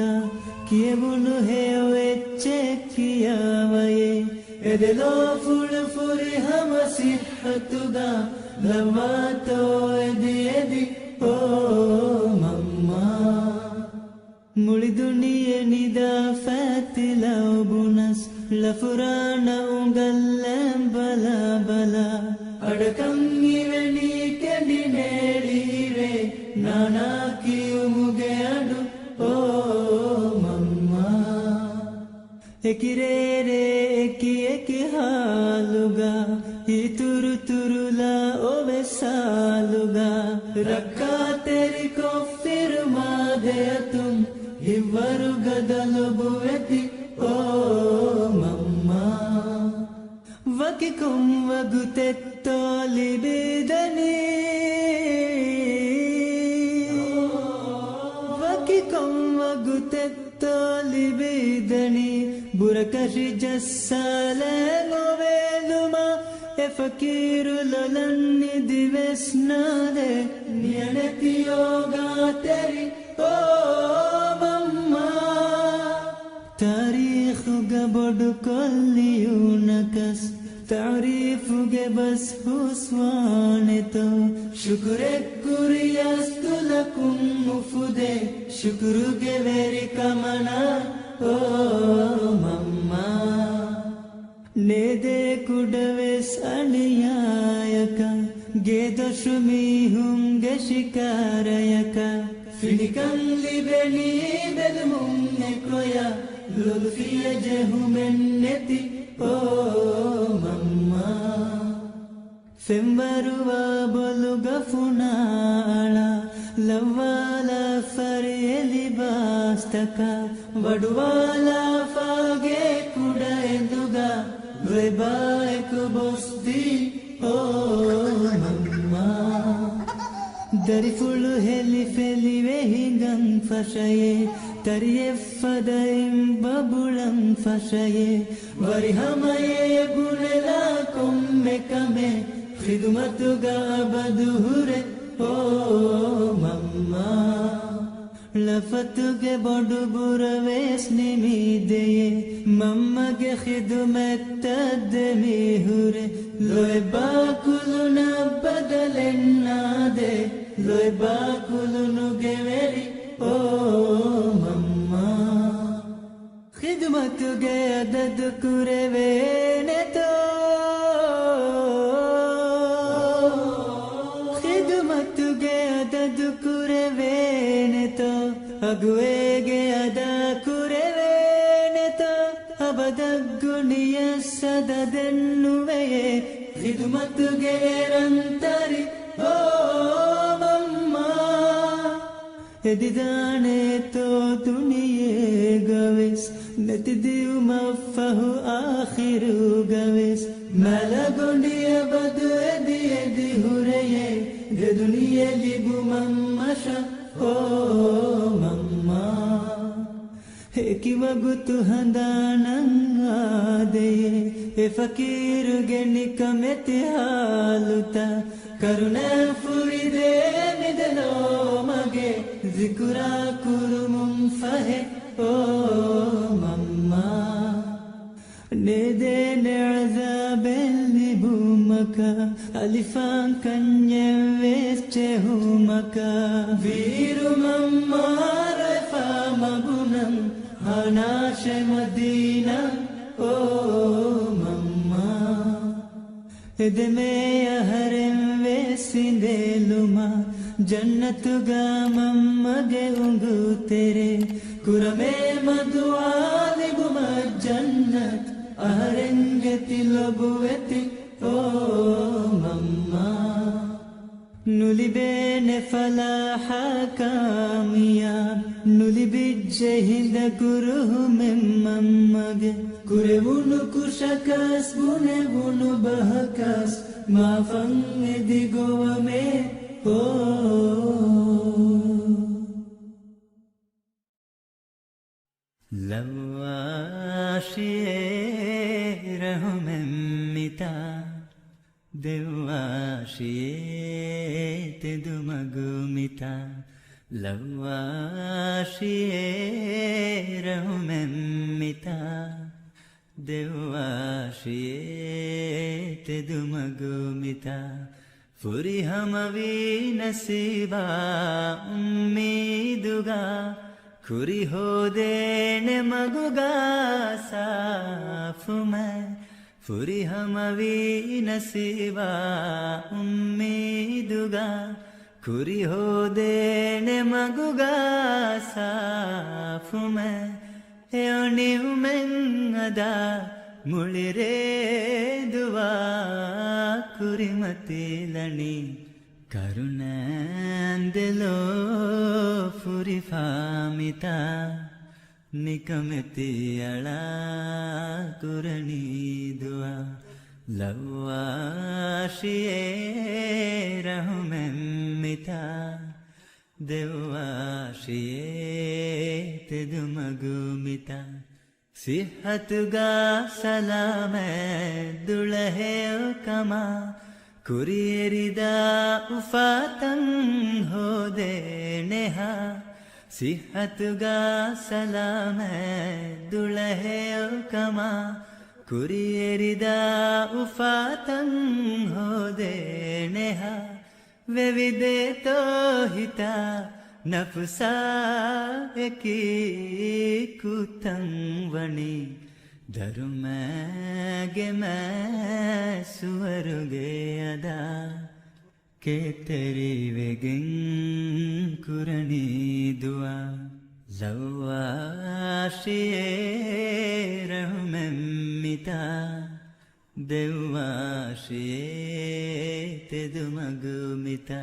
ಕಿಯಗುನು ಹೇವೆಚ್ಚೆ ಕಿಯವಯೇ ಎದೆಲೋ ಫುಳು ಫುರಿ ಹಮ ಸಿಹತುಗ ಲವಾತೋ ಎದಿ ಎದಿ ಓ ಮಮ್ಮ ಮುಳಿದುಣಿಯೆ ನಿದ ಫಾತಿಲ ಬುನಸ್ ಲಫುರಾನ ಉಂಗಲ್ಲಂ ಬಲ ಬಲ ಅಡಕಂಗಿವೆ ನೀ ಕೆಡಿ ನೇಳಿರೆ ನಾನಾ ಕಿಯು ಮುಗೆ ಅಡು ಓ ಮಮ್ಮ ಎಕಿರೇರೆ ಎಕಿ ಎಕಿ ಹಾಲುಗ ಈ ತುರು ತುರುಲ ಓವೆ ಸಾಲುಗ ರಕ್ಕಾ ತೆರಿ ಕೊಫಿರ್ ಮಾದೆಯ ತುಂ ಇವರು ಗದಲುಬುವೆತಿ ಓ ಮಮ್ಮ ವಕಿಕುಂ ವಗುತೆತ್ತೋಲಿ ಬಿದನಿ ವಕಿಕುಂ ವಗುತೆತ್ತೋಲಿ ಬಿದನಿ ಬುರಕಶಿ ಜಸ್ಸಾಲೆಂಗೊವೆಲುಮ ಎಫಕೀರು ಲೊಲನ್ನಿ ದಿವೆಸ್ನಾದೆ ನಿಯಣತಿಯೋಗ ತೆರಿ ಓ ಮಮ್ಮ ತಾರೀಖುಗ ಬೊಡು ಕೊಲ್ಲಿಯು ನಕಸ್ ತಾರೀಫುಗೆ ಬಸ್ ಹುಸ್ವಾನೆತೋ ಶುಕ್ರೆ ಕುರಿಯಸ್ತುಲಕುಂ ಮುಫುದೆ ಶುಕ್ರುಗೆ ವೆರಿ ಕಮನ ಓ ಮಮ್ಮ ನೇದೆ ಕುಡವೆಸ್ ಅಣಿಯಾಯಕ ಗೇದಶುಮಿ ಹುಂಗೆ ಶಿಕಾರಯಕ ಫಿಣಿಕಂಲಿ ಬೆಳಿ ಬೆಲ್ಮುಂಗೆ ಕೊಯ ಲುಲ್ಫಿಯ ಜೆಹುಮೆನ್ನೆತಿ ಓ ಮಮ್ಮ ಫೆಂಬರುವ ಬೊಲುಗ ಫುನಾಳ ಲವ್ವಾಲ ಫರಿಯಲಿ ಬಾಸ್ತಕ ವಡುವಾಲ ಫಾಗೆ ಕುಡ ಎದುಗ ವೆಬಾಯಕು ಬೊಸ್ದಿ ಓ ಮಮ್ಮ ದರಿಫುಳು ಹೆಲಿ ಫೆಲಿವೆ ಹಿಂಗಂ ಫಶಯೆ ತರಿಯೆಫ್ಫದೈಂ ಬಬುಳಂ ಫಶಯೆ ವರಿಹಮಯೆ ಗುಣೆಲ ಕೊಮ್ಮೆ ಕಮೆ ಖಿದುಮತುಗ ಬದುಹುರೆ ಓ ಮಮ್ಮ ಲಫತುಗೆ ಬೊಡು ಬುರವೇಸ್ ನಿಮಿದೆಯೆ ಮಮ್ಮಗೆ ಖಿದುಮೆತ್ತದ್ದೆ ಮೀಹುರೆ ಲೊಯ್ ಬಾಕುಲುನ ಬದಲೆನ್ನಾದೆ ಲೊಯ್ ಬಾಕುಲುನುಗೆ ವೆರಿ ಓ ಮಮ್ಮ ಖಿದುಮತುಗೆ ಅದದು ಕುರೆವೇನೆತೋ ಖಿದುಮತುಗೆ ಅದದು ಕುರೆವೇನೆತೋ ಅಗುವೆಗೆ ಅದ ಕುರೆವೇನೆತೋ ಅಬದಗ್ಗುಣಿಯ ಸದದೆನ್ನುವೆಯೇ ಖಿದ್ಮತ್ಗೆ ರಂತರಿ ಓ ಮಮ್ಮ ಎದಿದಾನೆ ತೋ ದುನಿಯೆ ಗವೆಸ್ ನತಿದಿಯು ಮಫಹು ಆಖಿರು ಗವೆಸ್ ಮಲಗೊಂಡಿಯ ಬದು ಎದಿ ಎದಿ ಹುರೆಯೆ ದುನಿಯೆ ಲಿಬು ಮಮ್ಮಶ ಓ ಮಮ್ಮ ಹೇಕಿವಗುತು ಹಂದಾನಂಗಾದೆಯೇ ಎ ಫಕೀರುಗೆ ನಿಕಮೆತಿ ಹಾಲುತ ಕರುಣೆ ಫುರಿದೆ ಮಿದಲೋ ಮಗೆ ಜಿಕುರ ಕುರು ಮುಂಫಹೆ ಓ ಮಮ್ಮ ನೇದೆ ನೆಳಜಾಬೆಲ್ಲಿ ಭೂಮಕ ಅಲಿಫಾನ್ ಕನ್ಯೆ ವೇಸ್ಚೆ ಹೂಮಕ ವೀರು ಮಮ್ಮ ರಫಾ ಮಗುನಂ ಹನಾಶೆ ಮದೀನ ಓ ಮಮ್ಮ ಎದೆಮೆಯ ಹರೆಂ ವೇಸಿಂದೇಲುಮ ಜನ್ನತುಗ ಮಮ್ಮಗೆ ಉಂಗು ತೆರೆ ಕುರಮೆ ಮದುವಾಲಿಗುಮ ಜನ್ನತ್ ಅಹರೆಂಗೆತಿ ಲೊಬುವೆತಿ ಓ ಮಮ್ಮ ನುಲಿಬೇನೆ ಫಲಾಹ ಕಾಮಿಯಾಬ್ ನುಲಿಬಿಜ್ಜೆಹಿಂದ ಕುರುಹು ಮೆಮ್ಮಮ್ಮಗೆ ಕುರೆವುನು ಕುಶಕಸ್ ಬುನೆವುನು ಬಹಕಸ್ ಮಾಫಂಗೆದಿಗೋವಮೆ ಓ ಲವ್ವಾಶಿಯೇ ರಹುಮೆಮ್ಮಿತಾ ದೆವ್ವಾಶಿಯೇ ತೆದು ಮಗುಮಿತಾ ಲವ್ವಾಶಿಯೇ ರಹುಮೆಮ್ಮಿತಾ ದೆವ್ವಾಶಿಯೇ ತೆದು ಮಗುಮಿತಾ ಫುರಿ ಹಮವಿ ನಸೀಬಾ ಉಮ್ಮೀದುಗಾ ಖುರಿ ಹೋದೇನೆ ಮಗುಗಾ ಸಾಫು ಮೈ ಫುರಿ ಹಮವಿ ನಸೀಬಾ ಉಮ್ಮೀದುಗಾ ಖುರಿ ಹೋದೇನೆ ಮಗುಗಾ ಸಾಫು ಮೈ ಎಣಿ ಉಮೆಂಗದ ಮುಳಿರೇ ದುವಾ ಕುರಿಮತಿ ಲಣಿ ಕರುಣಂದೆಲೋ ಫುರಿ ಫಾಮಿತಾ ನಿಕಮೆತಿ ಅಳ ಕುರಣಿ ದುವಾ ಲವ್ವಾಶಿಯೇ ರಹುಮೆಮ್ಮಿತಾ ದೆವ್ವಾಶಿಯೇ ತೆದು ಮಗುಮಿತಾ ಸಿಹತುಗಾ ಸಲಾಮೆ ದುಳಹೆ ಕಮಾ ಕುರಿಯರಿದ ಉಫಾತಂ ಹೋದೆ ನೆಹ ಸಿಹತುಗಾ ಸಲಾಮೆ ದುಳಹೆ ಕಮಾ ಕುರಿಯರಿದ ಉಫಾತಂ ಹೋದೆ ನೆಹ ವೆವಿದೆ ತೋಹಿತ ನಫ್ಸಾ ಎಕಿ ಕುತಂ ವಣಿ ಧರುಮಗೆ ಮೈ ಸುವರುಗೆ ಅದ ಕೆ ತೆರಿ ವೆಗೆಂ ಕುರಣಿ ದುವಾ ಲವ್ವಾಶಿಯೇ ರಹುಮೆಮ್ಮಿತಾ ದೆವ್ವಾಶಿಯೇ ತೆದು ಮಗುಮಿತಾ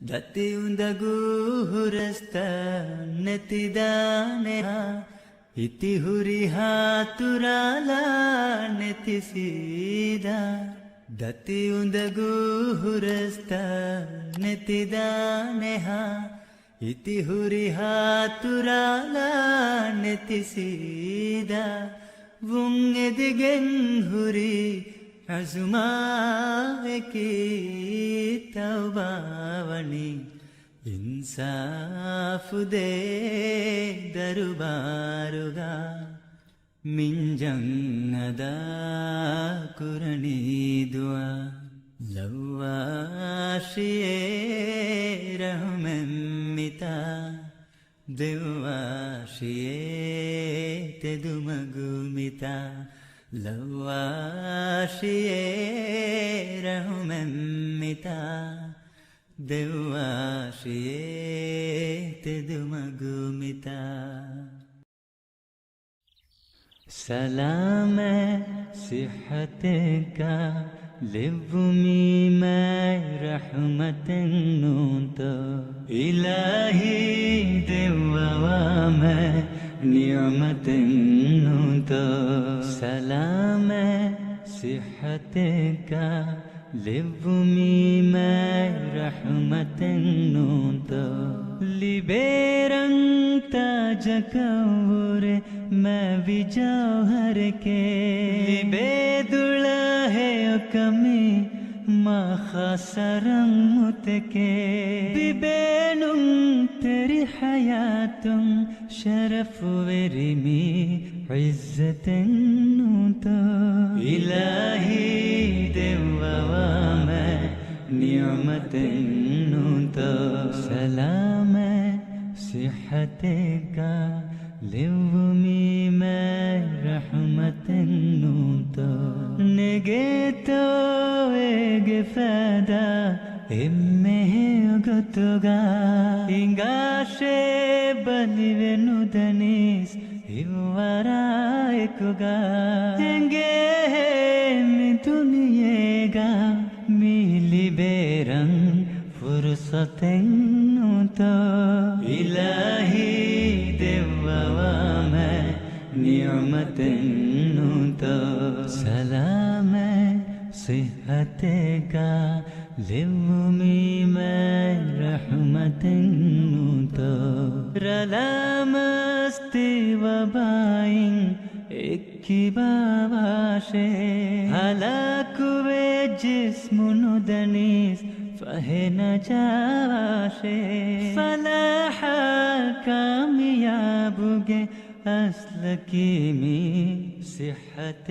ದತ್ತಿ ಉಂದಗೂ ಹುರಸ್ತ ನೆತಿದಾನೆಹ ಇತಿ ಹುರಿ ಹಾತುರಾಲ ನೆತಿಸಿದ ದತ್ತಿ ಉಂದಗೂ ಹುರಸ್ತ ನೆತಿದಾನೆಹ ಇತಿ ಹುರಿ ಹಾತುರಾಲ ನೆತಿಸಿದ ವುಂಗೆದಿಗೆನ್ ಹುರಿ ಅಜುಮಾವೆಕಿ ತೌಬಾವಣಿ ಇನ್ಸಾಫುದೇ ದರುಬಾರುಗಾ ಮಿಂಜಂಗದ ಕುರಣಿ ದುವಾ ಲವ್ವಾಶಿಯೇ ರಹುಮೆಮ್ಮಿತಾ ದೆವ್ವಾಶಿಯೇ ತೆದು ಮಗುಮಿತಾ ಲವ್ವಾಶಿಯೇ ರಹುಮೆಮ್ಮಿತಾ ದೆವ್ವಾಶಿಯೇ ತೆದು ಮಗುಮಿತಾ सलाम सिहत का لبمي ما رحمة نونت إلهي دوّاما نعمة نونت سلام صحتك لبمي ما رحمة نونت लिबेरंग ताजकौर मैं विजौहर के लिबेदुला है कमी माँ खासरंग मुत के बिबेनुं तेरी हयातुं शरफ वेरिमी इज्जतन तो इलाही देवा मैं नियमतन तो सलाम صحتك لومي ما رحمة نوتا نجيتو إجفادا إمه غتوغا إنغاشي بني ونودنيس إورا إكوغا إنجي مي دنياغا ميلي بيران فرصة نوتا إلهي دوّاما نعمة نوتا سلام صحتك لومي ما رحمة نوتا رلام استواباين إكي باباشي هلاكوه جسم ندنيس فهنا جاشي فلاحا كاميابوغي أسلكي مي صحة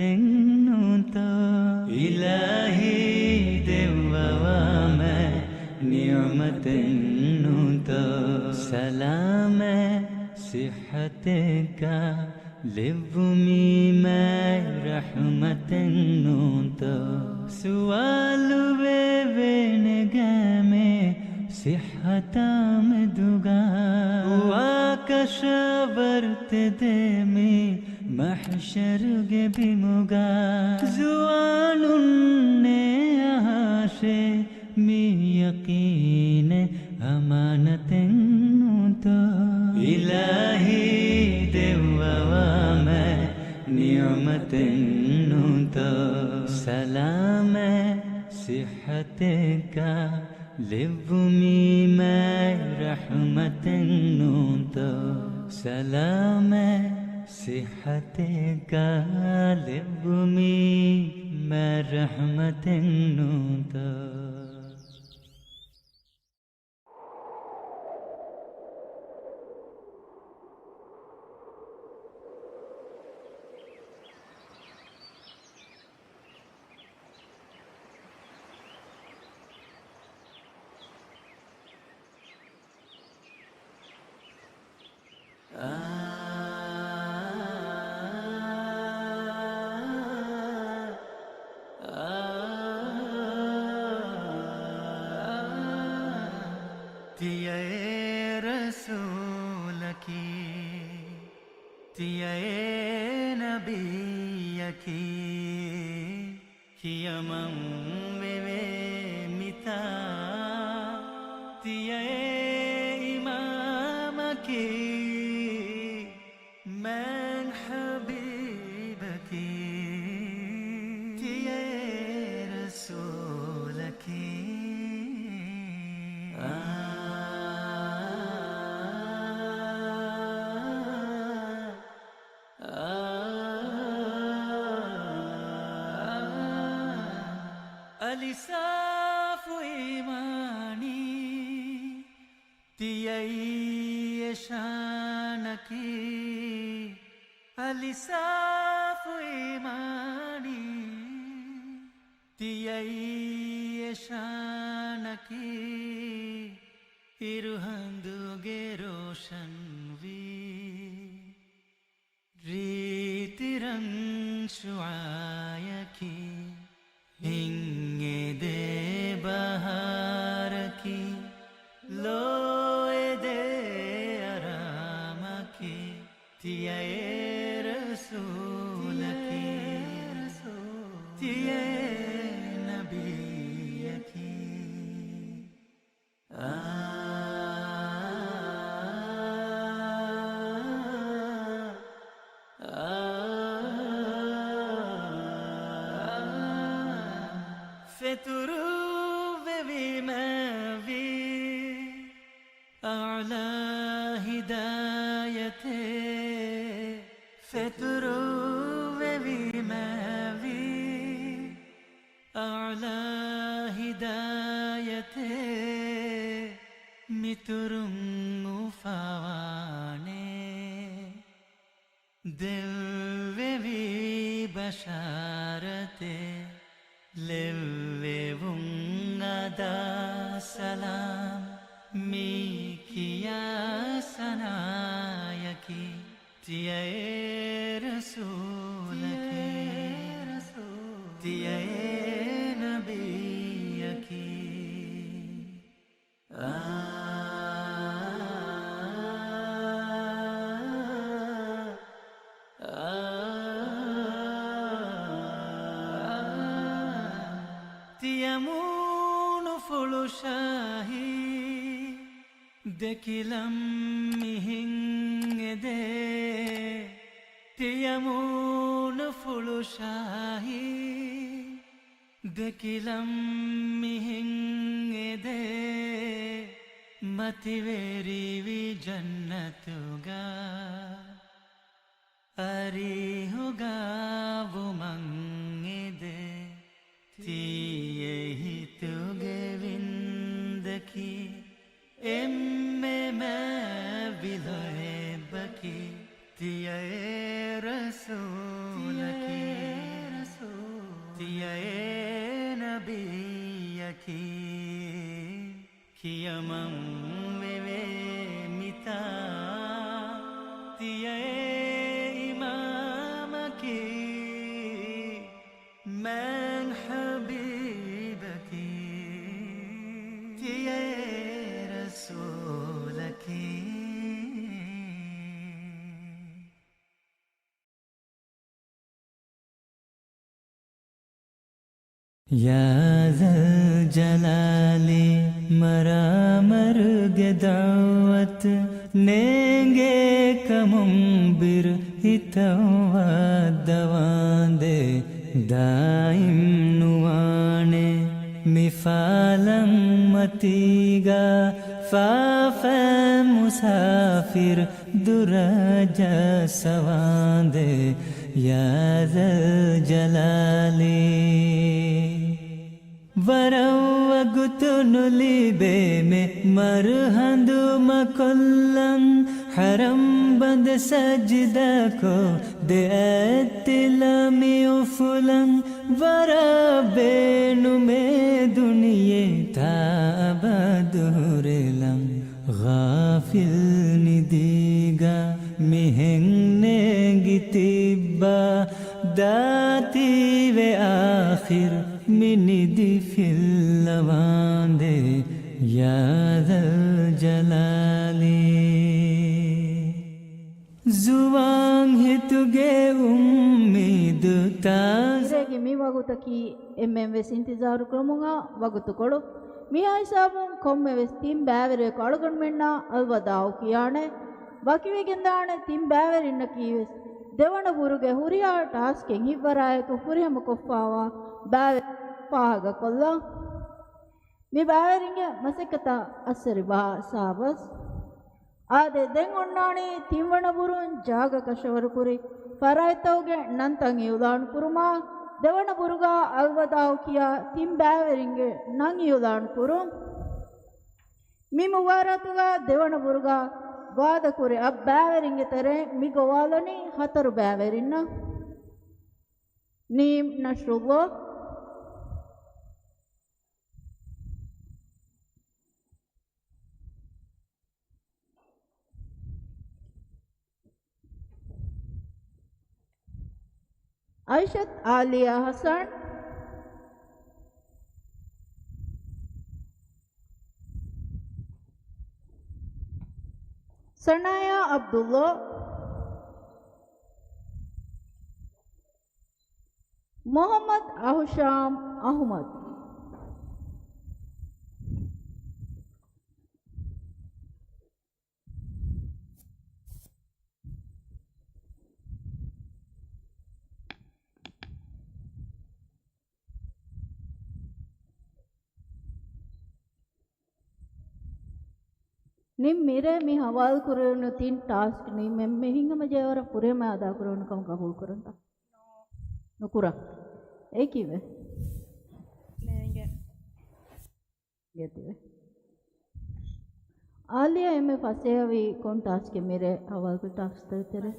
نونتا إلهي دوّاما نعمة نونتا سلام صحتك لبمي ما رحمة نونتا سؤال بنجامي صحة مدوغا وكشبرت دمي محشر بموغا زوان نهاشي مي يقين أمانة نونتا إلهي دوّاما نعمة نونتا سلام صحتك لبمي ما رحمة نونتا سلام صحتك لبمي ما رحمة نونتا तिये रसूल की तिये नबी की हियमं वे मिता तिये इमाम की मैं हबीब की तिये रसूल की ألساف إيماني تيي شانكي ألساف إيماني تيي شانكي إرهندوغي روشن ريترن شعايكي हिंगे दे बहार की लोए दे आराम की तिये रसूल की तिये فترو بماوي أعلى هدايته فترو بماوي أعلى هدايته مترم فواني دل وی بشارته لوونغدا سلام ميكيا سنايكي تيا رسولكي تيا نبيكي تيمون فلوشاهي دكيلم مهنده تيمون فلوشاهي دكيلم مهنده متيوري في جنتوغا أريهوغا ومنده تيه توغه وندكي एम्मे मैं विलोए बकी तिये रसूल की तिये नबी की कियमम वे मिता तिये इमाम की मैं हबीब की तिये يا ذا الجلال مرامر دعوت نينجي كمنبر هتوا دوان دي دائم نواني مفالم متيغا فافا مسافر درجة سواندي يا ذا الجلال وروا لبي में मरहंदु मकुल्लम हरम बंद सजदा को दे तिलमी उफुलम वरबेनु में दुनिये ताबदुरलम गाफिल निदिगा मिहंगने गितिबा दाती वे आखिर मिनिदी फिल्लवांदे या ज़ल जलाली जुबान है तुगे उम्मीद ಇರೆಗೆ ಮೀ ವಗುತಕಿ ಎಮ್ಮೆಂವೆಸ್ ಇಂತಿಜಾರು ಕ್ರಮುಂಗ ವಗುತುಕೊಳು ಮೀ ಐಸಾಬುಂ ಕೊಮ್ಮೆವೆಸ್ ತಿಂ ಬ್ಯಾವೆರೆ ಕಳುಗಣ್ ಮೆಣ್ಣ ಅಲ್ವದಾವು ಕಿಯಾಣೆ ಬಕಿವೆಗೆಂದಾಣೆ ತಿಂ ಬ್ಯಾವೆರಿನ್ನ ಕೀವೆಸ್ දෙවන බුරුගේ හුරියා ටාස්කෙන් හිවරායතු හුරියම කොෆාවා බෑ පාග කොල්ලා මේ බෑවරින්ගේ මසකත අස්සරි බා සාබස් ආදේ දෙන් ඔන්නානි තිම්වන බුරුන් ජාග කෂවර කුරි ෆරයිතෝගේ නන්තන් යුදාන් කුරුමා දෙවන බුරුගා අල්වදාව කියා තිම් බෑවරින්ගේ නං යුදාන් කුරුම් මි මුවාරතුගා දෙවන බුරුගා ವಾದ ಕುರಿ ಅಬ್ ಬ್ಯಾವೆರಿಂಗೆ tere ಮಿಗೋವಾಲನಿ ಹತರು ಬ್ಯಾವೆರಿನ್ನ ನೀಮ್ ನಶ್ರುಗೋ ಐಷತ್ ಆಲಿಯಾ Hasan Sanaya Abdullah, Muhammad Ahusham Ahmad, ನಿಮ್ ಮಿರೆ ಮಿ ಹವಾಲ್ ಕುರನು ತಿನ್ ಟಾಸ್ಕ್ ನಿ ಮೆಮ್ಮೆ ಹಿಂಗಮ ಜೇವರ ಪುರೆ ಮಾ ಅದಾ ಕುರನು ಕಂ ಕಬೂಲ್ ಕುರಂತ ನುಕುರ ಏಕಿವೆ ಗೆತಿವೆ ಆಲಿಯಾ ಎಮ್ಮೆ ಫಸೇವಿ ಕೊನ್ ಟಾಸ್ಕ್ ಮಿರೆ ಹವಾಲ್ ಕು ಟಾಸ್ಕ್ ತೆರೆ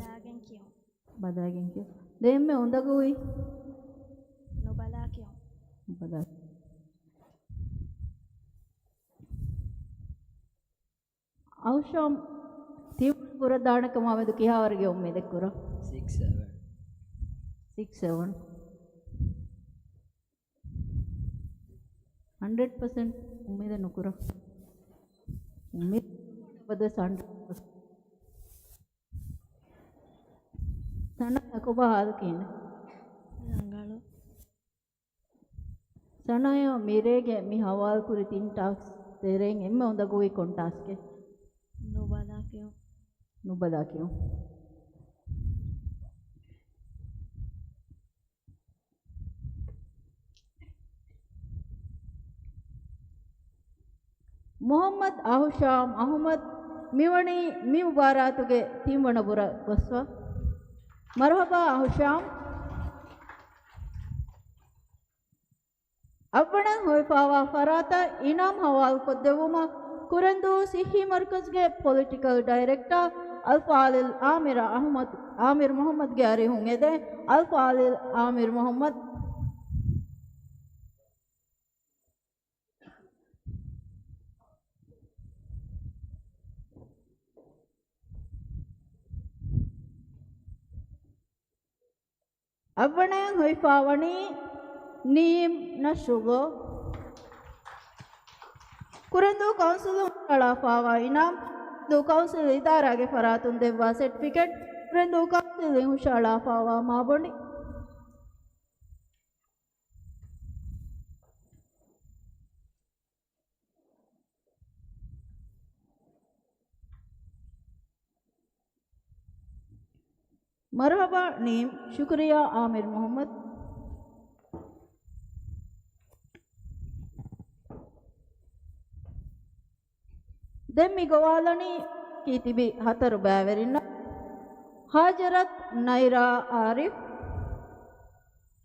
ಬದಾಗೆನ್ ಕ್ಯೋ දෙemme හොඳගුයි නොබලා කියමු. බදා අවශ්‍යම් තිපුර දානකම ආවද කියාවරගේ උම්මේ දෙක්කුර 6 7 100% උම්මේද නුකුර උම්මේ බද 100% sana aku bahal kene Nangalo. sana yo mirege mi hawal kuri tin tax tereng emme onda goi kontas ke nubada kyo Muhammad Ahusham Ahmad miwani mi mubaratuge timwana bura goswa مرحبا هشام أبنا هوي فاوا فراتا إنام حوال قدوما كورندو سيحي مركز کے پولیٹیکل ڈائریکٹر الفاضل عامر محمد گیاری ہوں دے الفاضل عامر محمد أبنا هوي فاواني نيم نشوغو كورندو كونسل على فاوا إنام دو كونسل إدارة کے فراتون دیوا سرٹیفکیٹ كورندو كونسل على فاوا مابوني مرحبا نیم شکریہ عامر محمد دمی گوالنی کیتبی ہتر بیورین حاجرت نائرہ عارف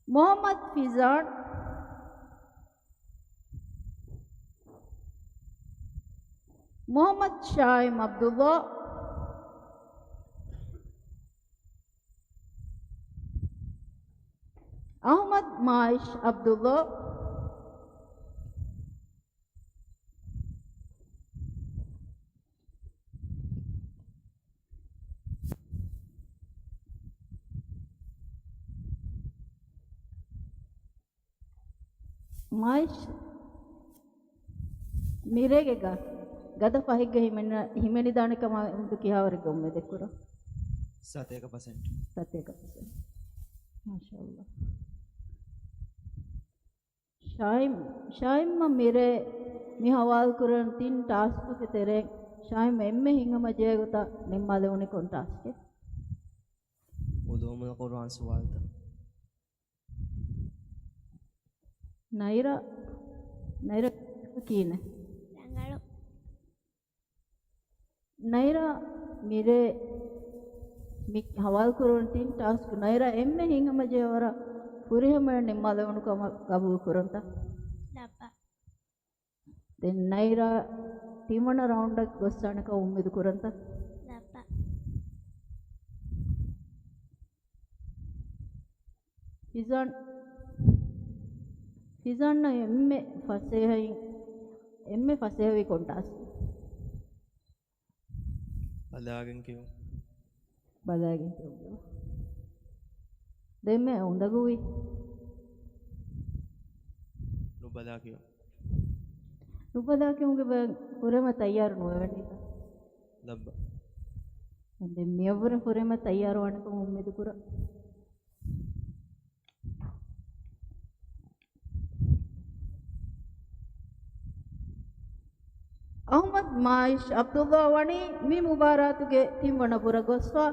محمد فیضان محمد شائم عبداللہ أحمد مايش عبد الله مايش ميريگا ගද පහිග්ග හිමෙනි දානකම උදු කියාවරෙ ගොම්මෙ දෙකුර 7% माशाअल्लाह शाइम मेरे मी हवाल कुरन 3 टास्क के तेरे शाइम एम्मे हिंगम जेगुता निम्माले उनी कोन टास्क के उदोमुल कुरान सवाल था नायरा कीने Nangalo. नायरा मेरे मी हवाल कुरन 3 टास्क नायरा एम्मे हिंगम जेवरा पुरिहम निम्माले उनी कम कबूल कुरंता Dabba. then naira timana round gossanaka ummidu kuranta Dabba. Fizan na emme fasehi kontas බලාගෙන කියමු. badagen demme undagui නොබලා කියමු. nubada kyunge purema tayyar nuwani ලබ්බා. ande mevura purema tayyar wanaka ummidu kura Ahmad Maish Abdullah Wani mi mubaratuge timwana pura goswa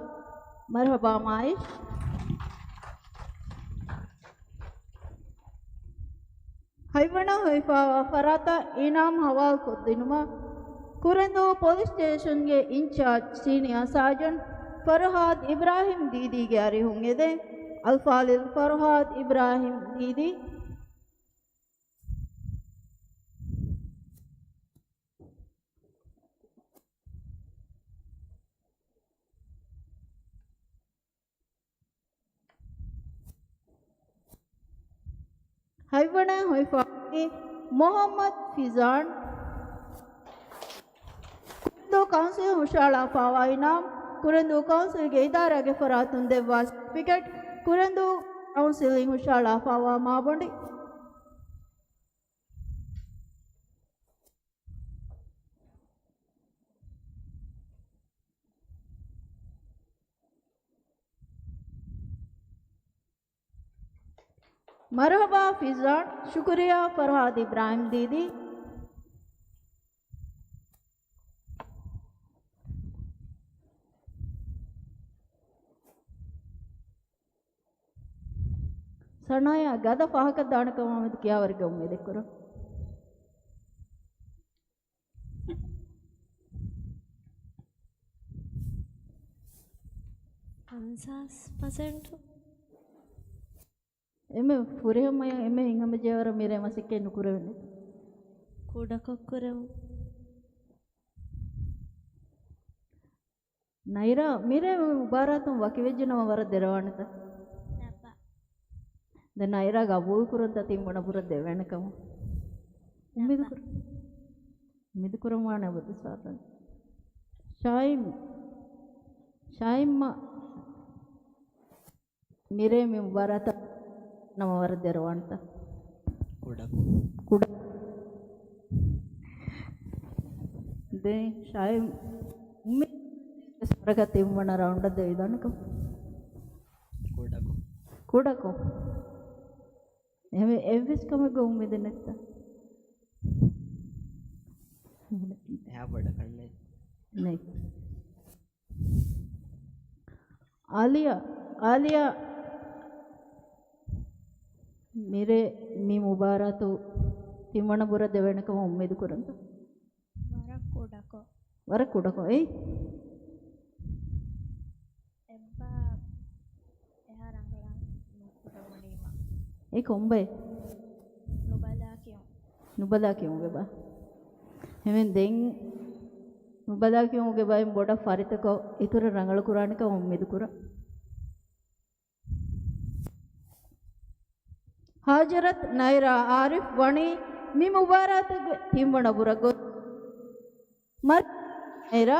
marhaba Maish Haywana hoifa farata inam hawal kodinuma ಕುರೆಂದು ಪೊಲೀಸ್ ಸ್ಟೇಷನ್ಗೆ incharge senior sergeant Farhad ಇಬ್ರಾಹಿಂ ದೀದಿಗೆ ಅರಿಹುಂಗಿದೆ. ಅಲ್ಫಾಲಿಲ್ ಫರ್ಹಾದ್ ಇಬ್ರಾಹಿಂ ದೀದಿ. ಹೈವಣ ಹೊಯ್ಫಾಗೆ ಮೊಹಮ್ಮದ್ ಫಿಜಾನ್. ಕುರೆಂದು ಕೌನ್ಸಿಲ್ ಹುಷಾಳ ಫಾವಾ ಇನಾಮ್. ಕುರೆಂದು ಕೌನ್ಸಿಲ್ಗೆ ಇದಾರಾಗೆ ಫರಾತುನ್ ದೆವ್ವಾ ಸರ್ಟಿಫಿಕೇಟ್. ಕುರೆಂದು ಕೌನ್ಸಿಲಿಂಗ್ ಹುಷಾಳ ಫಾವಾ ಮಾಬೊಂಡಿ. मरहबा फिजान. शुक्रिया फरहाद इब्राहिम दीदी. सनाया गदा फाहक दानक मोहम्मद क्या वर्ग उम्मीद करो. एमे फुरेमय एमे इंगम जेवर मेरे मसिके नुकुरेवने ಕೂಡಕೊಕ್ಕುರೆವು ನೈರಾ ಮೀರೆ ಮುಬಾರಾತು ವಕಿವೆಜ್ಜಿನವ ವರ ದೆರವಾಣತ ದ ನೈರಾಗ ಅಬೂ ಕುರಂತ ತಿಮ್ಮಣ ಪುರ ದೆವೆಣಕಮ ಉಮ್ಮಿದು ಕುರಮಾಣ ಬದು ಸಾತ ಶಾಯಿಮ್ಮ ಮೀರೆ ಮಿ ಮುಬಾರಾತ ನಮ್ಮ ವರ ದೆರವಾಣತ ಕೂಡ ದೇ ಶಾಯಿ ಉಮ್ಮಿ ಸ್ವರ್ಗತಿ ಉಮ್ಮಣ ರೌಂಡದ ಇದನಕ ಕೂಡಕೋ ಎವೆ ಎವ್ವಿಸ್ ಕಮಗ ಉಮ್ಮಿದ ನೆತ್ತ ಯಾ ಬಡ ಕಣ್ಣೆ नहीं आलिया मेरे मी मुबारा तो तिम्मणपुर देवेणक उम्मीद कुरंत वर कुडको ए ಕೊಂಬೆ ನುಬದಾ ಕ್योंगे बा हमें देंग नुबदा क्योंगे बा बोड़ा फारित को इतुर रंगल कुरान का उम्मीद कुरा हाजरत नायरा आरिफ वणी मी मुबारत तिम्मण बुरगो मर नायरा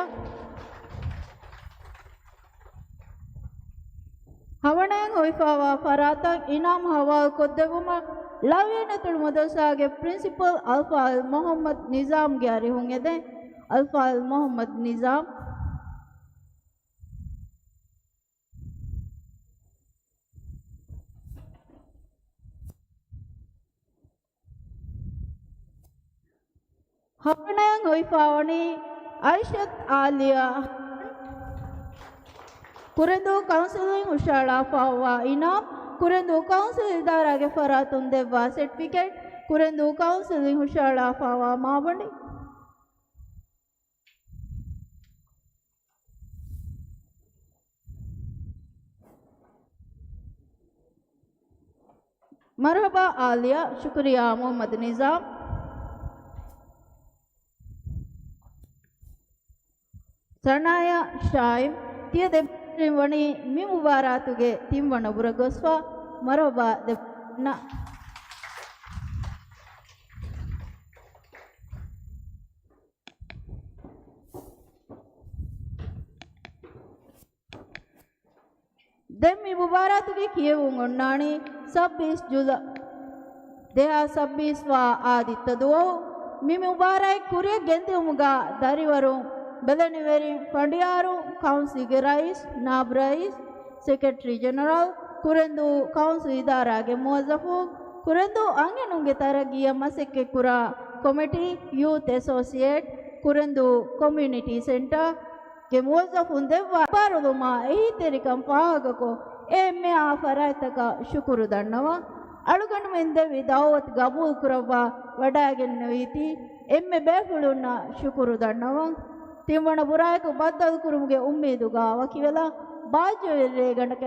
हवणें होइफावा फराता इनाम हवाल कोद्देवुमा लावीने तुल मदरसागे प्रिंसिपल अल्फाल मोहम्मद निजाम ग्यारे होंगे दे अल्फाल मोहम्मद निजाम हवणें होइफावनी आयशत आलिया कुरेंदु काउंसिलिंग हुशाला फावा इनाम कुरेंदु काउंसिल इदारागे फरातुन देवा सर्टिफिकेट कुरेंदु काउंसिलिंग हुशाला फावा माबंडी मरहबा आलिया शुक्रिया मोहम्मद निजाम सनाया शाइम तियदे वणी मी मुबारातुगे तिम्मण बुरगोस्वा मरहबा देना देमी मुबारातुगे किए उन्नानी 26 जुला देहा 26 आदित्य दो मी मुबारक कुरिय गेंते उमगा दारिवरू बेलनिवेरी फंडियारू काउंसिल राइस नाब राइस सेक्रेटरी जनरल कुरेंदु काउंसिल इदारागे मुवज़्ज़फ़ु कुरेंदु आंगे नुंगे तरगिया मसेके कुरा कमेटी यूथ एसोसिएट कुरेंदु कम्युनिटी सेंटर के मुवज़्ज़फ़ुन देवा पारुदुमा एही तेरिकम पाहगको ए मे आफरायतका शुक्र दन्नवा अळुगंड ಮಿಂದೆ ದಾವತ್ ಗಬೂಲ್ ಕುರವ್ವ ವಡಾಗೆನ್ನ ವೀತಿ ಎಮ್ಮೆ ಬೇಫುಳುನ್ನ ಶುಕುರು ದಣ್ಣವ ತಿಮ್ಮಣ ಬುರಾಯಕು ಬದ್ದಲ್ ಕುರುಮ್ಗೆ ಉಮ್ಮೀದುಗ ವಕಿವೆಲ ಬಾಜು ಗಂಡಕ